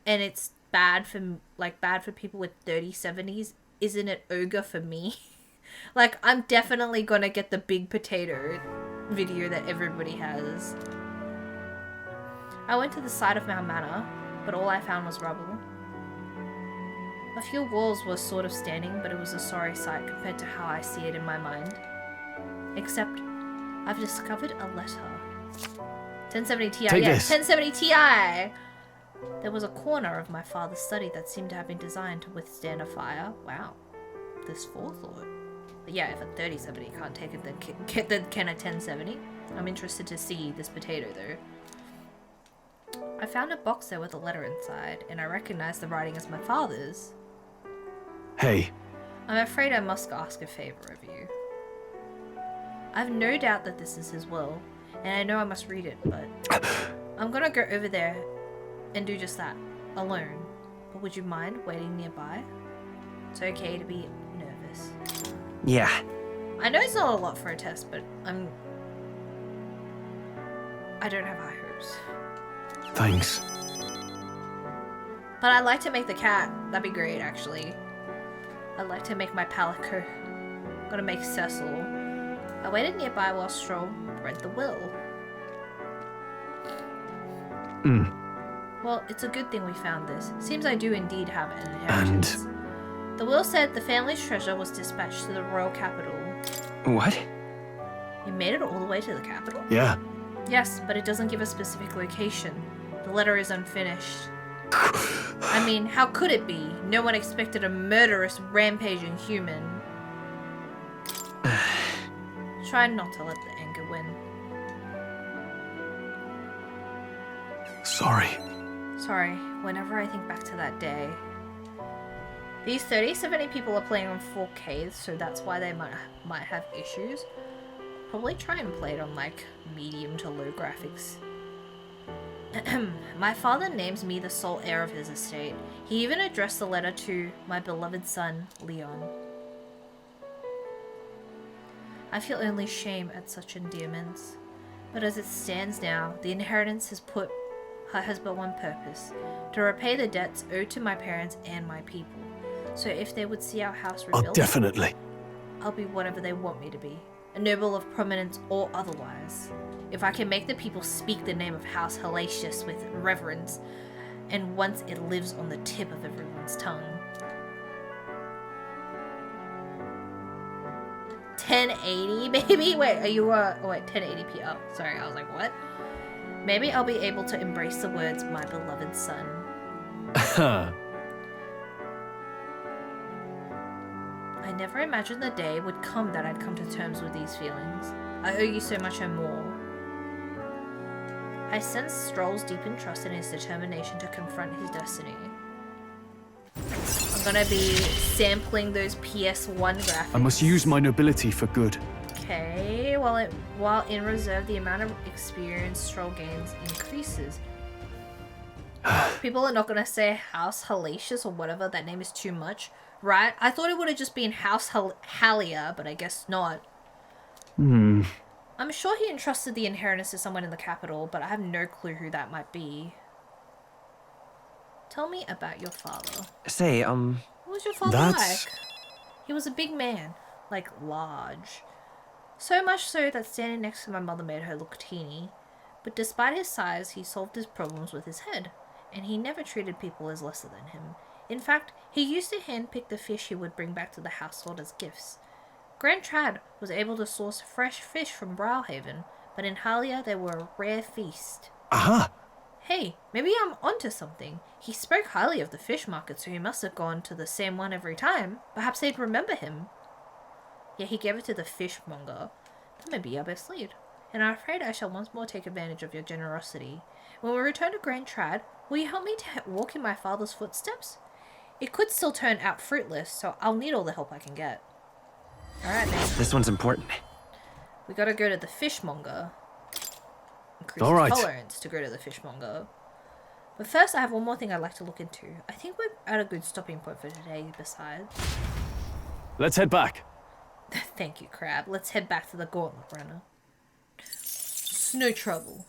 and it's bad for people with 3070s? Isn't it ogre for me? Like, I'm definitely gonna get the big potato video that everybody has. I went to the site of Mount Manor, but all I found was rubble. A few walls were sort of standing, but it was a sorry sight compared to how I see it in my mind. Except, I've discovered a letter. 1070 Ti, Take yeah, this. 1070 Ti! There was a corner of my father's study that seemed to have been designed to withstand a fire. Wow. This forethought. But yeah, if a 3070 can't take it, then can a 1070? I'm interested to see this potato, though. I found a box there with a letter inside, and I recognized the writing as my father's. hey, I'm afraid I must ask a favor of you. I've no doubt that this is his will, and I know I must read it, but I'm gonna go over there and do just that, alone. But would you mind waiting nearby? It's okay to be nervous. Yeah. I know it's not a lot for a test, but I don't have high hopes. thanks. But I'd like to make the cat. That'd be great, actually. I'd like to make my Palico. Gotta make Cecil. I waited nearby while Stroll read the will. Well, it's a good thing we found this. Seems I do indeed have an inheritance. The will said the family's treasure was dispatched to the royal capital. What? You made it all the way to the capital? Yeah. Yes, but it doesn't give a specific location. The letter is unfinished. I mean, how could it be? No one expected a murderous, rampaging human. Try not to let the anger win. Sorry. Sorry, whenever I think back to that day. These 3070 people are playing on 4K, so that's why they might have issues. Probably try and play it on like medium to low graphics. My father names me the sole heir of his estate. He even addressed the letter to my beloved son, Leon. I feel only shame at such endearments. But as it stands now, the inheritance has but one purpose: to repay the debts owed to my parents and my people. So if they would see our house rebuilt, definitely. I'll be whatever they want me to be, a noble of prominence or otherwise. If I can make the people speak the name of House Halatius with reverence, and once it lives on the tip of everyone's tongue. 1080, baby? Wait, are you, oh wait, 1080p, oh, sorry, I was like, what? Maybe I'll be able to embrace the words, my beloved son. I never imagined the day would come that I'd come to terms with these feelings. I owe you so much and more. I sense Stroll's deepened trust in his determination to confront his destiny. I'm gonna be sampling those PS1 graphics. I must use my nobility for good. Okay, while in reserve, the amount of experience Stroll gains increases. People are not gonna say House Halatius or whatever, that name is too much, right? I thought it would have just been House Halia, but I guess not. I'm sure he entrusted the inheritance to someone in the capital, but I have no clue who that might be. Tell me about your father. Say, What was your father like? He was a big man, like large. So much so that standing next to my mother made her look teeny. But despite his size, he solved his problems with his head, and he never treated people as lesser than him. In fact, he used to handpick the fish he would bring back to the household as gifts. Grand Trad was able to source fresh fish from Browhaven, but in Halia they were a rare feast. Aha! Hey, maybe I'm onto something. He spoke highly of the fish market, so he must have gone to the same one every time. Perhaps they'd remember him. Yeah, he gave it to the fishmonger. That may be our best lead. And I'm afraid I shall once more take advantage of your generosity. When we return to Grand Trad, will you help me to walk in my father's footsteps? It could still turn out fruitless, so I'll need all the help I can get. Alright then. this one's important. We gotta go to the fishmonger. Increase Alright. tolerance to go to the fishmonger. But first, I have one more thing I'd like to look into. I think we're at a good stopping point for today, besides. Let's head back. Thank you, Crab. Let's head back to the Gauntlet Runner. It's no trouble.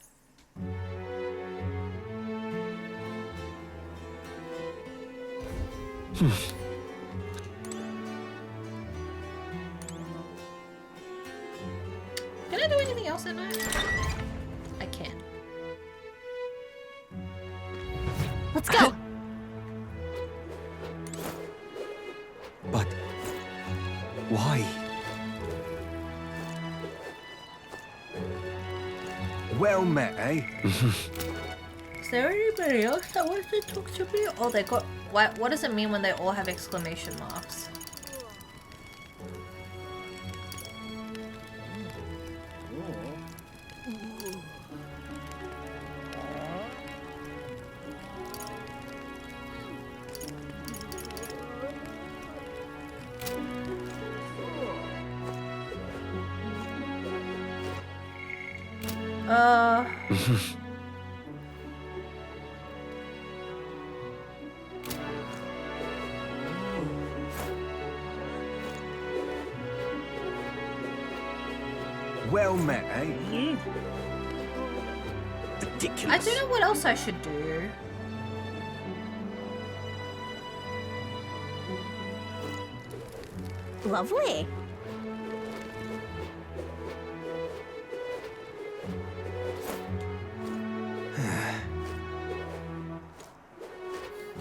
Can I do anything else at night? I can. Let's go. But why? Well met, eh? Is there anybody else that wants to talk to me? Oh, they got... What does it mean when they all have exclamation marks? Well met, eh? Ridiculous. I don't know what else I should do. Lovely.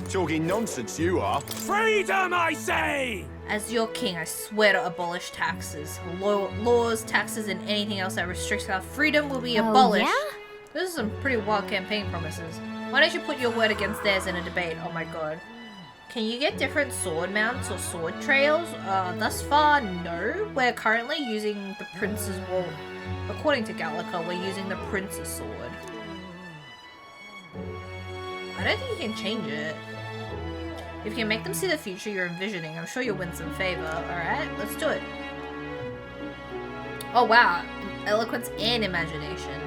Talking nonsense, you are. Freedom, I say! As your king, I swear to abolish taxes. Laws, taxes, and anything else that restricts our freedom will be abolished. Yeah? Those are some pretty wild campaign promises. Why don't you put your word against theirs in a debate? Oh my god. Can you get different sword mounts or sword trails? Thus far, no. We're currently using the Prince's... Well, according to Gallica, we're using the Prince's sword. I don't think you can change it. If you can make them see the future you're envisioning, I'm sure you'll win some favor. Alright, let's do it. Oh wow, eloquence and imagination.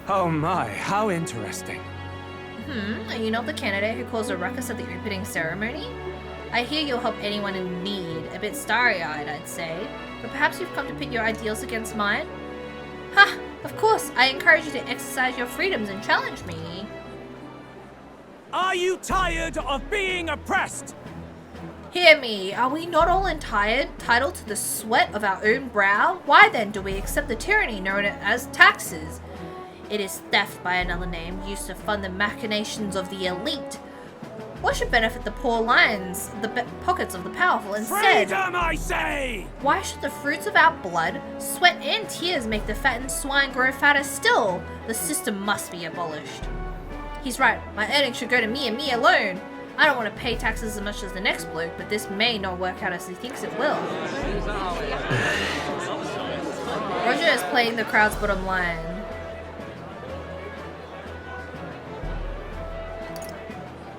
Oh my, how interesting. Are you not the candidate who caused a ruckus at the opening ceremony? I hear you'll help anyone in need. A bit starry-eyed, I'd say. But perhaps you've come to pit your ideals against mine? Ha! Of course, I encourage you to exercise your freedoms and challenge me. Are you tired of being oppressed? Hear me, are we not all entitled to the sweat of our own brow? Why then do we accept the tyranny known as taxes? It is theft by another name, used to fund the machinations of the elite. What should benefit the poor lions, the pockets of the powerful instead? Freedom, I say! Why should the fruits of our blood, sweat and tears make the fattened swine grow fatter still? The system must be abolished. He's right, my earnings should go to me and me alone. I don't want to pay taxes as much as the next bloke, but this may not work out as he thinks it will. Roger is playing the crowd's bottom line.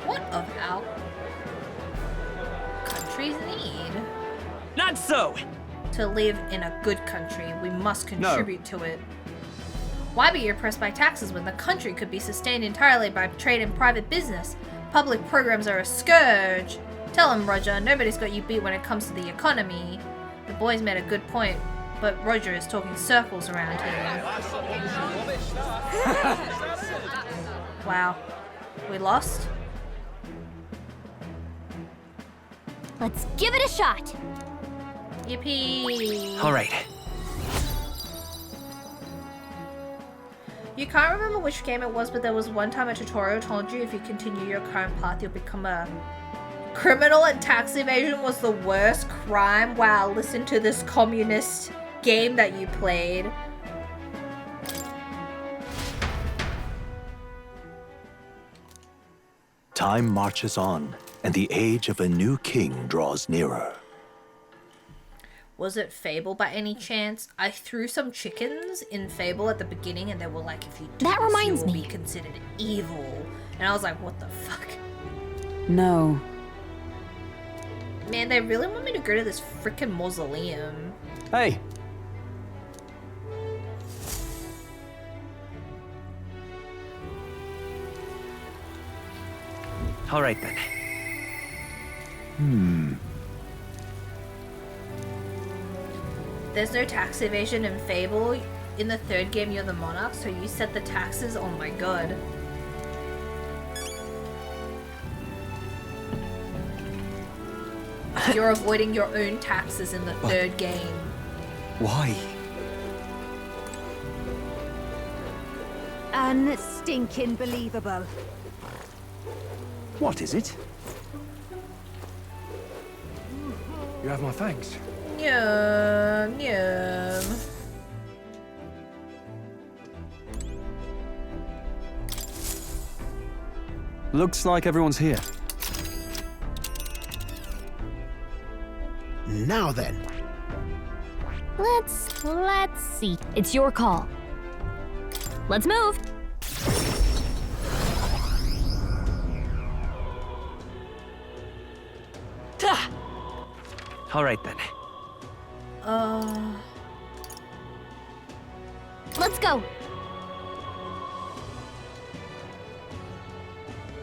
What of our country's need? Not so! To live in a good country, we must contribute to it. Why be oppressed by taxes when the country could be sustained entirely by trade and private business? Public programs are a scourge. Tell him, Roger, nobody's got you beat when it comes to the economy. The boys made a good point, but Roger is talking circles around here. Wow. We lost? Let's give it a shot. Yippee! Alright. You can't remember which game it was, but there was one time a tutorial told you if you continue your current path, you'll become a criminal, and tax evasion was the worst crime. Wow, listen to this communist game that you played. Time marches on, and the age of a new king draws nearer. Was it Fable by any chance? I threw some chickens in Fable at the beginning and they were like, if you do That this, reminds you will me. be considered evil. And I was like, what the fuck? No. Man, they really want me to go to this freaking mausoleum. Hey, Alright then. There's no tax evasion in Fable. In the third game, you're the monarch, so you set the taxes. Oh my god. You're avoiding your own taxes in the third game. why? Unstinking believable. What is it? You have my thanks. Yum, yum. Looks like everyone's here. Now then. Let's see. It's your call. Let's move. Alright then. Let's go.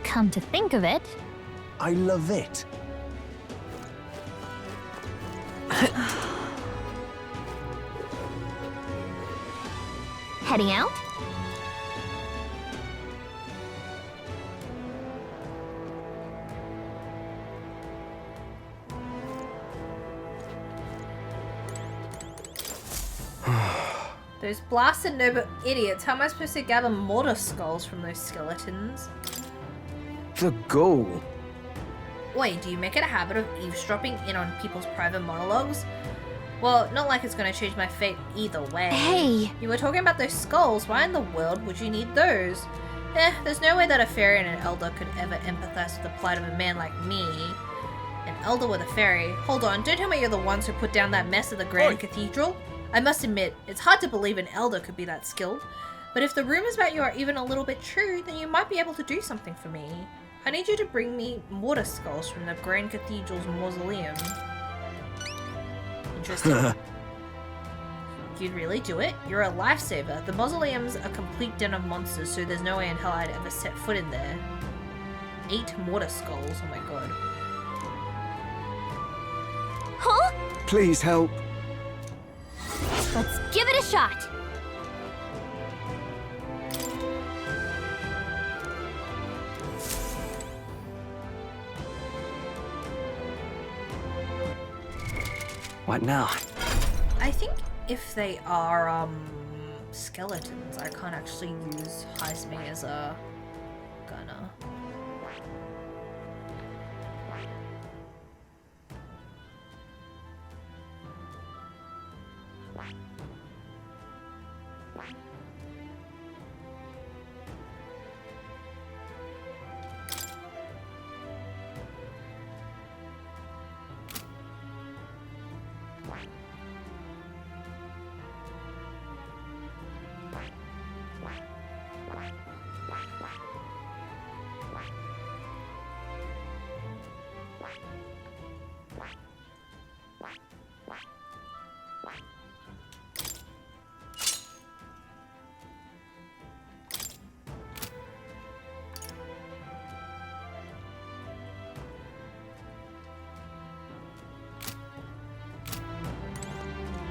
Come to think of it, I love it. heading out? Those blasted noble idiots. How am I supposed to gather mortar skulls from those skeletons? The goal. Wait, do you make it a habit of eavesdropping in on people's private monologues? Well, not like it's gonna change my fate either way. Hey! You were talking about those skulls. Why in the world would you need those? There's no way that a fairy and an elder could ever empathize with the plight of a man like me. An elder with a fairy? Hold on, don't tell me you're the ones who put down that mess at the Grand Cathedral? I must admit, it's hard to believe an elder could be that skilled. But if the rumors about you are even a little bit true, then you might be able to do something for me. I need you to bring me mortar skulls from the Grand Cathedral's mausoleum. Interesting. You'd really do it? You're a lifesaver. The mausoleum's a complete den of monsters, so there's no way in hell I'd ever set foot in there. 8 mortar skulls, oh my god. Huh? Please help. Let's give it a shot. What now? I think if they are, skeletons, I can't actually use Heisming as a gunner.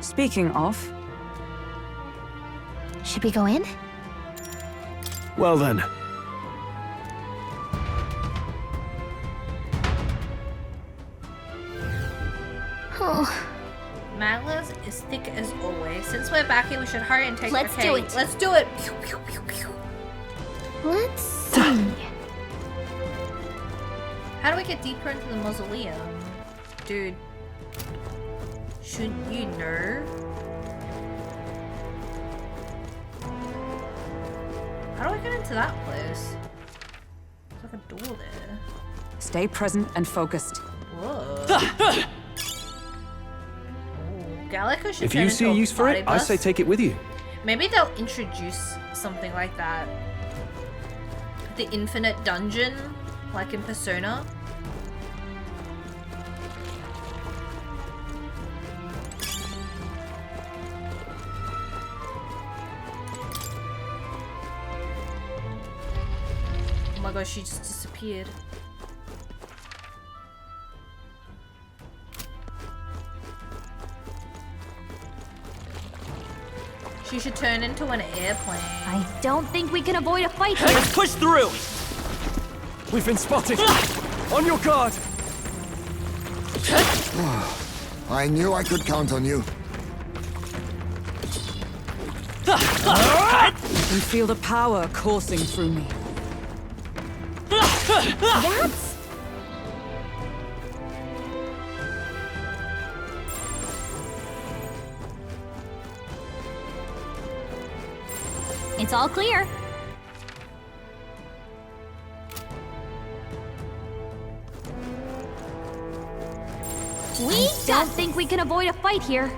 Speaking of, Should we go in? Well then. Oh. Magla's is thick as always. Since we're back here, we should hurry and take Let's okay, do it. Let's do it. Pew, pew, pew, pew. Let's see. How do we get deeper into the mausoleum? Dude. Shouldn't you know? How do I get into that place? There's like a door there. stay present and focused. Whoa. Gallica should If turn you into see a use for party it, I bus. say take it with you. Maybe they'll introduce something like that. The infinite dungeon, like in Persona. Oh my gosh, she just disappeared. She should turn into an airplane. I don't think we can avoid a fight here. Let's push through! We've been spotted! On your guard! I knew I could count on you. I can feel the power coursing through me. That's... It's all clear. We don't think we can avoid a fight here.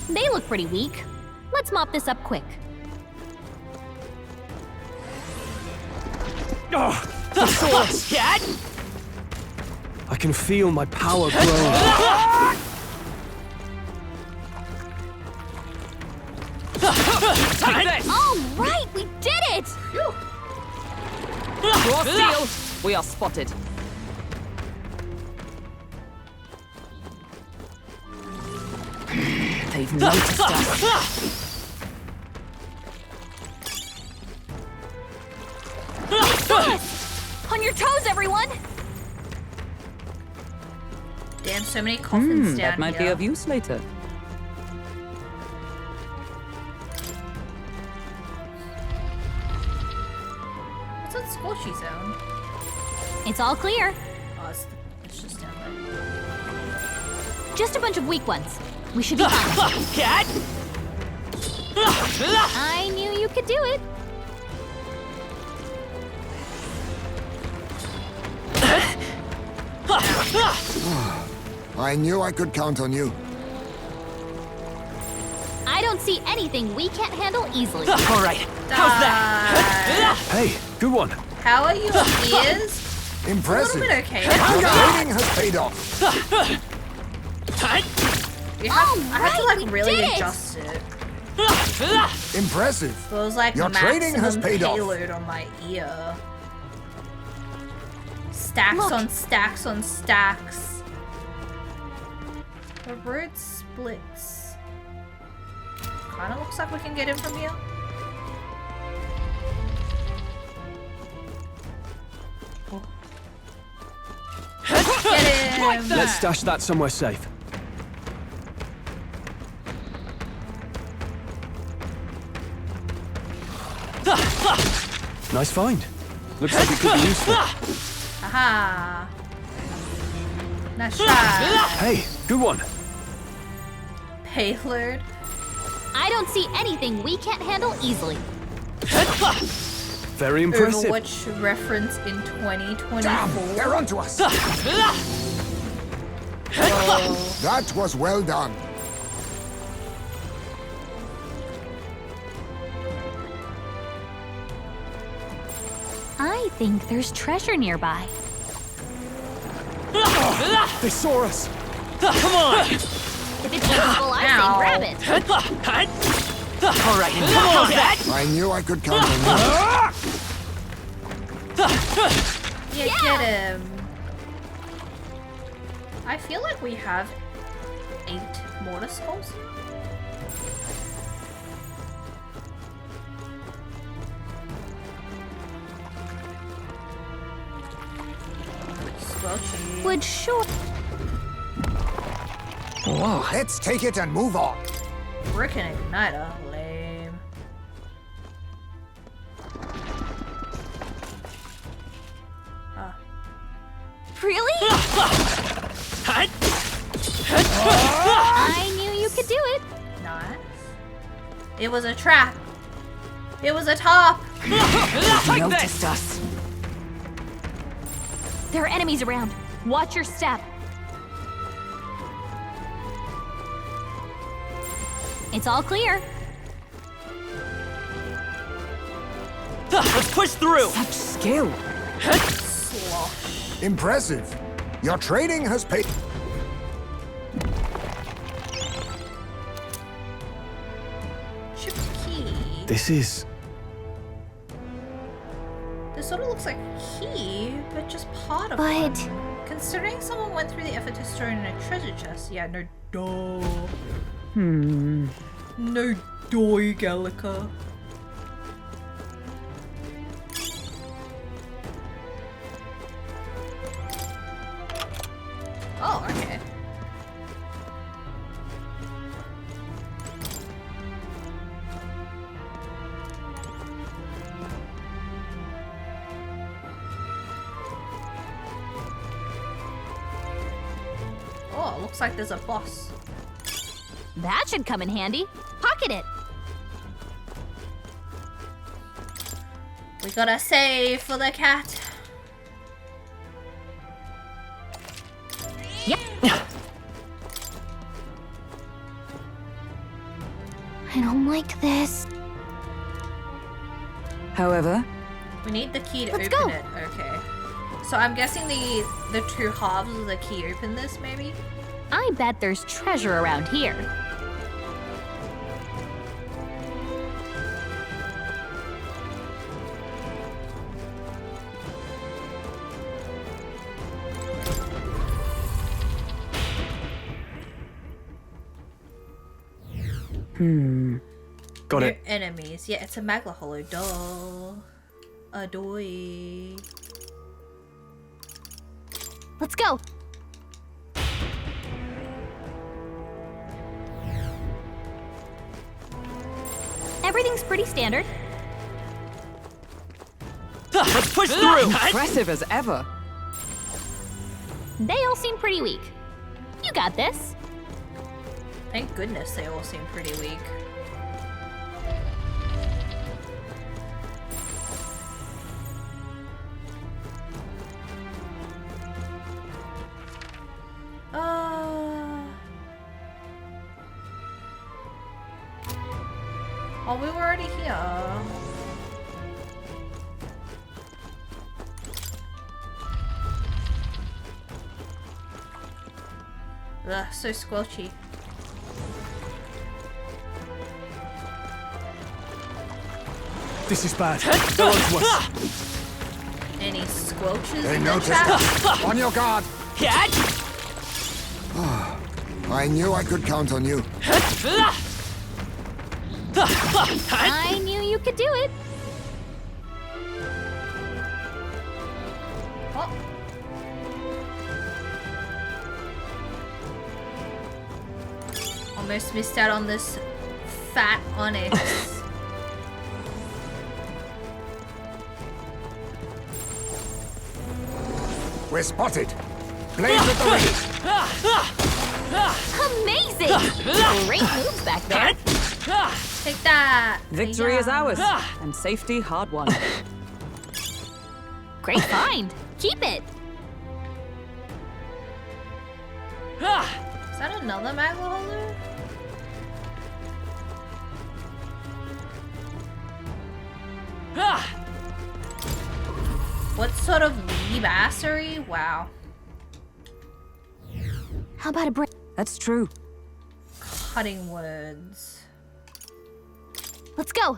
They look pretty weak. Let's mop this up quick. Oh, the swords! Cat! I can feel my power growing. Take this! All right, we did it! Draw steel! We are spotted. They've noticed us. On your toes, everyone! Damn, so many coffins down That might be here. of use later. What's that squishy sound? It's all clear. Oh, it's just down there. Just a bunch of weak ones. We should be fine. Cat! I knew you could do it. I knew I could count on you. I don't see anything we can't handle easily. All right. How's that? Hey, good one. How are your ears? Impressive. A little bit okay. Your training has paid off. I have to like really adjust it. Impressive. So it was like Your training has maximum paid off. payload on my ear. Stacks on stacks on stacks. The road splits. Kinda looks like we can get in from here. Get him! Let's stash that somewhere safe. Nice find. Looks like it could be useful. Aha! Nice try. Hey, good one. Payload. I don't see anything we can't handle easily. Very impressive. Overwatch reference in 2024. Damn, they're onto us. Whoa. That was well done. I think there's treasure nearby. They saw us. Come on. If it's useful, I say grab it. All right. Come on. I knew I could count on you. Yeah, get him. I feel like we have 8 mortar skulls. Squelchy. Would sure. Whoa. Let's take it and move on. Frickin' igniter. Lame. Ah. Really? I knew you could do it. Nice. It was a trap. It was a top. Noticed us. There are enemies around. Watch your step. It's all clear. Let's push through. Such skill. Slosh. Impressive. Your training has paid. Chipped key. This is... This sort of looks like a key, but just part of But- one. Considering someone went through the effort to store it in a treasure chest, yeah, no duh. No doy, Gallica. Oh, okay. Oh, it looks like there's a boss. That should come in handy. Pocket it. We gotta save for the cat. Yep. I don't like this. However, We need the key to Let's open go. it. Okay. So I'm guessing the 2 halves of the key open this, maybe? I bet there's treasure around here. Got No it. enemies. Yeah, it's a Magla Hollow. Duh. Adoy. Let's go. Everything's pretty standard. Let's push through. impressive as ever. They all seem pretty weak. You got this. Thank goodness they all seem pretty weak. Oh, we were already here. Ugh, so squelchy. This is bad. Go on to us. Any squelches They in the noticed chat? us. On your guard. I knew I could count on you. I knew you could do it. Oh. Almost missed out on this fat onyx. We're spotted. Blades at the ready. Amazing! Great moves back there. Take that. Victory is Yeah. ours, and safety hard won. Great find. Keep it. Is that another Magloholu? What sort of weebassery? Wow. How about a break? That's true. Cutting words. Let's go.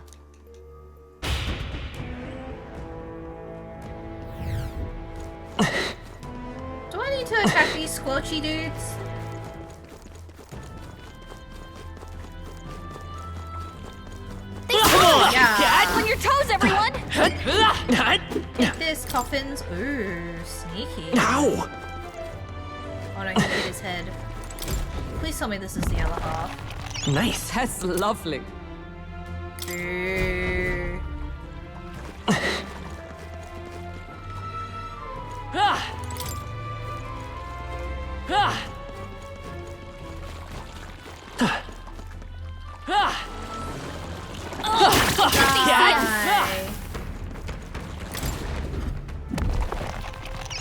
Do I need to attack these squelchy dudes? Yeah. On your toes, everyone. Get this, coffins. Ooh, sneaky. Ow! Oh no, he hit his head. Please tell me this is the other half. Nice. That's lovely. Ooh.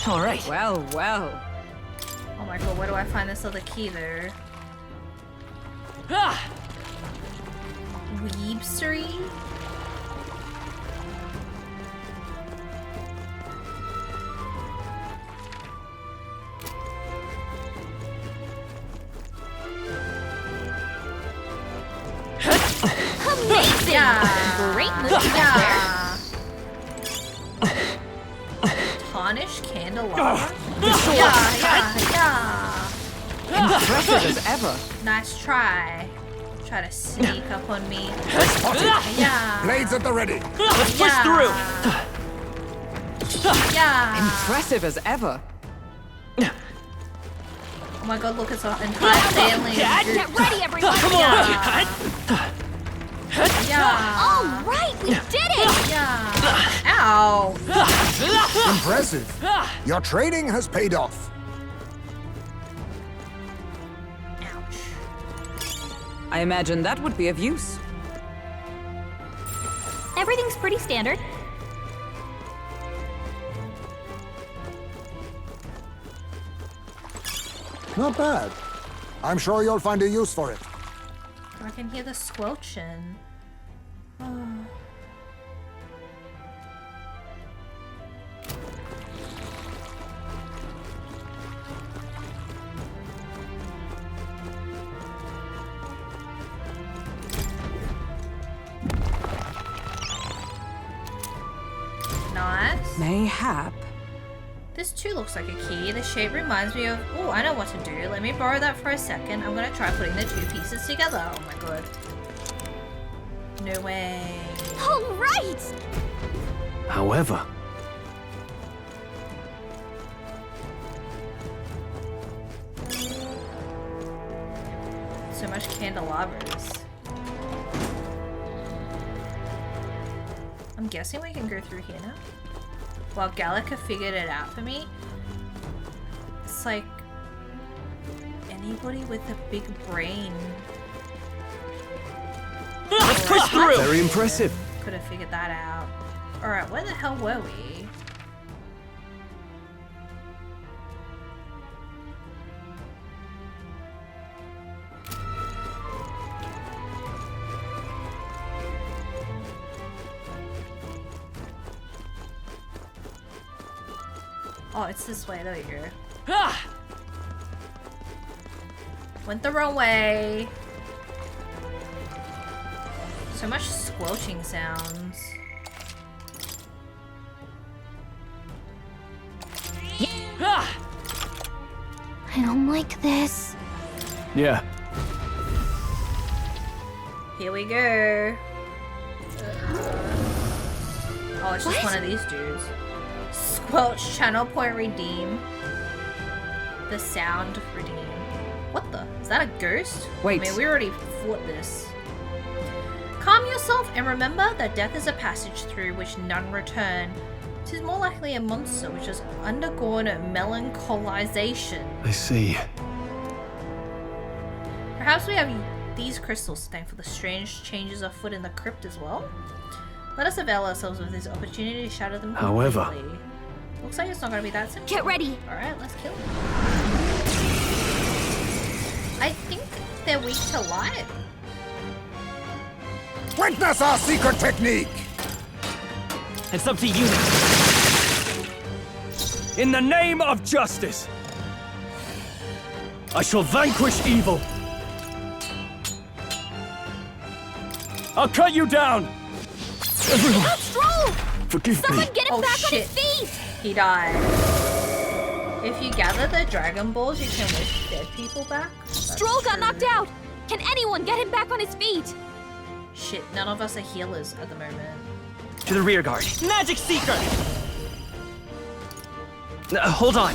All right. Well, well. Oh my god, where do I find this other key there? Weebstery? Amazing. Yeah. Great moves back Tarnish candelabra? Yeah. Impressive as ever. Nice try. Try to sneak up on me. Spotted. Yeah. Blades at the ready. Let's push through. Yeah. Impressive as ever. Oh my god, look, it's an entire family. Get ready, everyone. Come on. Yeah. All right, we did it. Yeah. Ow. Impressive. Your training has paid off. Ouch. I imagine that would be of use. Everything's pretty standard. Not bad. I'm sure you'll find a use for it. I can hear the squelching. Oh. Nice. Mayhap. This too looks like a key. The shape reminds me of... Oh, I know what to do. Let me borrow that for a second. I'm gonna try putting the two pieces together. Oh my god. No way. All right. However, So much candelabras. I'm guessing we can go through here now. While Gallica figured it out for me. It's like anybody with a big brain Let's push through. very impressive. could have figured that out. Alright, where the hell were we? Oh, it's this way. There we go. Ah! Went the wrong way. So much squelching sounds. Ah! I don't like this. Yeah. Here we go. Oh, it's just one of these dudes. Squelch, channel point, redeem. The sound, redeem. What the? Is that a ghost? Wait. I mean, we already fought this. Calm yourself and remember that death is a passage through which none return. It is more likely a monster which has undergone melancholization. I see. Perhaps we have these crystals to thank for the strange changes afoot in the crypt as well. Let us avail ourselves of this opportunity to shatter them However. completely. Looks like it's not going to be that simple. Get ready. Alright, let's kill them. I think they're weak to light. Witness our secret technique! It's up to you now. In the name of justice, I shall vanquish evil. I'll cut you down. Everyone, Stroll! forgive Someone me. get him Oh, back shit. on his feet! He died. If you gather the Dragon Balls, you can wish dead people back. That's Stroll got true. knocked out! Can anyone get him back on his feet? Shit, none of us are healers at the moment. To the rear guard. Magic Seeker! Hold on.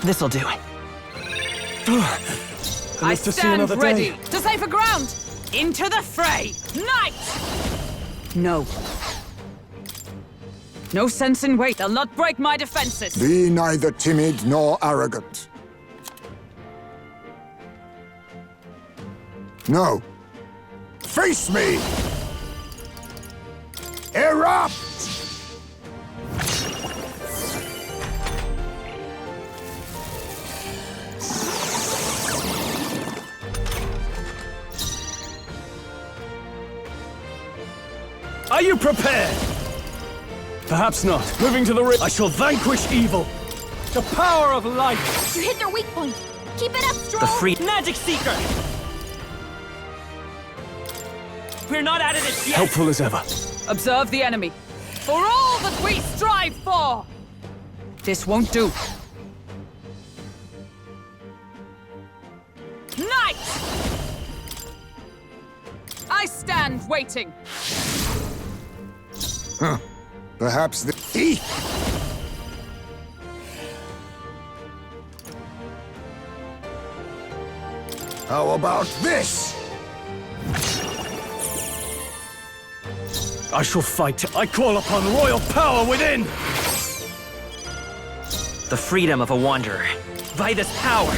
This'll do. I to see stand another ready day. to safer ground! Into the fray! Knight! No. No sense in wait. They'll not break my defenses. Be neither timid nor arrogant. No. Face me! Erupt! Are you prepared? Perhaps not. Moving to the rear, I shall vanquish evil. The power of light. You hit their weak point. Keep it up, Stroll! The free Magic Seeker! We're not out of this yet! Helpful as ever. Observe the enemy. For all that we strive for! This won't do. Knight! I stand waiting. Huh. Perhaps the... Eek! How about this? I shall fight. I call upon royal power within. The freedom of a wanderer. By this power.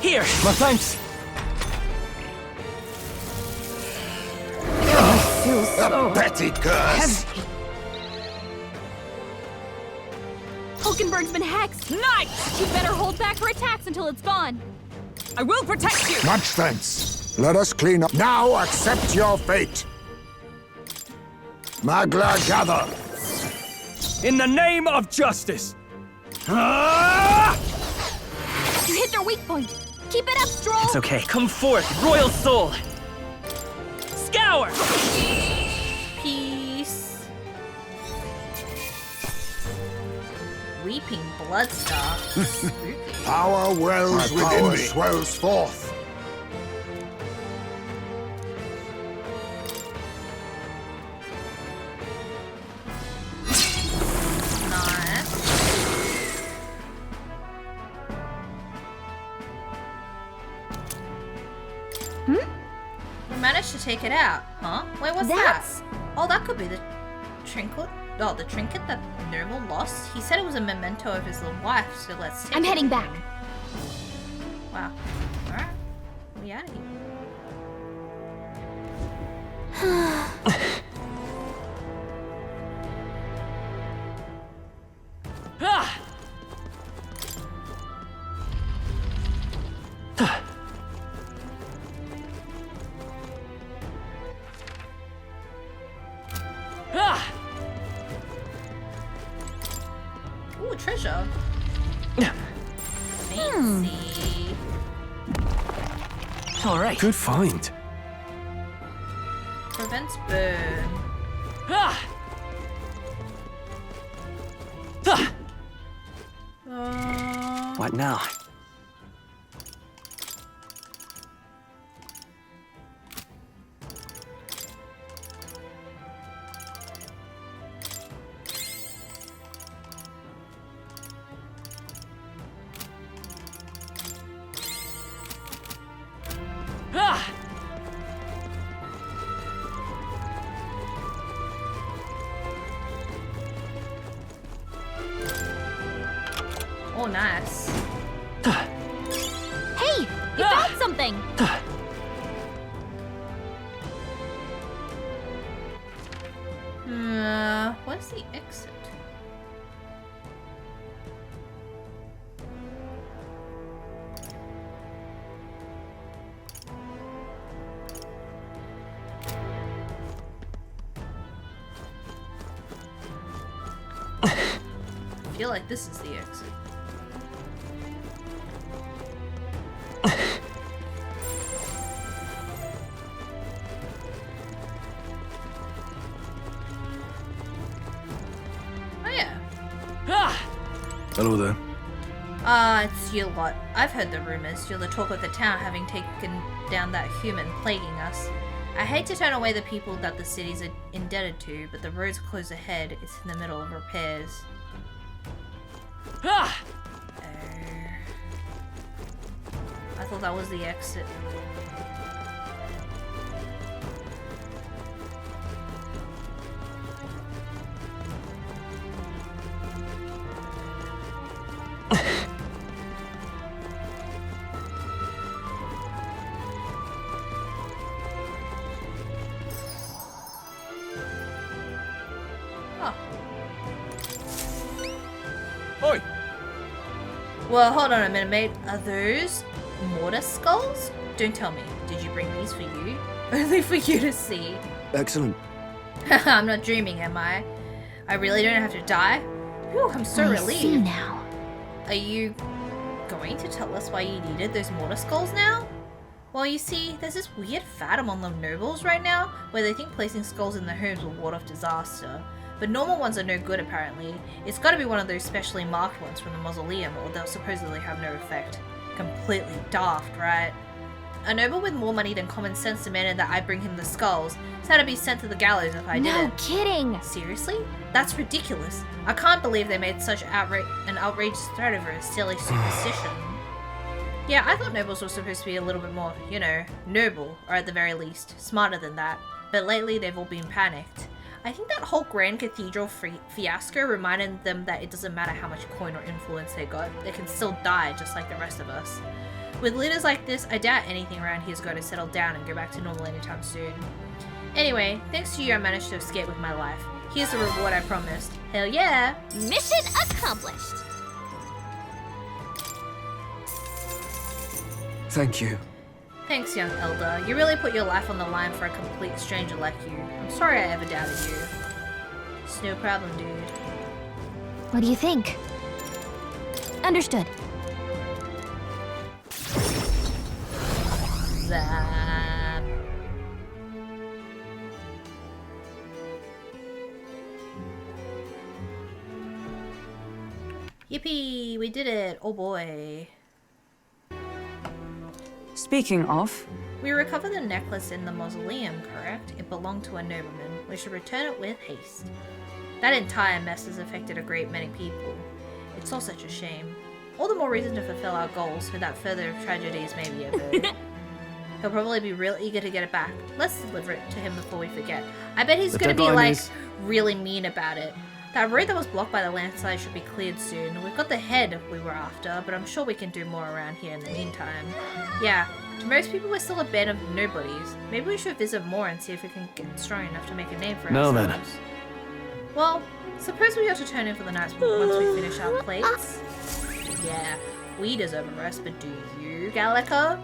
Here! My thanks. A petty curse! Hulkenberg's been hexed! Knight! You better hold back her attacks until it's gone. I will protect you! Much thanks. Let us clean up. Now accept your fate. Magla gather. In the name of justice. Ah! You hit their weak point. Keep it up, Stroll! It's okay. Come forth, Royal Soul! Scour! Peace. Weeping Bloodstar. Spooky. Power wells within me. Swells forth. Nice. We managed to take it out, huh? Wait, what's That's- that? Oh, that could be the trinket. Oh, the trinket that Noble lost. He said it was a memento of his little wife, so let's take I'm it. heading back. Wow. Alright. We out of here. Ooh, treasure. Fancy. All right. Good find. Prevents burn. What now? Oh, nice. Hey, you found something. What's the exit? I feel like this is the exit. Hello there. It's you lot. I've heard the rumors. You're the talk of the town, having taken down that human plaguing us. I hate to turn away the people that the city's indebted to, but the road's closed ahead. It's in the middle of repairs. I thought that was the exit. Oi! Well, hold on a minute, mate. Are those mortar skulls? Don't tell me. Did you bring these for you? Only for you to see. Excellent. I'm not dreaming, am I? I really don't have to die? Whew, I'm so relieved. See now. Are you going to tell us why you needed those mortar skulls now? Well, you see, there's this weird fad among the nobles right now, where they think placing skulls in their homes will ward off disaster. But normal ones are no good, apparently. It's gotta be one of those specially marked ones from the mausoleum, or they'll supposedly have no effect. Completely daft, right? A noble with more money than common sense demanded that I bring him the skulls, so I'd be sent to the gallows if I didn't. No kidding. Seriously? That's ridiculous. I can't believe they made such an outrageous threat over a silly superstition. Yeah, I thought nobles were supposed to be a little bit more, you know, noble, or at the very least, smarter than that. But lately they've all been panicked. I think that whole Grand Cathedral fiasco reminded them that it doesn't matter how much coin or influence they got, they can still die just like the rest of us. With leaders like this, I doubt anything around here is going to settle down and go back to normal anytime soon. Anyway, thanks to you I managed to escape with my life. Here's the reward I promised. Hell yeah! Mission accomplished. Thank you. Thanks, young elder. You really put your life on the line for a complete stranger like you. I'm sorry I ever doubted you. It's no problem, dude. What do you think? Understood. Zap. Yippee! We did it! Oh boy. Speaking of, We recovered the necklace in the mausoleum, correct? It belonged to a nobleman. We should return it with haste. That entire mess has affected a great many people. It's all such a shame. All the more reason to fulfill our goals so that further tragedies may be averted. He'll probably be real eager to get it back. Let's deliver it to him before we forget. I bet he's gonna be like really mean about it. That road that was blocked by the landslide should be cleared soon. We've got the head we were after, but I'm sure we can do more around here in the meantime. Yeah, To most people, we're still a band of nobodies. Maybe we should visit more and see if we can get strong enough to make a name for Now then. ourselves. Well, suppose we ought to turn in for the night once we finish our plates. Yeah, we deserve a rest, but do you, Gallica?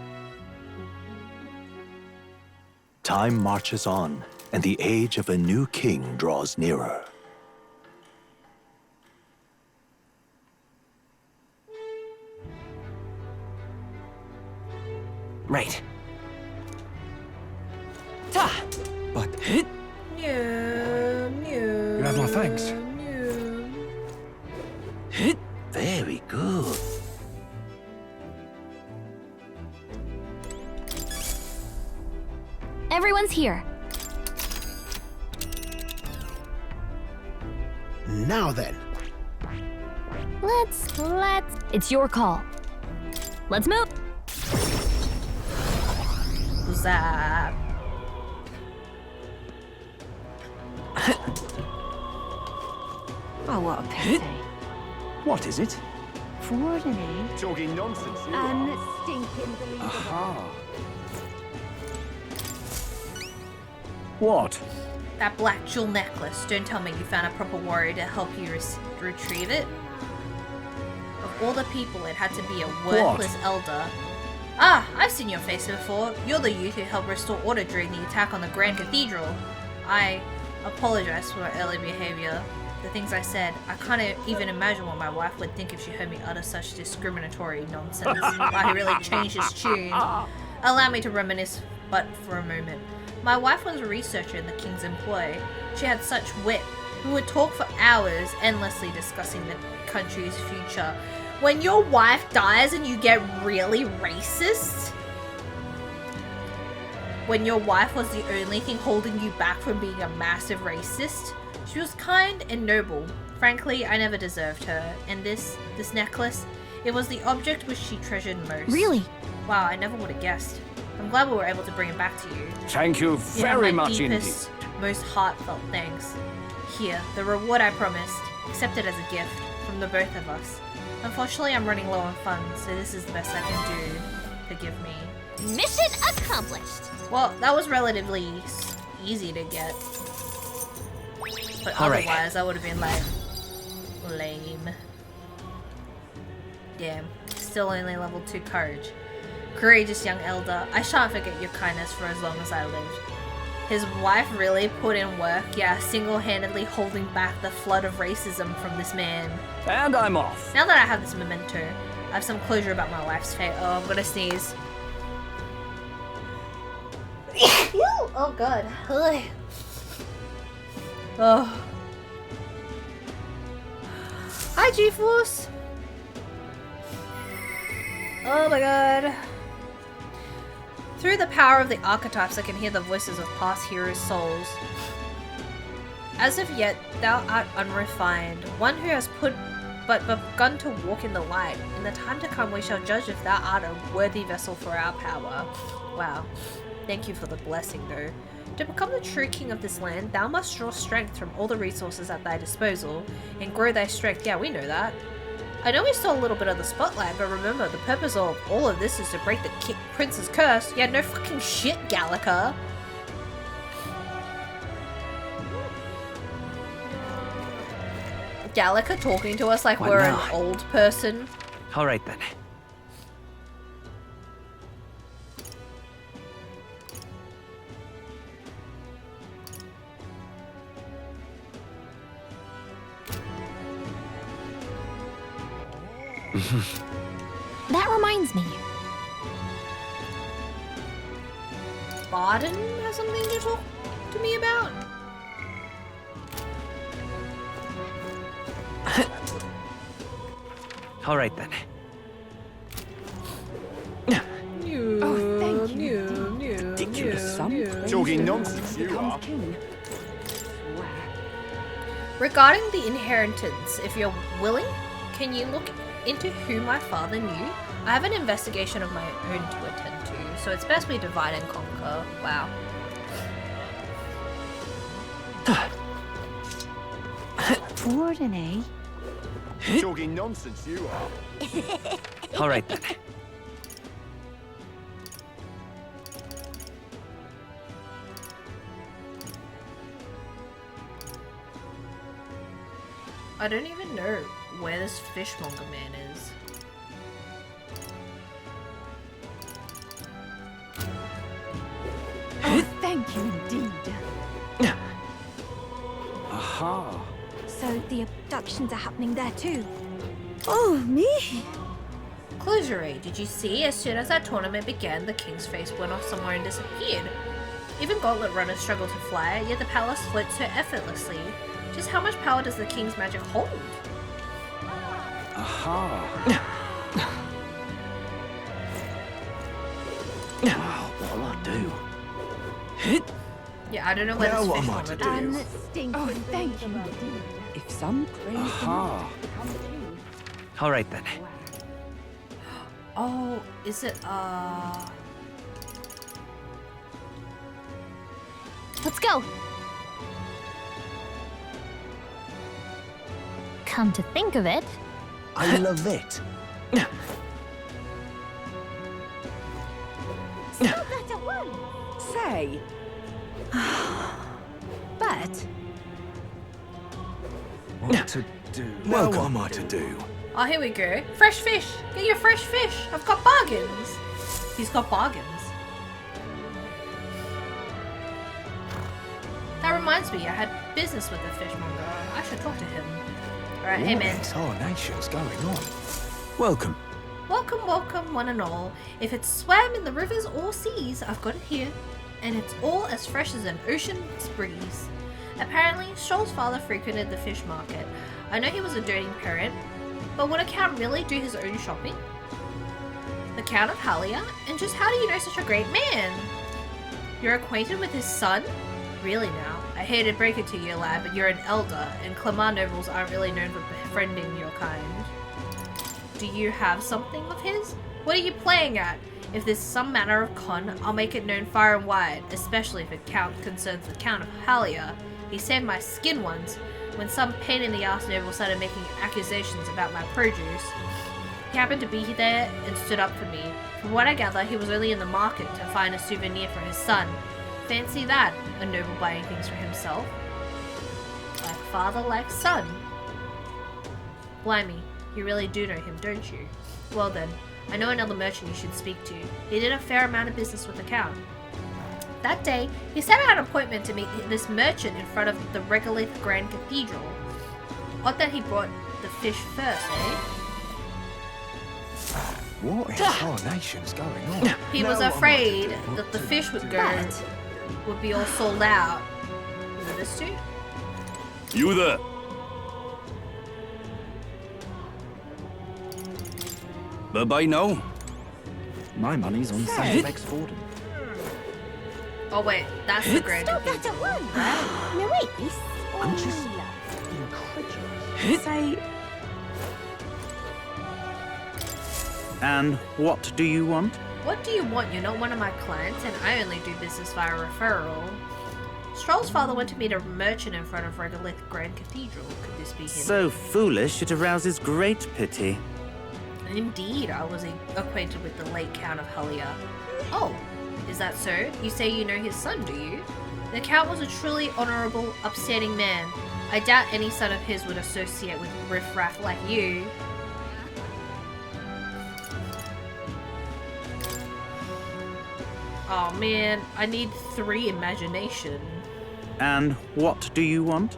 Time marches on, and the age of a new king draws nearer. Right. Ta! But No, no. You have my thanks. No. Very good. Everyone's here. Now then. Let's. It's your call. Let's move. Zap. Oh, what a pity. what is it? Fortnite. Talking nonsense. Unstinking. Aha. What? That black jewel necklace. Don't tell me you found a proper warrior to help you retrieve it. Of all the people, it had to be a worthless elder. Ah, I've seen your face before. You're the youth who helped restore order during the attack on the Grand Cathedral. I apologize for my early behavior. The things I said, I can't even imagine what my wife would think if she heard me utter such discriminatory nonsense. Wow, he really changed his tune. Allow me to reminisce but for a moment. My wife was a researcher in the king's employ. She had such wit. We would talk for hours, endlessly discussing the country's future. When your wife dies and you get really racist? When your wife was the only thing holding you back from being a massive racist? She was kind and noble. Frankly, I never deserved her. And this necklace, it was the object which she treasured most. Really? Wow, I never would have guessed. I'm glad we were able to bring it back to you. Thank you very my much indeed. deepest, most heartfelt thanks. Here, the reward I promised. Accept it as a gift from the both of us. Unfortunately, I'm running low on funds, so this is the best I can do. Forgive me. Mission accomplished. Well, that was relatively easy to get. But All right. otherwise, I would have been like, lame. Damn. Still only level 2 courage. Courageous young elder, I shan't forget your kindness for as long as I lived. His wife really put in work, yeah, single-handedly holding back the flood of racism from this man. And I'm off. Now that I have this memento, I have some closure about my wife's fate. Oh, I'm gonna sneeze. Oh god. Ugh. Oh. Hi, G-Force. Oh my god. Through the power of the archetypes, I can hear the voices of past heroes' souls. As of yet, thou art unrefined, one who has but begun to walk in the light. In the time to come, we shall judge if thou art a worthy vessel for our power. Wow. Thank you for the blessing, though. To become the true king of this land, thou must draw strength from all the resources at thy disposal, and grow thy strength. Yeah, we know that. I know we stole a little bit of the spotlight, but remember, the purpose of all of this is to break the prince's curse. Yeah, no fucking shit, Gallica. Gallica talking to us like What we're now? an old person. All right then. That reminds me. Barden has something to talk to me about? All right then. Oh, thank you. Ridiculous. Talking nonsense, you are. Regarding the inheritance, if you're willing, can you look into who my father knew? I have an investigation of my own to attend to, so it's best we divide and conquer. Wow. Fortnite. Talking nonsense, you are. All right then. I don't even know where this fishmonger man is. Oh, thank you indeed. Aha. So the abductions are happening there too. Oh, me? Closery, did you see? As soon as that tournament began, the king's face went off somewhere and disappeared. Even gauntlet runners struggle to fly, yet the palace floats so effortlessly. Just how much power does the king's magic hold? Aha. Wow, what'll I do? Yeah, I don't know where Now this what am I fishmonger to is. do? Oh, thank you indeed. If some crazy Aha. All right then. Oh, is it, Let's go. Come to think of it, I love it. Stop that at once. say. But What to do? Now what am I to do? Oh, here we go. Fresh fish! Get your fresh fish! I've got bargains! He's got bargains. That reminds me, I had business with the fishmonger. I should talk to him. Alright, hey man. Nation's going on? Welcome. Welcome, welcome, one and all. If it's swam in the rivers or seas, I've got it here. And it's all as fresh as an ocean breeze. Apparently, Stroll's father frequented the fish market. I know he was a doting parent, but would a count really do his own shopping? The Count of Halia? And just how do you know such a great man? You're acquainted with his son? Really now? I hate to break it to you, lad, but you're an elder, and Clamar nobles aren't really known for befriending your kind. Do you have something of his? What are you playing at? If there's some manner of con, I'll make it known far and wide, especially if it concerns the Count of Halia. He saved my skin once, when some pain in the ass noble started making accusations about my produce. He happened to be there and stood up for me. From what I gather, he was only in the market to find a souvenir for his son. Fancy that, a noble buying things for himself. Like father, like son. Blimey, you really do know him, don't you? Well then, I know another merchant you should speak to. He did a fair amount of business with the Count. That day, he set out an appointment to meet this merchant in front of the Regolith Grand Cathedral. Odd that he brought the fish first, eh? What in nation's going on? He was afraid that the fish would be all sold out. Is it this dude? You there? Bye-bye now. My money's on Santa Forden. Oh wait, that's the Grand Stop Cathedral. that at once. No, wait, this. I'm just incredulous. Say, And what do you want? What do you want? You're not one of my clients, and I only do business via referral. Stroll's father went to meet a merchant in front of Regolith Grand Cathedral. Could this be him? So foolish, it arouses great pity. Indeed, I was acquainted with the late Count of Halia. Oh, is that so? You say you know his son, do you? The Count was a truly honourable, upstanding man. I doubt any son of his would associate with riffraff like you. Oh man, I need 3 imagination. And what do you want?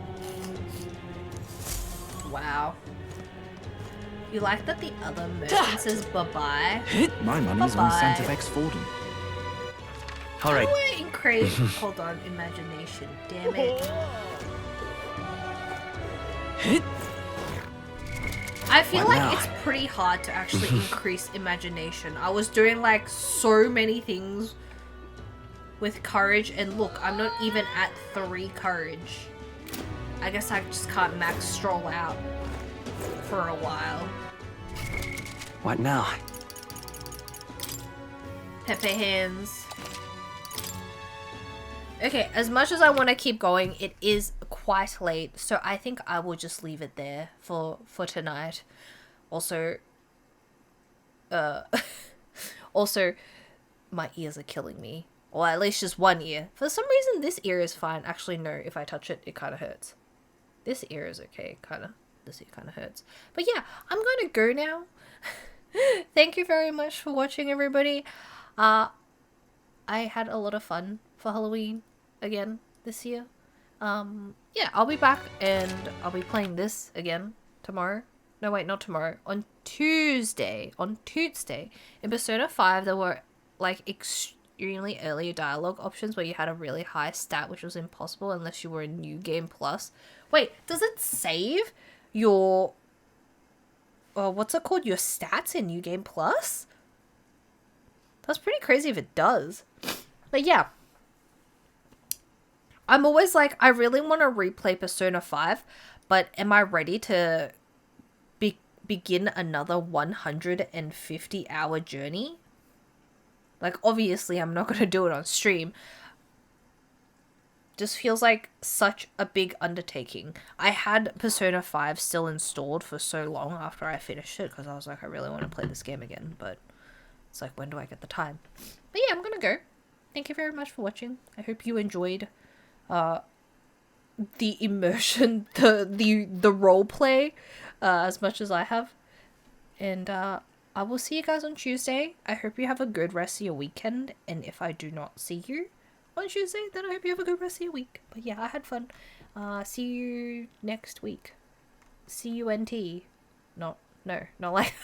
Wow. You like that the other merchant says bye-bye? My money's on Santa Forden. All right. How do I increase... Hold on, imagination. Damn it. I feel like it's pretty hard to actually increase imagination. I was doing like so many things with courage, and look, I'm not even at 3 courage. I guess I just can't max Stroll out for a while. What now? Pepe hands. Okay, as much as I want to keep going, it is quite late, so I think I will just leave it there for tonight. Also, also, my ears are killing me. Or at least just one ear. For some reason, this ear is fine. Actually, no, if I touch it, it kind of hurts. This ear is okay, kind of. Obviously, it kind of hurts. But yeah, I'm going to go now. Thank you very much for watching, everybody. I had a lot of fun for Halloween again this year. Yeah, I'll be back and I'll be playing this again tomorrow. No, wait, not tomorrow. On Tuesday. On Tuesday. In Persona 5, there were, like, extremely early dialogue options where you had a really high stat, which was impossible unless you were in New Game Plus. Wait, does it save your... what's it called? Your stats in New Game Plus? That's pretty crazy if it does. But yeah. I'm always like, I really want to replay Persona 5, but am I ready to begin another 150-hour journey? Like, obviously, I'm not going to do it on stream. Just feels like such a big undertaking. I had Persona 5 still installed for so long after I finished it, because I was like, I really want to play this game again, but it's like, when do I get the time? But yeah, I'm going to go. Thank you very much for watching. I hope you enjoyed the immersion, the role play as much as I have. And I will see you guys on Tuesday. I hope you have a good rest of your weekend. And if I do not see you on Tuesday, then I hope you have a good rest of your week. But yeah, I had fun. See you next week. CUNT. Not like